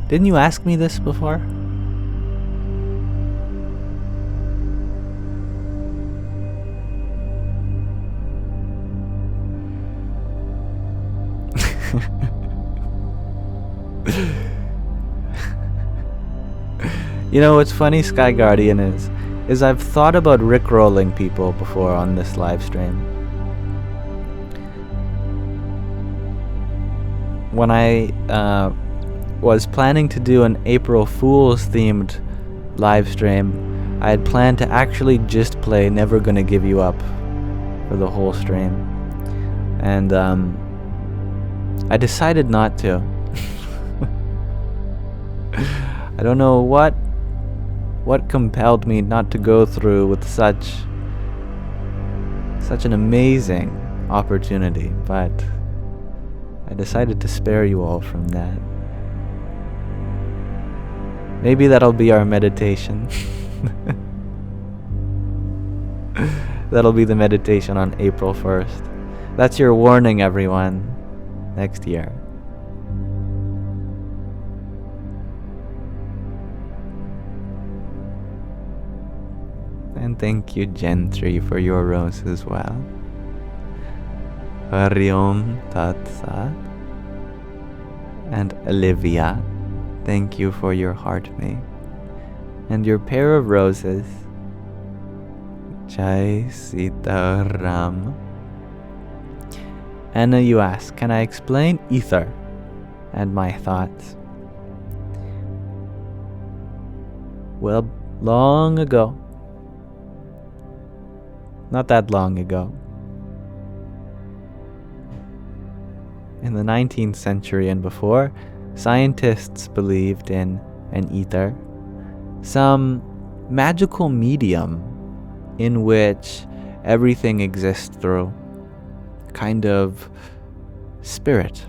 Didn't you ask me this before? You know what's funny, Sky Guardian, is I've thought about rickrolling people before on this live stream. When I was planning to do an April Fool's themed live stream, I had planned to actually just play Never Gonna Give You Up for the whole stream. And I decided not to. I don't know what compelled me not to go through with such an amazing opportunity, but I decided to spare you all from that. Maybe that'll be our meditation. That'll be the meditation on April 1st. That's your warning, everyone. Next year. And thank you, Gentry, for your rose as well. Hari Om Tat Sat. And Olivia, thank you for your heart me. And your pair of roses. Jai Sita Ram. Anna, you ask, can I explain ether and my thoughts? Well, long ago, not that long ago, in the 19th century and before, scientists believed in an ether, some magical medium in which everything exists through, kind of spirit.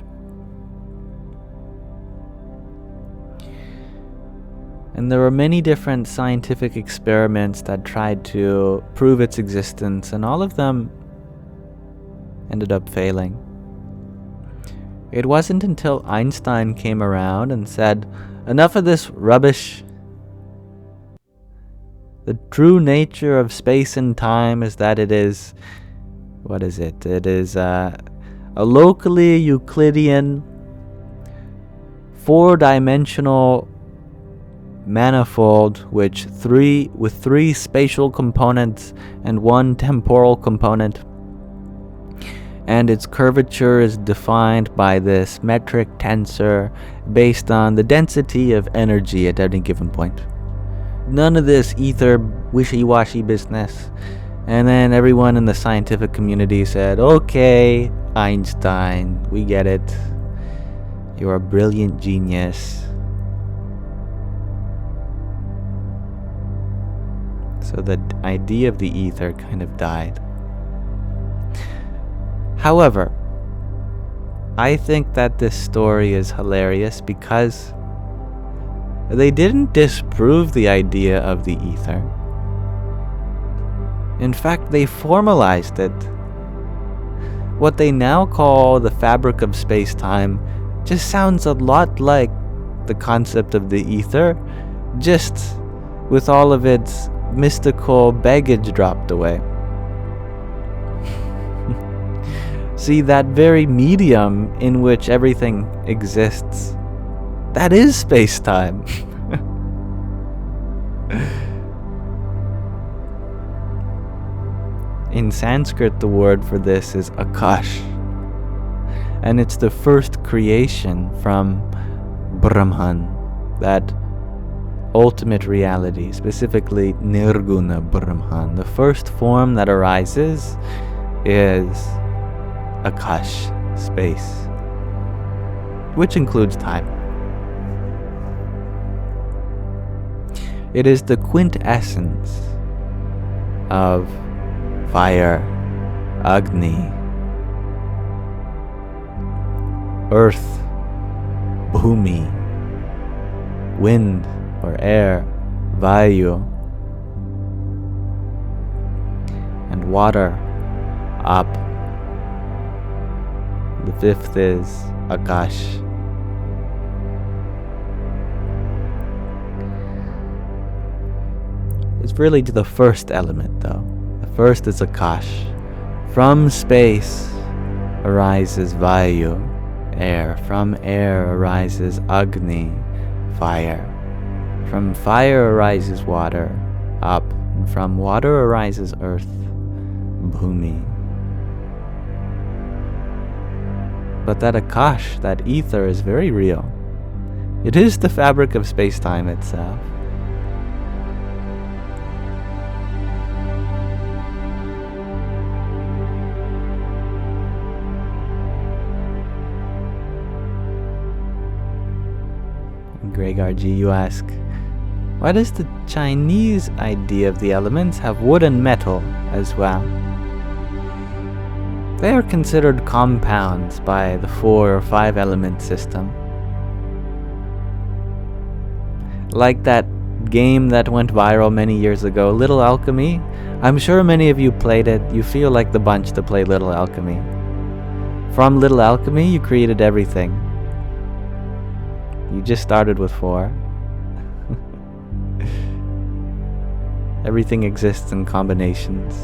And there were many different scientific experiments that tried to prove its existence, and all of them ended up failing. It wasn't until Einstein came around and said, enough of this rubbish. The true nature of space and time is that it is, what is it? It is a locally Euclidean, four-dimensional manifold with three spatial components and one temporal component, and its curvature is defined by this metric tensor based on the density of energy at any given point. None of this ether wishy-washy business. And then everyone in the scientific community said, okay, Einstein, we get it. You're a brilliant genius. So the idea of the ether kind of died. However, I think that this story is hilarious because they didn't disprove the idea of the ether. In fact, they formalized it. What they now call the fabric of space-time just sounds a lot like the concept of the ether, just with all of its mystical baggage dropped away. See, that very medium in which everything exists, that is space-time. In Sanskrit, the word for this is Akash, and it's the first creation from Brahman, that ultimate reality, specifically Nirguna Brahman. The first form that arises is Akash, space, which includes time. It is the quintessence of fire, Agni, earth, Bhumi, wind or air, Vayu, and water, Ap. The fifth is Akash. It's really to the first element though. The first is Akash. From space arises Vayu, air. From air arises Agni, fire. From fire arises water, Ap. And from water arises earth, Bhumi. But that Akash, that ether, is very real. It is the fabric of space-time itself. Gregor G, you ask, why does the Chinese idea of the elements have wood and metal as well? They are considered compounds by the 4 or 5 element system. Like that game that went viral many years ago, Little Alchemy. I'm sure many of you played it. You feel like the bunch to play Little Alchemy. From Little Alchemy, you created everything. You just started with 4. Everything exists in combinations.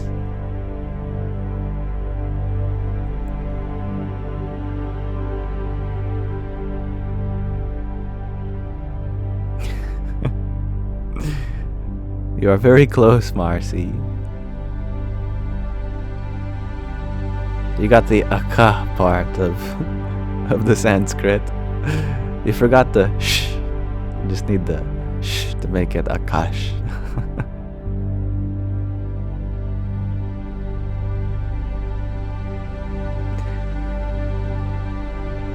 You are very close, Marcy. You got the aka part of the Sanskrit. You forgot the sh. You just need the sh to make it akash.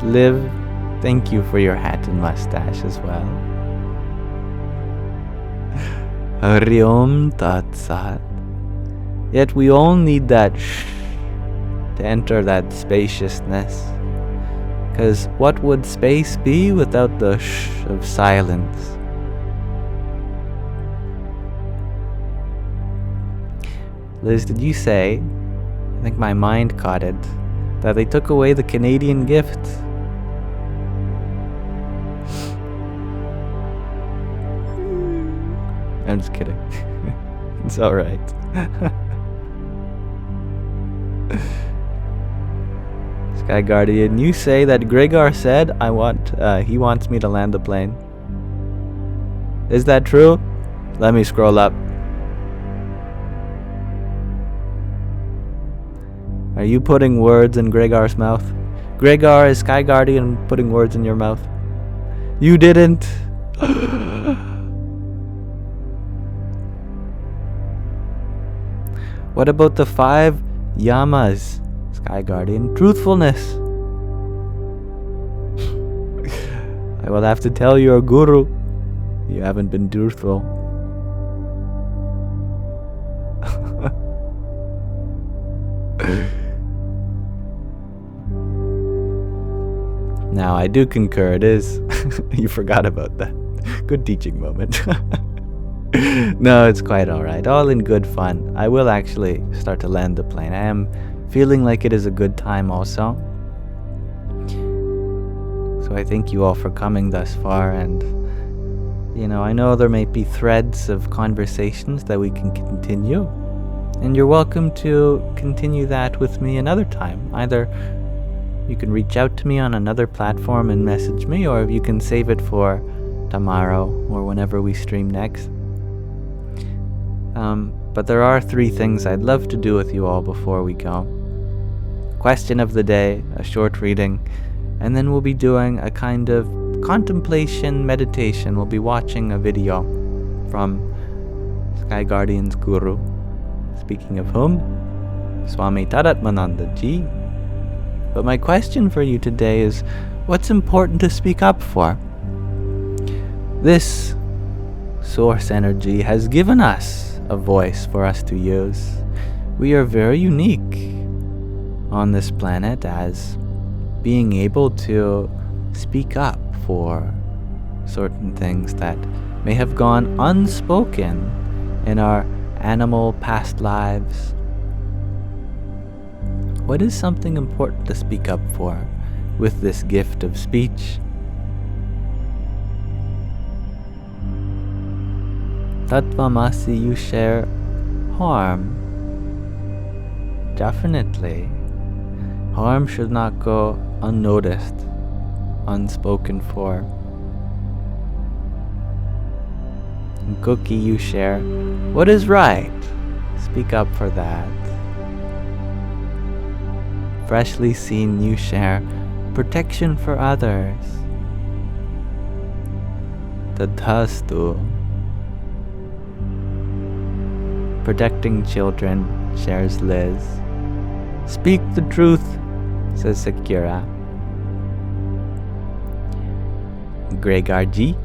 Liv, thank you for your hat and mustache as well. Hari Om Tat Sat. Yet we all need that sh to enter that spaciousness. Because what would space be without the sh of silence? Liz, did you say, I think my mind caught it, that they took away the Canadian gift? I'm just kidding. It's alright. Sky Guardian, you say that Gregor said he wants me to land the plane. Is that true? Let me scroll up. Are you putting words in Gregor's mouth? Gregor, is Sky Guardian putting words in your mouth? You didn't. What about the 5 yamas, Sky Guardian? Truthfulness. I will have to tell your guru, you haven't been truthful. Now, I do concur, it is. You forgot about that. Good teaching moment. No, it's quite alright. All in good fun. I will actually start to land the plane. I am feeling like it is a good time also. So I thank you all for coming thus far, and I know there may be threads of conversations that we can continue, and you're welcome to continue that with me another time. Either you can reach out to me on another platform and message me, or you can save it for tomorrow or whenever we stream next. But there are 3 things I'd love to do with you all before we go. Question of the day, a short reading, and then we'll be doing a kind of contemplation meditation. We'll be watching a video from Sky Guardian's Guru, speaking of whom, Swami Tadatmananda Ji. But my question for you today is, what's important to speak up for? This source energy has given us a voice for us to use. We are very unique on this planet as being able to speak up for certain things that may have gone unspoken in our animal past lives. What is something important to speak up for with this gift of speech? Tattvamasi, you share harm. Definitely. Harm should not go unnoticed, unspoken for. And Cookie, you share what is right. Speak up for that. Freshly Seen, you share protection for others. Tadhastu. Protecting children, shares Liz. Speak the truth, says Sakura. Gregarji,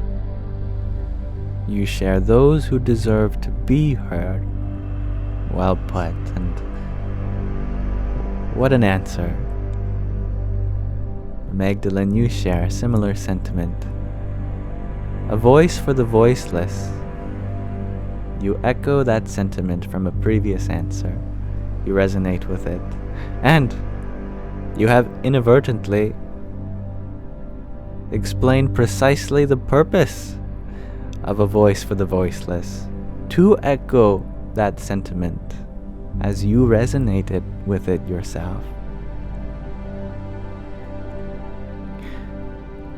you share those who deserve to be heard. Well put, and what an answer. Magdalene, you share similar sentiment. A voice for the voiceless. You echo that sentiment from a previous answer. You resonate with it. And you have inadvertently explained precisely the purpose of a voice for the voiceless. To echo that sentiment as you resonated with it yourself.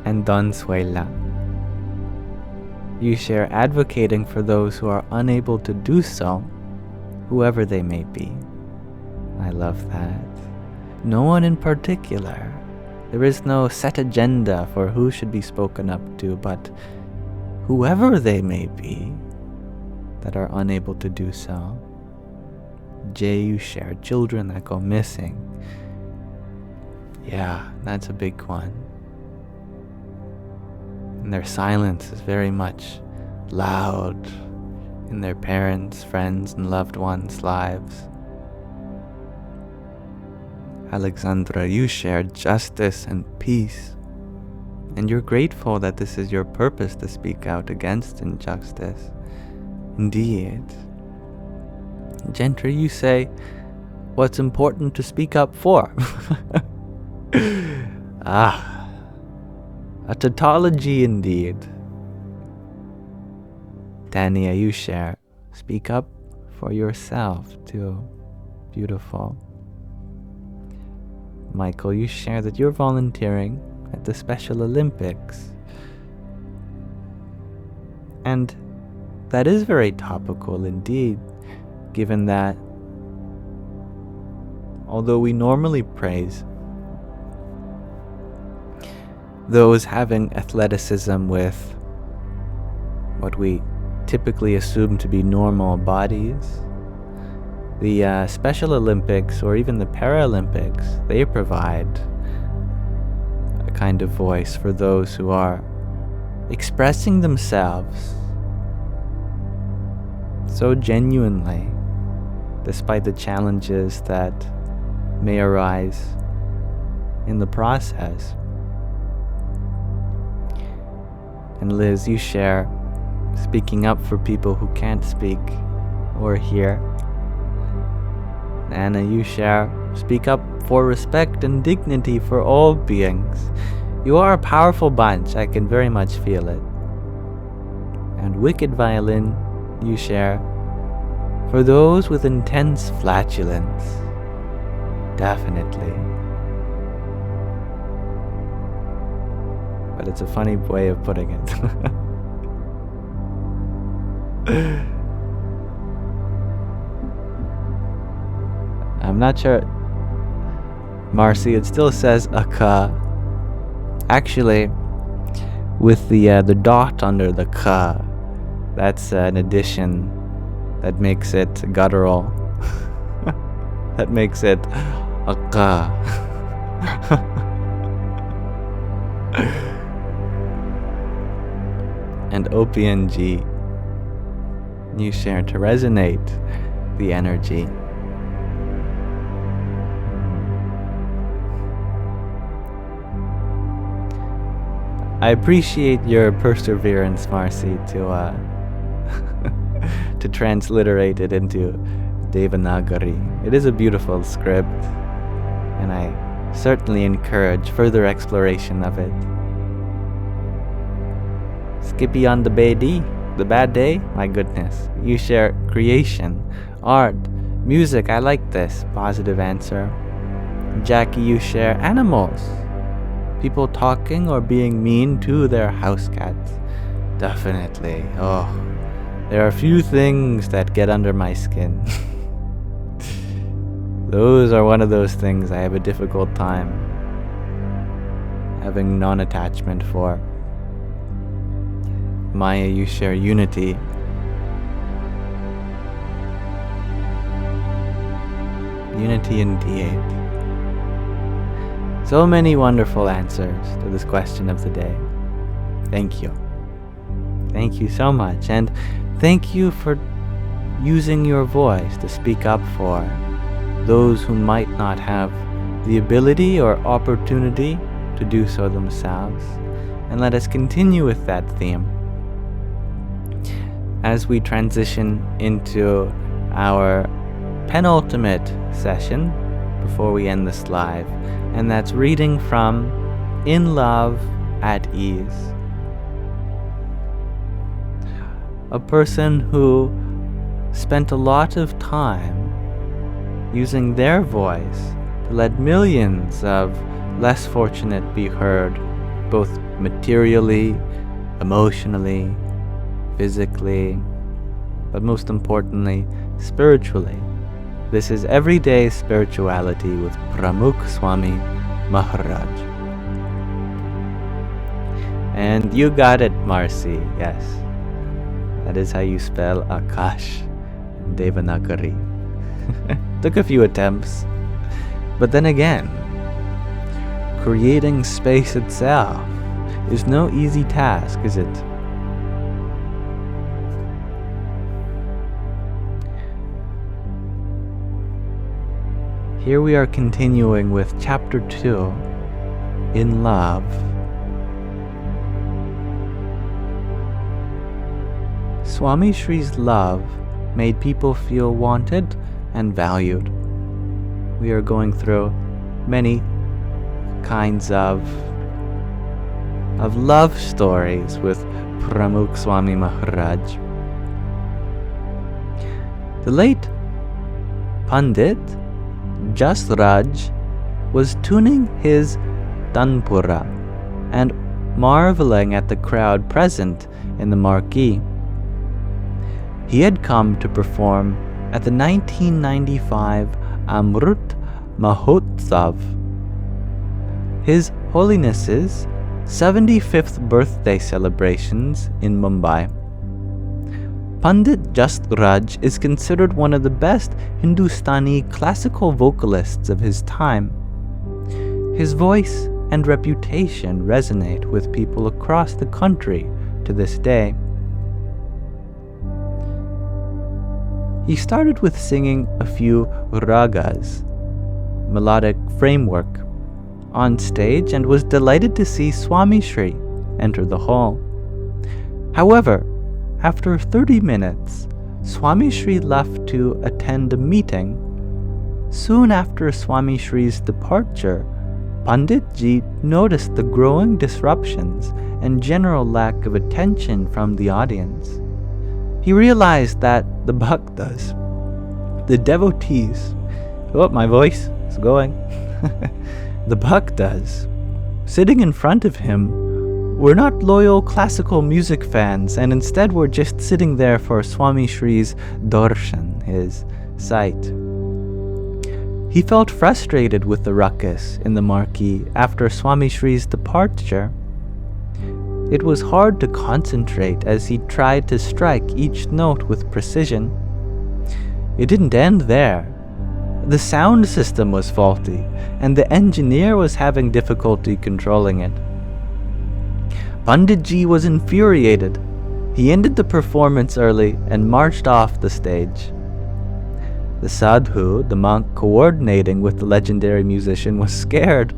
And Don Suela, you share advocating for those who are unable to do so, whoever they may be. I love that. No one in particular. There is no set agenda for who should be spoken up to, but whoever they may be that are unable to do so. Jay, you share children that go missing. Yeah, that's a big one. And their silence is very much loud in their parents, friends, and loved ones' lives. Alexandra, you share justice and peace, and you're grateful that this is your purpose to speak out against injustice. Indeed. Gentry, you say what's important to speak up for. A tautology indeed. Tania, you share speak up for yourself too. Beautiful. Michael, you share that you're volunteering at the Special Olympics. And that is very topical indeed, given that although we normally praise those having athleticism with what we typically assume to be normal bodies, the Special Olympics or even the Paralympics, they provide a kind of voice for those who are expressing themselves so genuinely, despite the challenges that may arise in the process. And Liz, you share, speaking up for people who can't speak or hear. Anna, you share, speak up for respect and dignity for all beings. You are a powerful bunch, I can very much feel it. And Wicked Violin, you share, for those with intense flatulence. Definitely. But it's a funny way of putting it. I'm not sure. Marcy, it still says ka. Actually, with the dot under the ka, that's an addition that makes it guttural. That makes it a ka. And OPNG, you share to resonate the energy. I appreciate your perseverance, Marcy, to to transliterate it into Devanagari. It is a beautiful script, and I certainly encourage further exploration of it. Skippy on the bad day? My goodness. You share creation, art, music. I like this. Positive answer. Jackie, you share animals. People talking or being mean to their house cats. Definitely. Oh, there are few things that get under my skin. Those are one of those things I have a difficult time having non-attachment for. Maya, you share unity. Unity indeed. So many wonderful answers to this question of the day. Thank you. Thank you so much. And thank you for using your voice to speak up for those who might not have the ability or opportunity to do so themselves. And let us continue with that theme as we transition into our penultimate session before we end this live. And that's reading from In Love at Ease. A person who spent a lot of time using their voice to let millions of less fortunate be heard, both materially, emotionally, physically, but most importantly, spiritually. This is Everyday Spirituality with Pramukh Swami Maharaj. And you got it, Marcy, yes. That is how you spell Akash in Devanagari. Took a few attempts, but then again, creating space itself is no easy task, is it? Here we are continuing with Chapter 2, In Love. Swami Sri's love made people feel wanted and valued. We are going through many kinds of love stories with Pramukh Swami Maharaj. The late Pandit Jasraj was tuning his tanpura and marveling at the crowd present in the marquee. He had come to perform at the 1995 Amrut Mahotsav, His Holiness's 75th birthday celebrations in Mumbai. Pandit Jasraj is considered one of the best Hindustani classical vocalists of his time. His voice and reputation resonate with people across the country to this day. He started with singing a few ragas, melodic framework, on stage and was delighted to see Swami Sri enter the hall. However, after 30 minutes, Swami Sri left to attend a meeting. Soon after Swami Sri's departure, Panditji noticed the growing disruptions and general lack of attention from the audience. He realized that the bhaktas, the devotees, oh, my voice is going, the bhaktas sitting in front of him were not loyal classical music fans, and instead were just sitting there for Swami Sri's darshan, his sight. He felt frustrated with the ruckus in the marquee after Swami Sri's departure. It was hard to concentrate as he tried to strike each note with precision. It didn't end there. The sound system was faulty, and the engineer was having difficulty controlling it. Panditji was infuriated. He ended the performance early and marched off the stage. The sadhu, the monk coordinating with the legendary musician, was scared.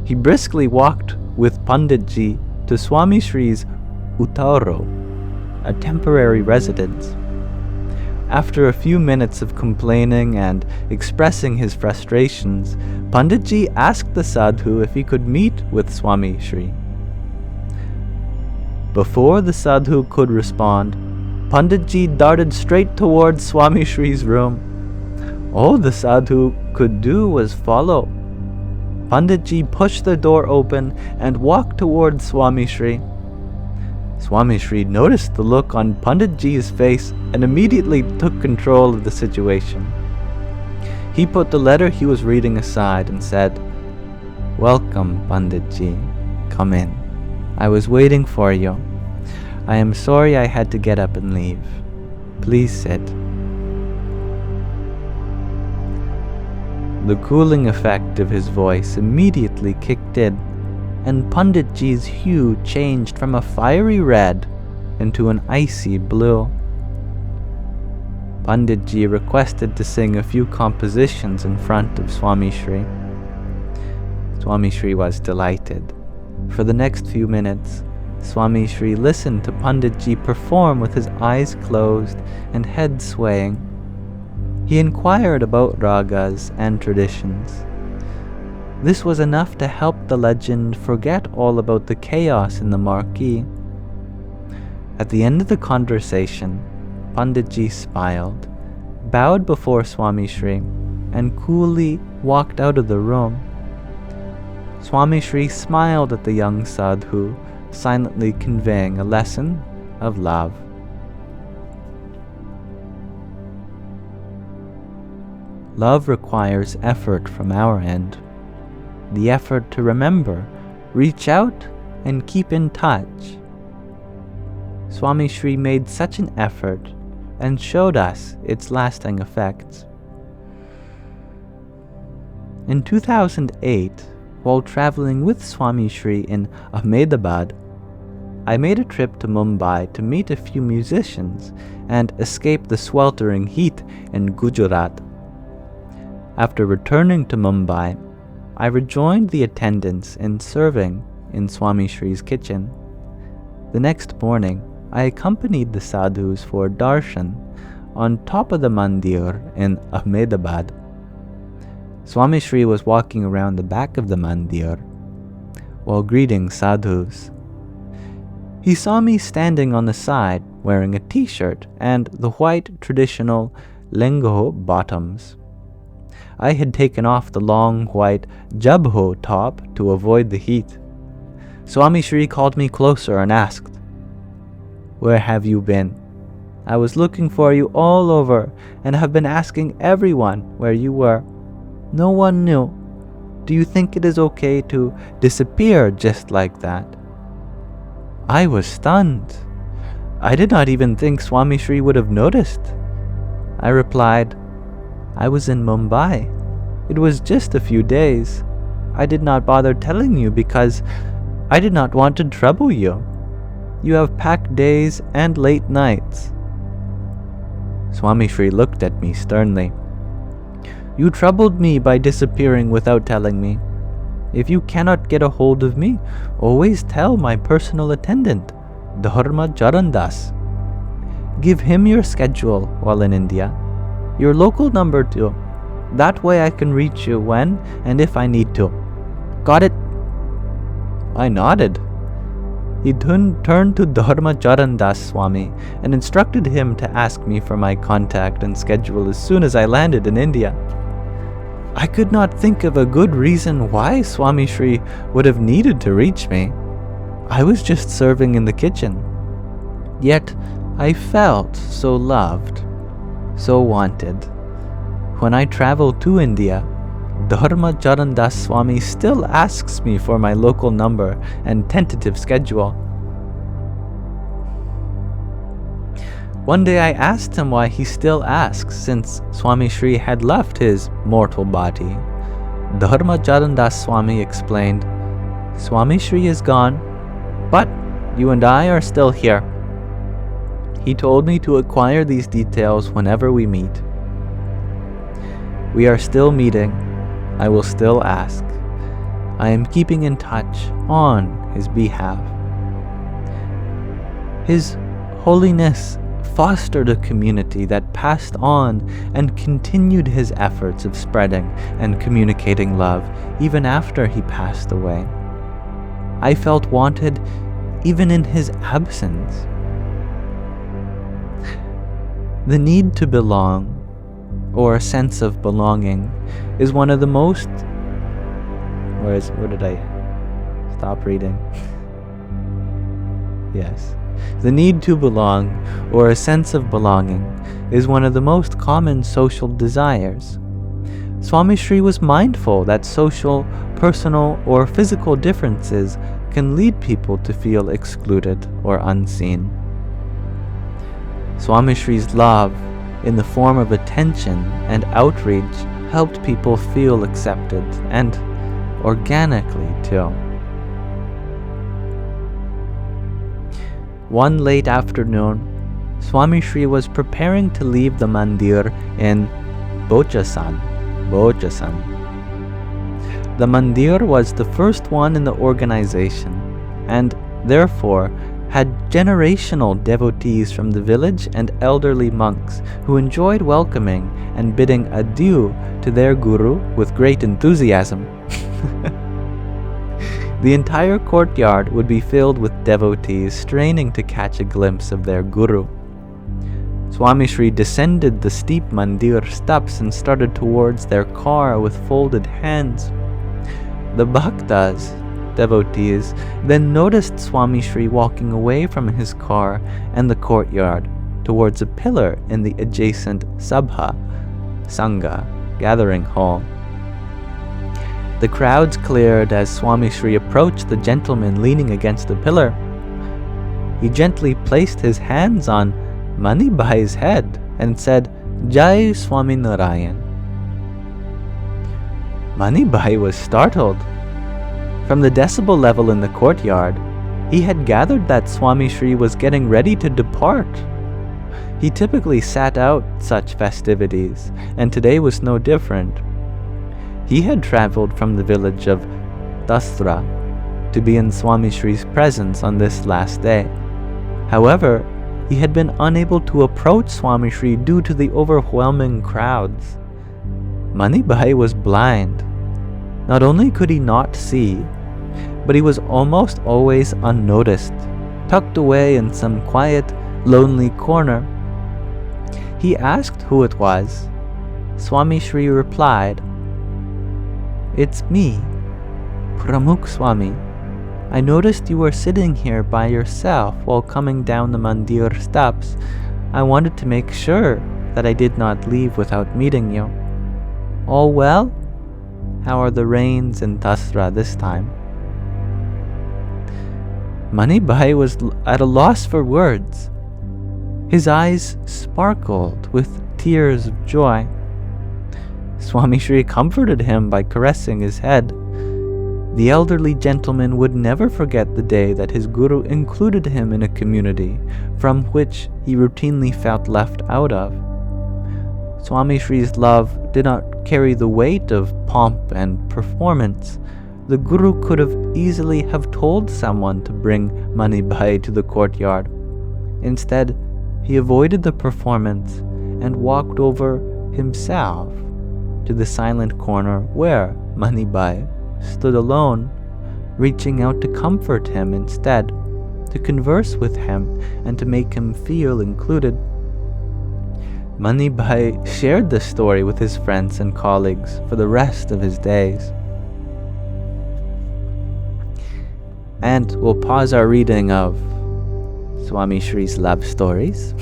He briskly walked with Panditji to Swami Sri's Uttaro, a temporary residence. After a few minutes of complaining and expressing his frustrations, Panditji asked the sadhu if he could meet with Swami Sri. Before the sadhu could respond, Panditji darted straight towards Swami Sri's room. All the sadhu could do was follow. Panditji pushed the door open and walked towards Swami Sri. Swami Sri noticed the look on Panditji's face and immediately took control of the situation. He put the letter he was reading aside and said, "Welcome, Panditji. Come in. I was waiting for you. I am sorry I had to get up and leave. Please sit." The cooling effect of his voice immediately kicked in, and Panditji's hue changed from a fiery red into an icy blue. Panditji requested to sing a few compositions in front of Swami Sri. Swami Sri was delighted. For the next few minutes, Swami Sri listened to Panditji perform with his eyes closed and head swaying. He inquired about ragas and traditions. This was enough to help the legend forget all about the chaos in the marquee. At the end of the conversation, Panditji smiled, bowed before Swami Sri, and coolly walked out of the room. Swami Sri smiled at the young sadhu, silently conveying a lesson of love. Love requires effort from our end. The effort to remember, reach out, and keep in touch. Swami Sri made such an effort and showed us its lasting effects. In 2008, while traveling with Swami Sri in Ahmedabad, I made a trip to Mumbai to meet a few musicians and escape the sweltering heat in Gujarat. After returning to Mumbai, I rejoined the attendants in serving in Swami Sri's kitchen. The next morning, I accompanied the sadhus for darshan on top of the mandir in Ahmedabad. Swami Sri was walking around the back of the mandir while greeting sadhus. He saw me standing on the side wearing a t-shirt and the white traditional lengo bottoms. I had taken off the long white jabho top to avoid the heat. Swami Sri called me closer and asked, "Where have you been? I was looking for you all over and have been asking everyone where you were. No one knew. Do you think it is okay to disappear just like that?" I was stunned. I did not even think Swami Sri would have noticed. I replied, "I was in Mumbai. It was just a few days. I did not bother telling you because I did not want to trouble you. You have packed days and late nights." Swami Sri looked at me sternly. "You troubled me by disappearing without telling me. If you cannot get a hold of me, always tell my personal attendant. Dharma Charandas. Give him your schedule while in India, your local number too. That way I can reach you when and if I need to. Got it? I nodded. He turned to Dharma Charandas Swami and instructed him to ask me for my contact and schedule as soon as I landed in India. I could not think of a good reason why Swami Sri would have needed to reach me. I was just serving in the kitchen. Yet I felt so loved, so wanted. When I travel to India, Dharma Charandas Swami still asks me for my local number and tentative schedule. One day I asked him why he still asks, since Swami Sri had left his mortal body. Dharma Charandas Swami explained, Swami Sri is gone, but you and I are still here. He told me to acquire these details whenever we meet. We are still meeting. I will still ask. I am keeping in touch on his behalf. His Holiness fostered a community that passed on and continued his efforts of spreading and communicating love even after he passed away. I felt wanted even in his absence. The need to belong, or a sense of belonging, is one of the most... Where did I stop reading? Yes. The need to belong, or a sense of belonging, is one of the most common social desires. Swami Sri was mindful that social, personal, or physical differences can lead people to feel excluded or unseen. Swami Sri's love, in the form of attention and outreach, helped people feel accepted, and organically too. One late afternoon, Swami Sri was preparing to leave the mandir in Bochasan. The mandir was the first one in the organization, and therefore had generational devotees from the village and elderly monks who enjoyed welcoming and bidding adieu to their guru with great enthusiasm. The entire courtyard would be filled with devotees straining to catch a glimpse of their guru. Swami Sri descended the steep mandir steps and started towards their car with folded hands. The bhaktas, devotees, then noticed Swami Sri walking away from his car and the courtyard towards a pillar in the adjacent sabha, sangha, gathering hall. The crowds cleared as Swami Sri approached the gentleman leaning against the pillar. He gently placed his hands on Manibhai's head and said, Jai Swami Narayan. Manibhai was startled. From the decibel level in the courtyard, he had gathered that Swami Sri was getting ready to depart. He typically sat out such festivities, and today was no different. He had traveled from the village of Dasra to be in Swami Sri's presence on this last day. However, he had been unable to approach Swami Sri due to the overwhelming crowds. Manibhai was blind. Not only could he not see, but he was almost always unnoticed, tucked away in some quiet, lonely corner. He asked who it was. Swami Sri replied, It's me, Pramukh Swami. I noticed you were sitting here by yourself while coming down the mandir steps. I wanted to make sure that I did not leave without meeting you. All well? How are the rains in Dasra this time? Manibhai was at a loss for words. His eyes sparkled with tears of joy. Swami Sri comforted him by caressing his head. The elderly gentleman would never forget the day that his guru included him in a community from which he routinely felt left out of. Swami Sri's love did not carry the weight of pomp and performance, The Guru could have easily have told someone to bring Manibai to the courtyard. Instead, he avoided the performance and walked over himself to the silent corner where Manibai stood alone, reaching out to comfort him instead, to converse with him and to make him feel included. Manibai shared the story with his friends and colleagues for the rest of his days. And we'll pause our reading of Swami Sri's love stories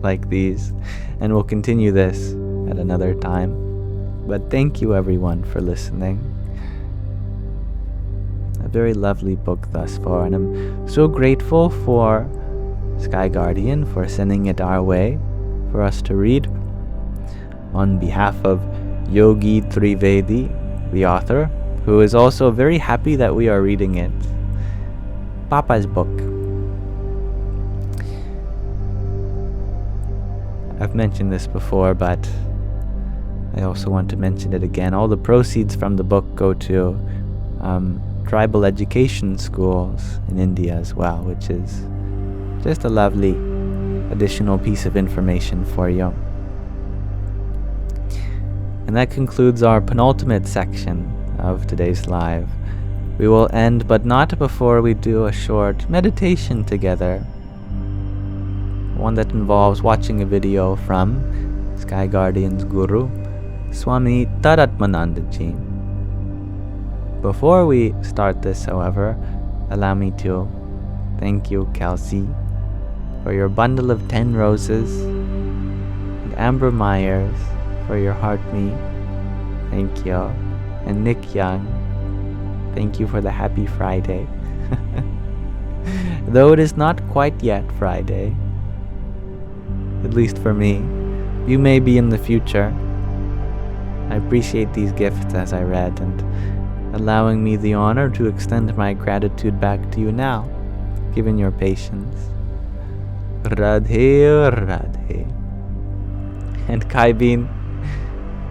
like these, and we'll continue this at another time. But thank you everyone for listening. A very lovely book thus far, and I'm so grateful for Sky Guardian for sending it our way for us to read. On behalf of Yogi Trivedi, the author, who is also very happy that we are reading it. Papa's book. I've mentioned this before, but I also want to mention it again. All the proceeds from the book go to tribal education schools in India as well, which is just a lovely additional piece of information for you. And that concludes our penultimate section of today's live. We will end, but not before we do a short meditation together. One that involves watching a video from Sky Guardian's Guru, Swami Taratmanandaji. Before we start this, however, allow me to thank you, Kelsey, for your bundle of 10 roses, and Amber Myers for your heart meat. Thank you. And Nick Young, thank you for the happy Friday. Though it is not quite yet Friday, at least for me, you may be in the future. I appreciate these gifts as I read, and allowing me the honor to extend my gratitude back to you now, given your patience. Radhe Radhe. And Kaibin,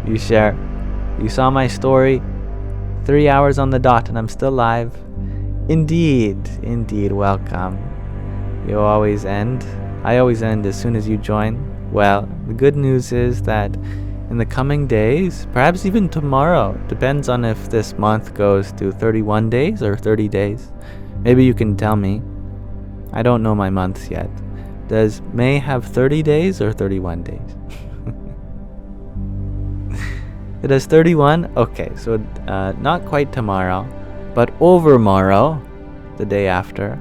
you saw my story, 3 hours on the dot, and I'm still live. Indeed, welcome. I always end as soon as you join. Well, the good news is that in the coming days, perhaps even tomorrow, depends on if this month goes to 31 days or 30 days. Maybe you can tell me. I don't know my months yet. Does May have 30 days or 31 days? It has 31? Okay, so not quite tomorrow, but overmorrow, the day after,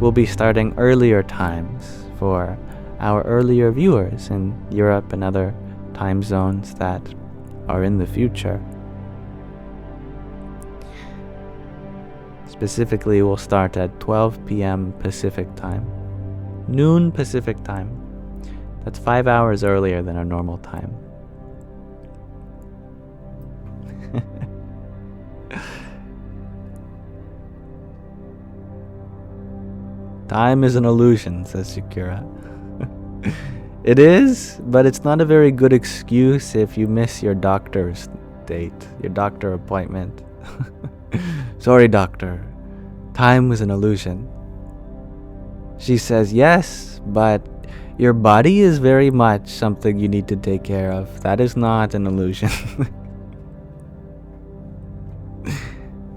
we'll be starting earlier times for our earlier viewers in Europe and other time zones that are in the future. Specifically, we'll start at 12 p.m. Pacific time, noon Pacific time. That's 5 hours earlier than our normal time. Time is an illusion, says Shakira. It is, but it's not a very good excuse if you miss your doctor's date, your doctor appointment. Sorry, doctor. Time is an illusion. She says, yes, but your body is very much something you need to take care of. That is not an illusion.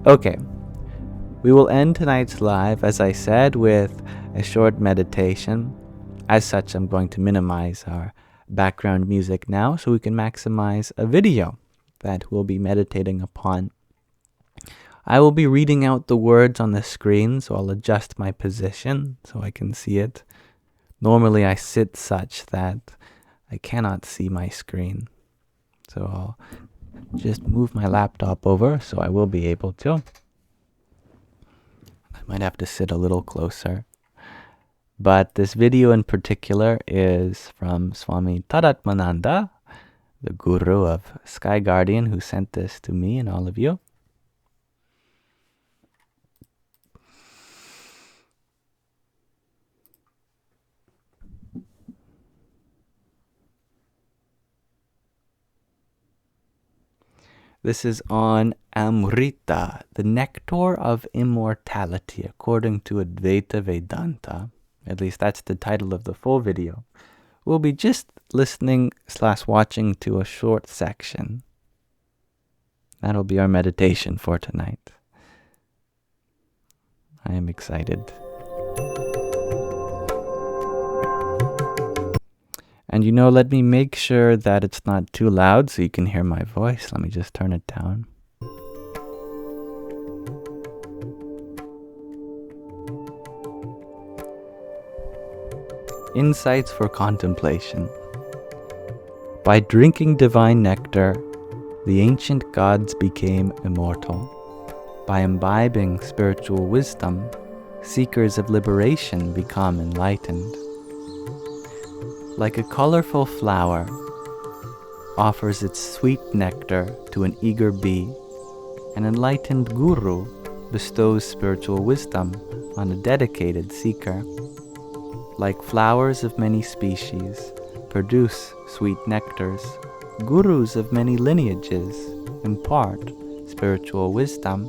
Okay. We will end tonight's live, as I said, with a short meditation. As such, I'm going to minimize our background music now so we can maximize a video that we'll be meditating upon. I will be reading out the words on the screen, so I'll adjust my position so I can see it. Normally I sit such that I cannot see my screen. So I'll just move my laptop over so I will be able to. I might have to sit a little closer. But this video in particular is from Swami Taratmananda, the Guru of Sky Guardian, who sent this to me and all of you. This is on Amrita, the Nectar of Immortality, according to Advaita Vedanta. At least that's the title of the full video. We'll be just listening/watching to a short section. That'll be our meditation for tonight. I am excited. And let me make sure that it's not too loud so you can hear my voice. Let me just turn it down. Insights for contemplation. By drinking divine nectar, the ancient gods became immortal. By imbibing spiritual wisdom, seekers of liberation become enlightened. Like a colorful flower offers its sweet nectar to an eager bee, an enlightened guru bestows spiritual wisdom on a dedicated seeker. Like flowers of many species produce sweet nectars, gurus of many lineages impart spiritual wisdom.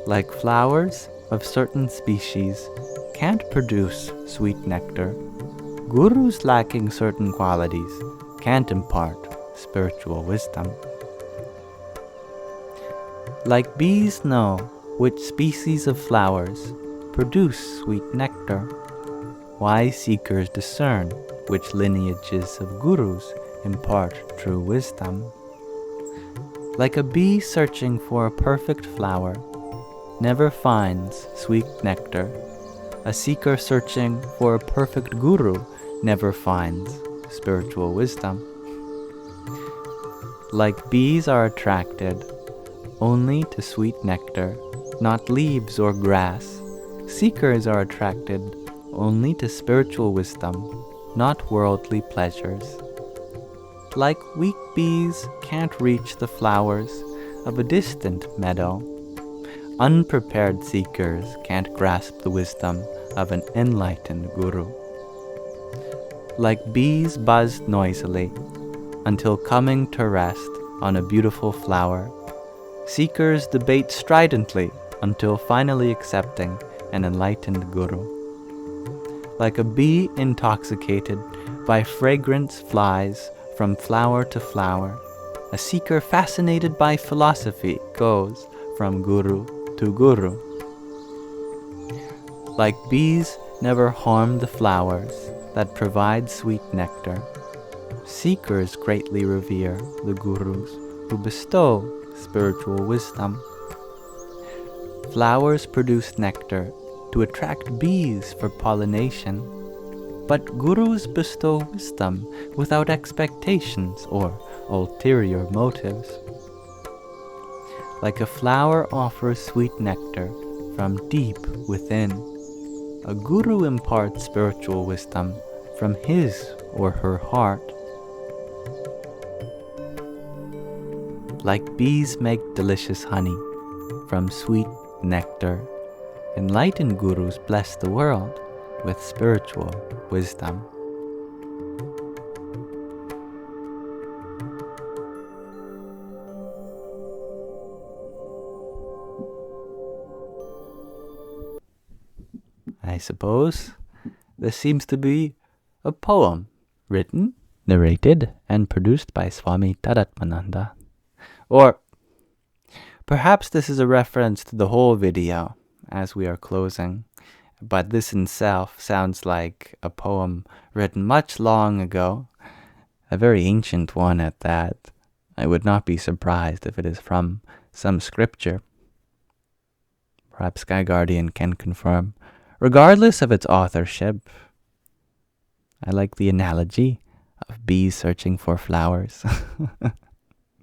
Like flowers of certain species can't produce sweet nectar, gurus lacking certain qualities can't impart spiritual wisdom. Like bees know which species of flowers produce sweet nectar, wise seekers discern which lineages of gurus impart true wisdom. Like a bee searching for a perfect flower never finds sweet nectar, a seeker searching for a perfect guru never finds spiritual wisdom. Like bees are attracted only to sweet nectar, not leaves or grass, seekers are attracted only to spiritual wisdom, not worldly pleasures. Like weak bees can't reach the flowers of a distant meadow, unprepared seekers can't grasp the wisdom of an enlightened guru. Like bees buzzed noisily until coming to rest on a beautiful flower, seekers debate stridently until finally accepting an enlightened guru. Like a bee intoxicated by fragrance flies from flower to flower, a seeker fascinated by philosophy goes from guru to guru. Like bees never harm the flowers that provide sweet nectar, seekers greatly revere the gurus who bestow spiritual wisdom. Flowers produce nectar to attract bees for pollination, but gurus bestow wisdom without expectations or ulterior motives. Like a flower offers sweet nectar from deep within, a guru imparts spiritual wisdom from his or her heart. Like bees make delicious honey from sweet nectar, enlightened gurus bless the world with spiritual wisdom. I suppose this seems to be a poem written, narrated, and produced by Swami Tadatmananda. Or perhaps this is a reference to the whole video as we are closing, but this in itself sounds like a poem written much long ago, a very ancient one at that. I would not be surprised if it is from some scripture. Perhaps Sky Guardian can confirm. Regardless of its authorship, I like the analogy of bees searching for flowers.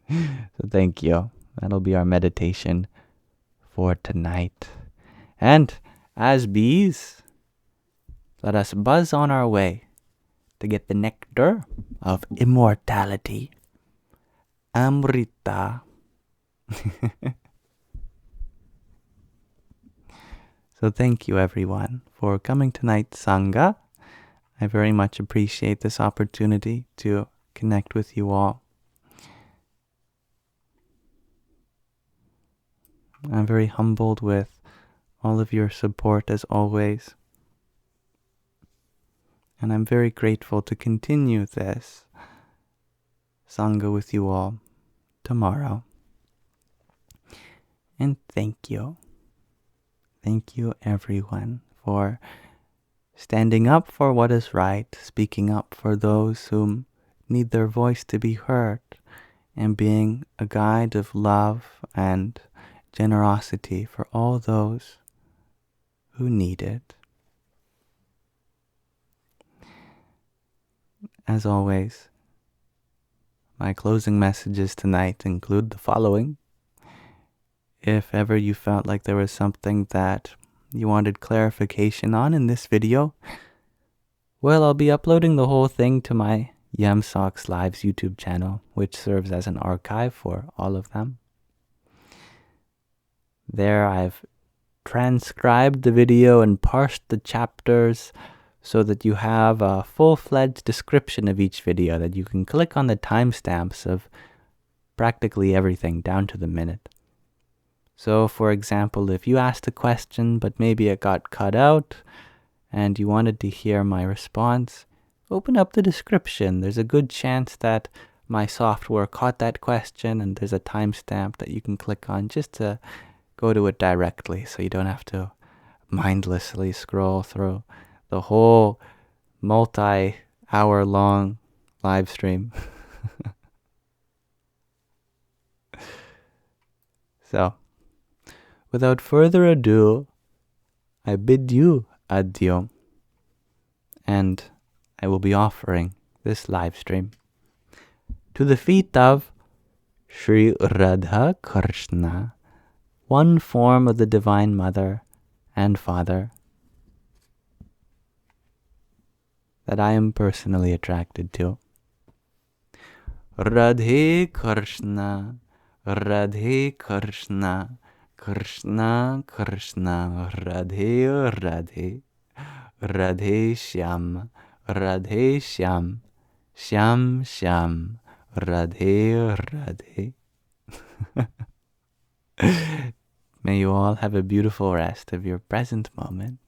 So thank you. That'll be our meditation for tonight. And as bees, let us buzz on our way to get the nectar of immortality. Amrita. So thank you everyone for coming tonight's Sangha. I very much appreciate this opportunity to connect with you all. I'm very humbled with all of your support as always. And I'm very grateful to continue this Sangha with you all tomorrow. And thank you. Thank you, everyone, for standing up for what is right, speaking up for those who need their voice to be heard, and being a guide of love and generosity for all those who need it. As always, my closing messages tonight include the following. If ever you felt like there was something that you wanted clarification on in this video, well, I'll be uploading the whole thing to my Yamsox Lives YouTube channel, which serves as an archive for all of them. There I've transcribed the video and parsed the chapters so that you have a full-fledged description of each video that you can click on the timestamps of practically everything down to the minute. So, for example, if you asked a question but maybe it got cut out and you wanted to hear my response, open up the description. There's a good chance that my software caught that question and there's a timestamp that you can click on just to go to it directly so you don't have to mindlessly scroll through the whole multi-hour long live stream. So, without further ado, I bid you adieu, and I will be offering this live stream to the feet of Shri Radha Krishna, one form of the Divine Mother and Father that I am personally attracted to. Radhe Krishna, Radhe Krishna, Krishna Krishna, Radhe Radhe, Radhe Shyam, Radhe Shyam, Shyam Shyam, Radhe Radhe. May you all have a beautiful rest of your present moment.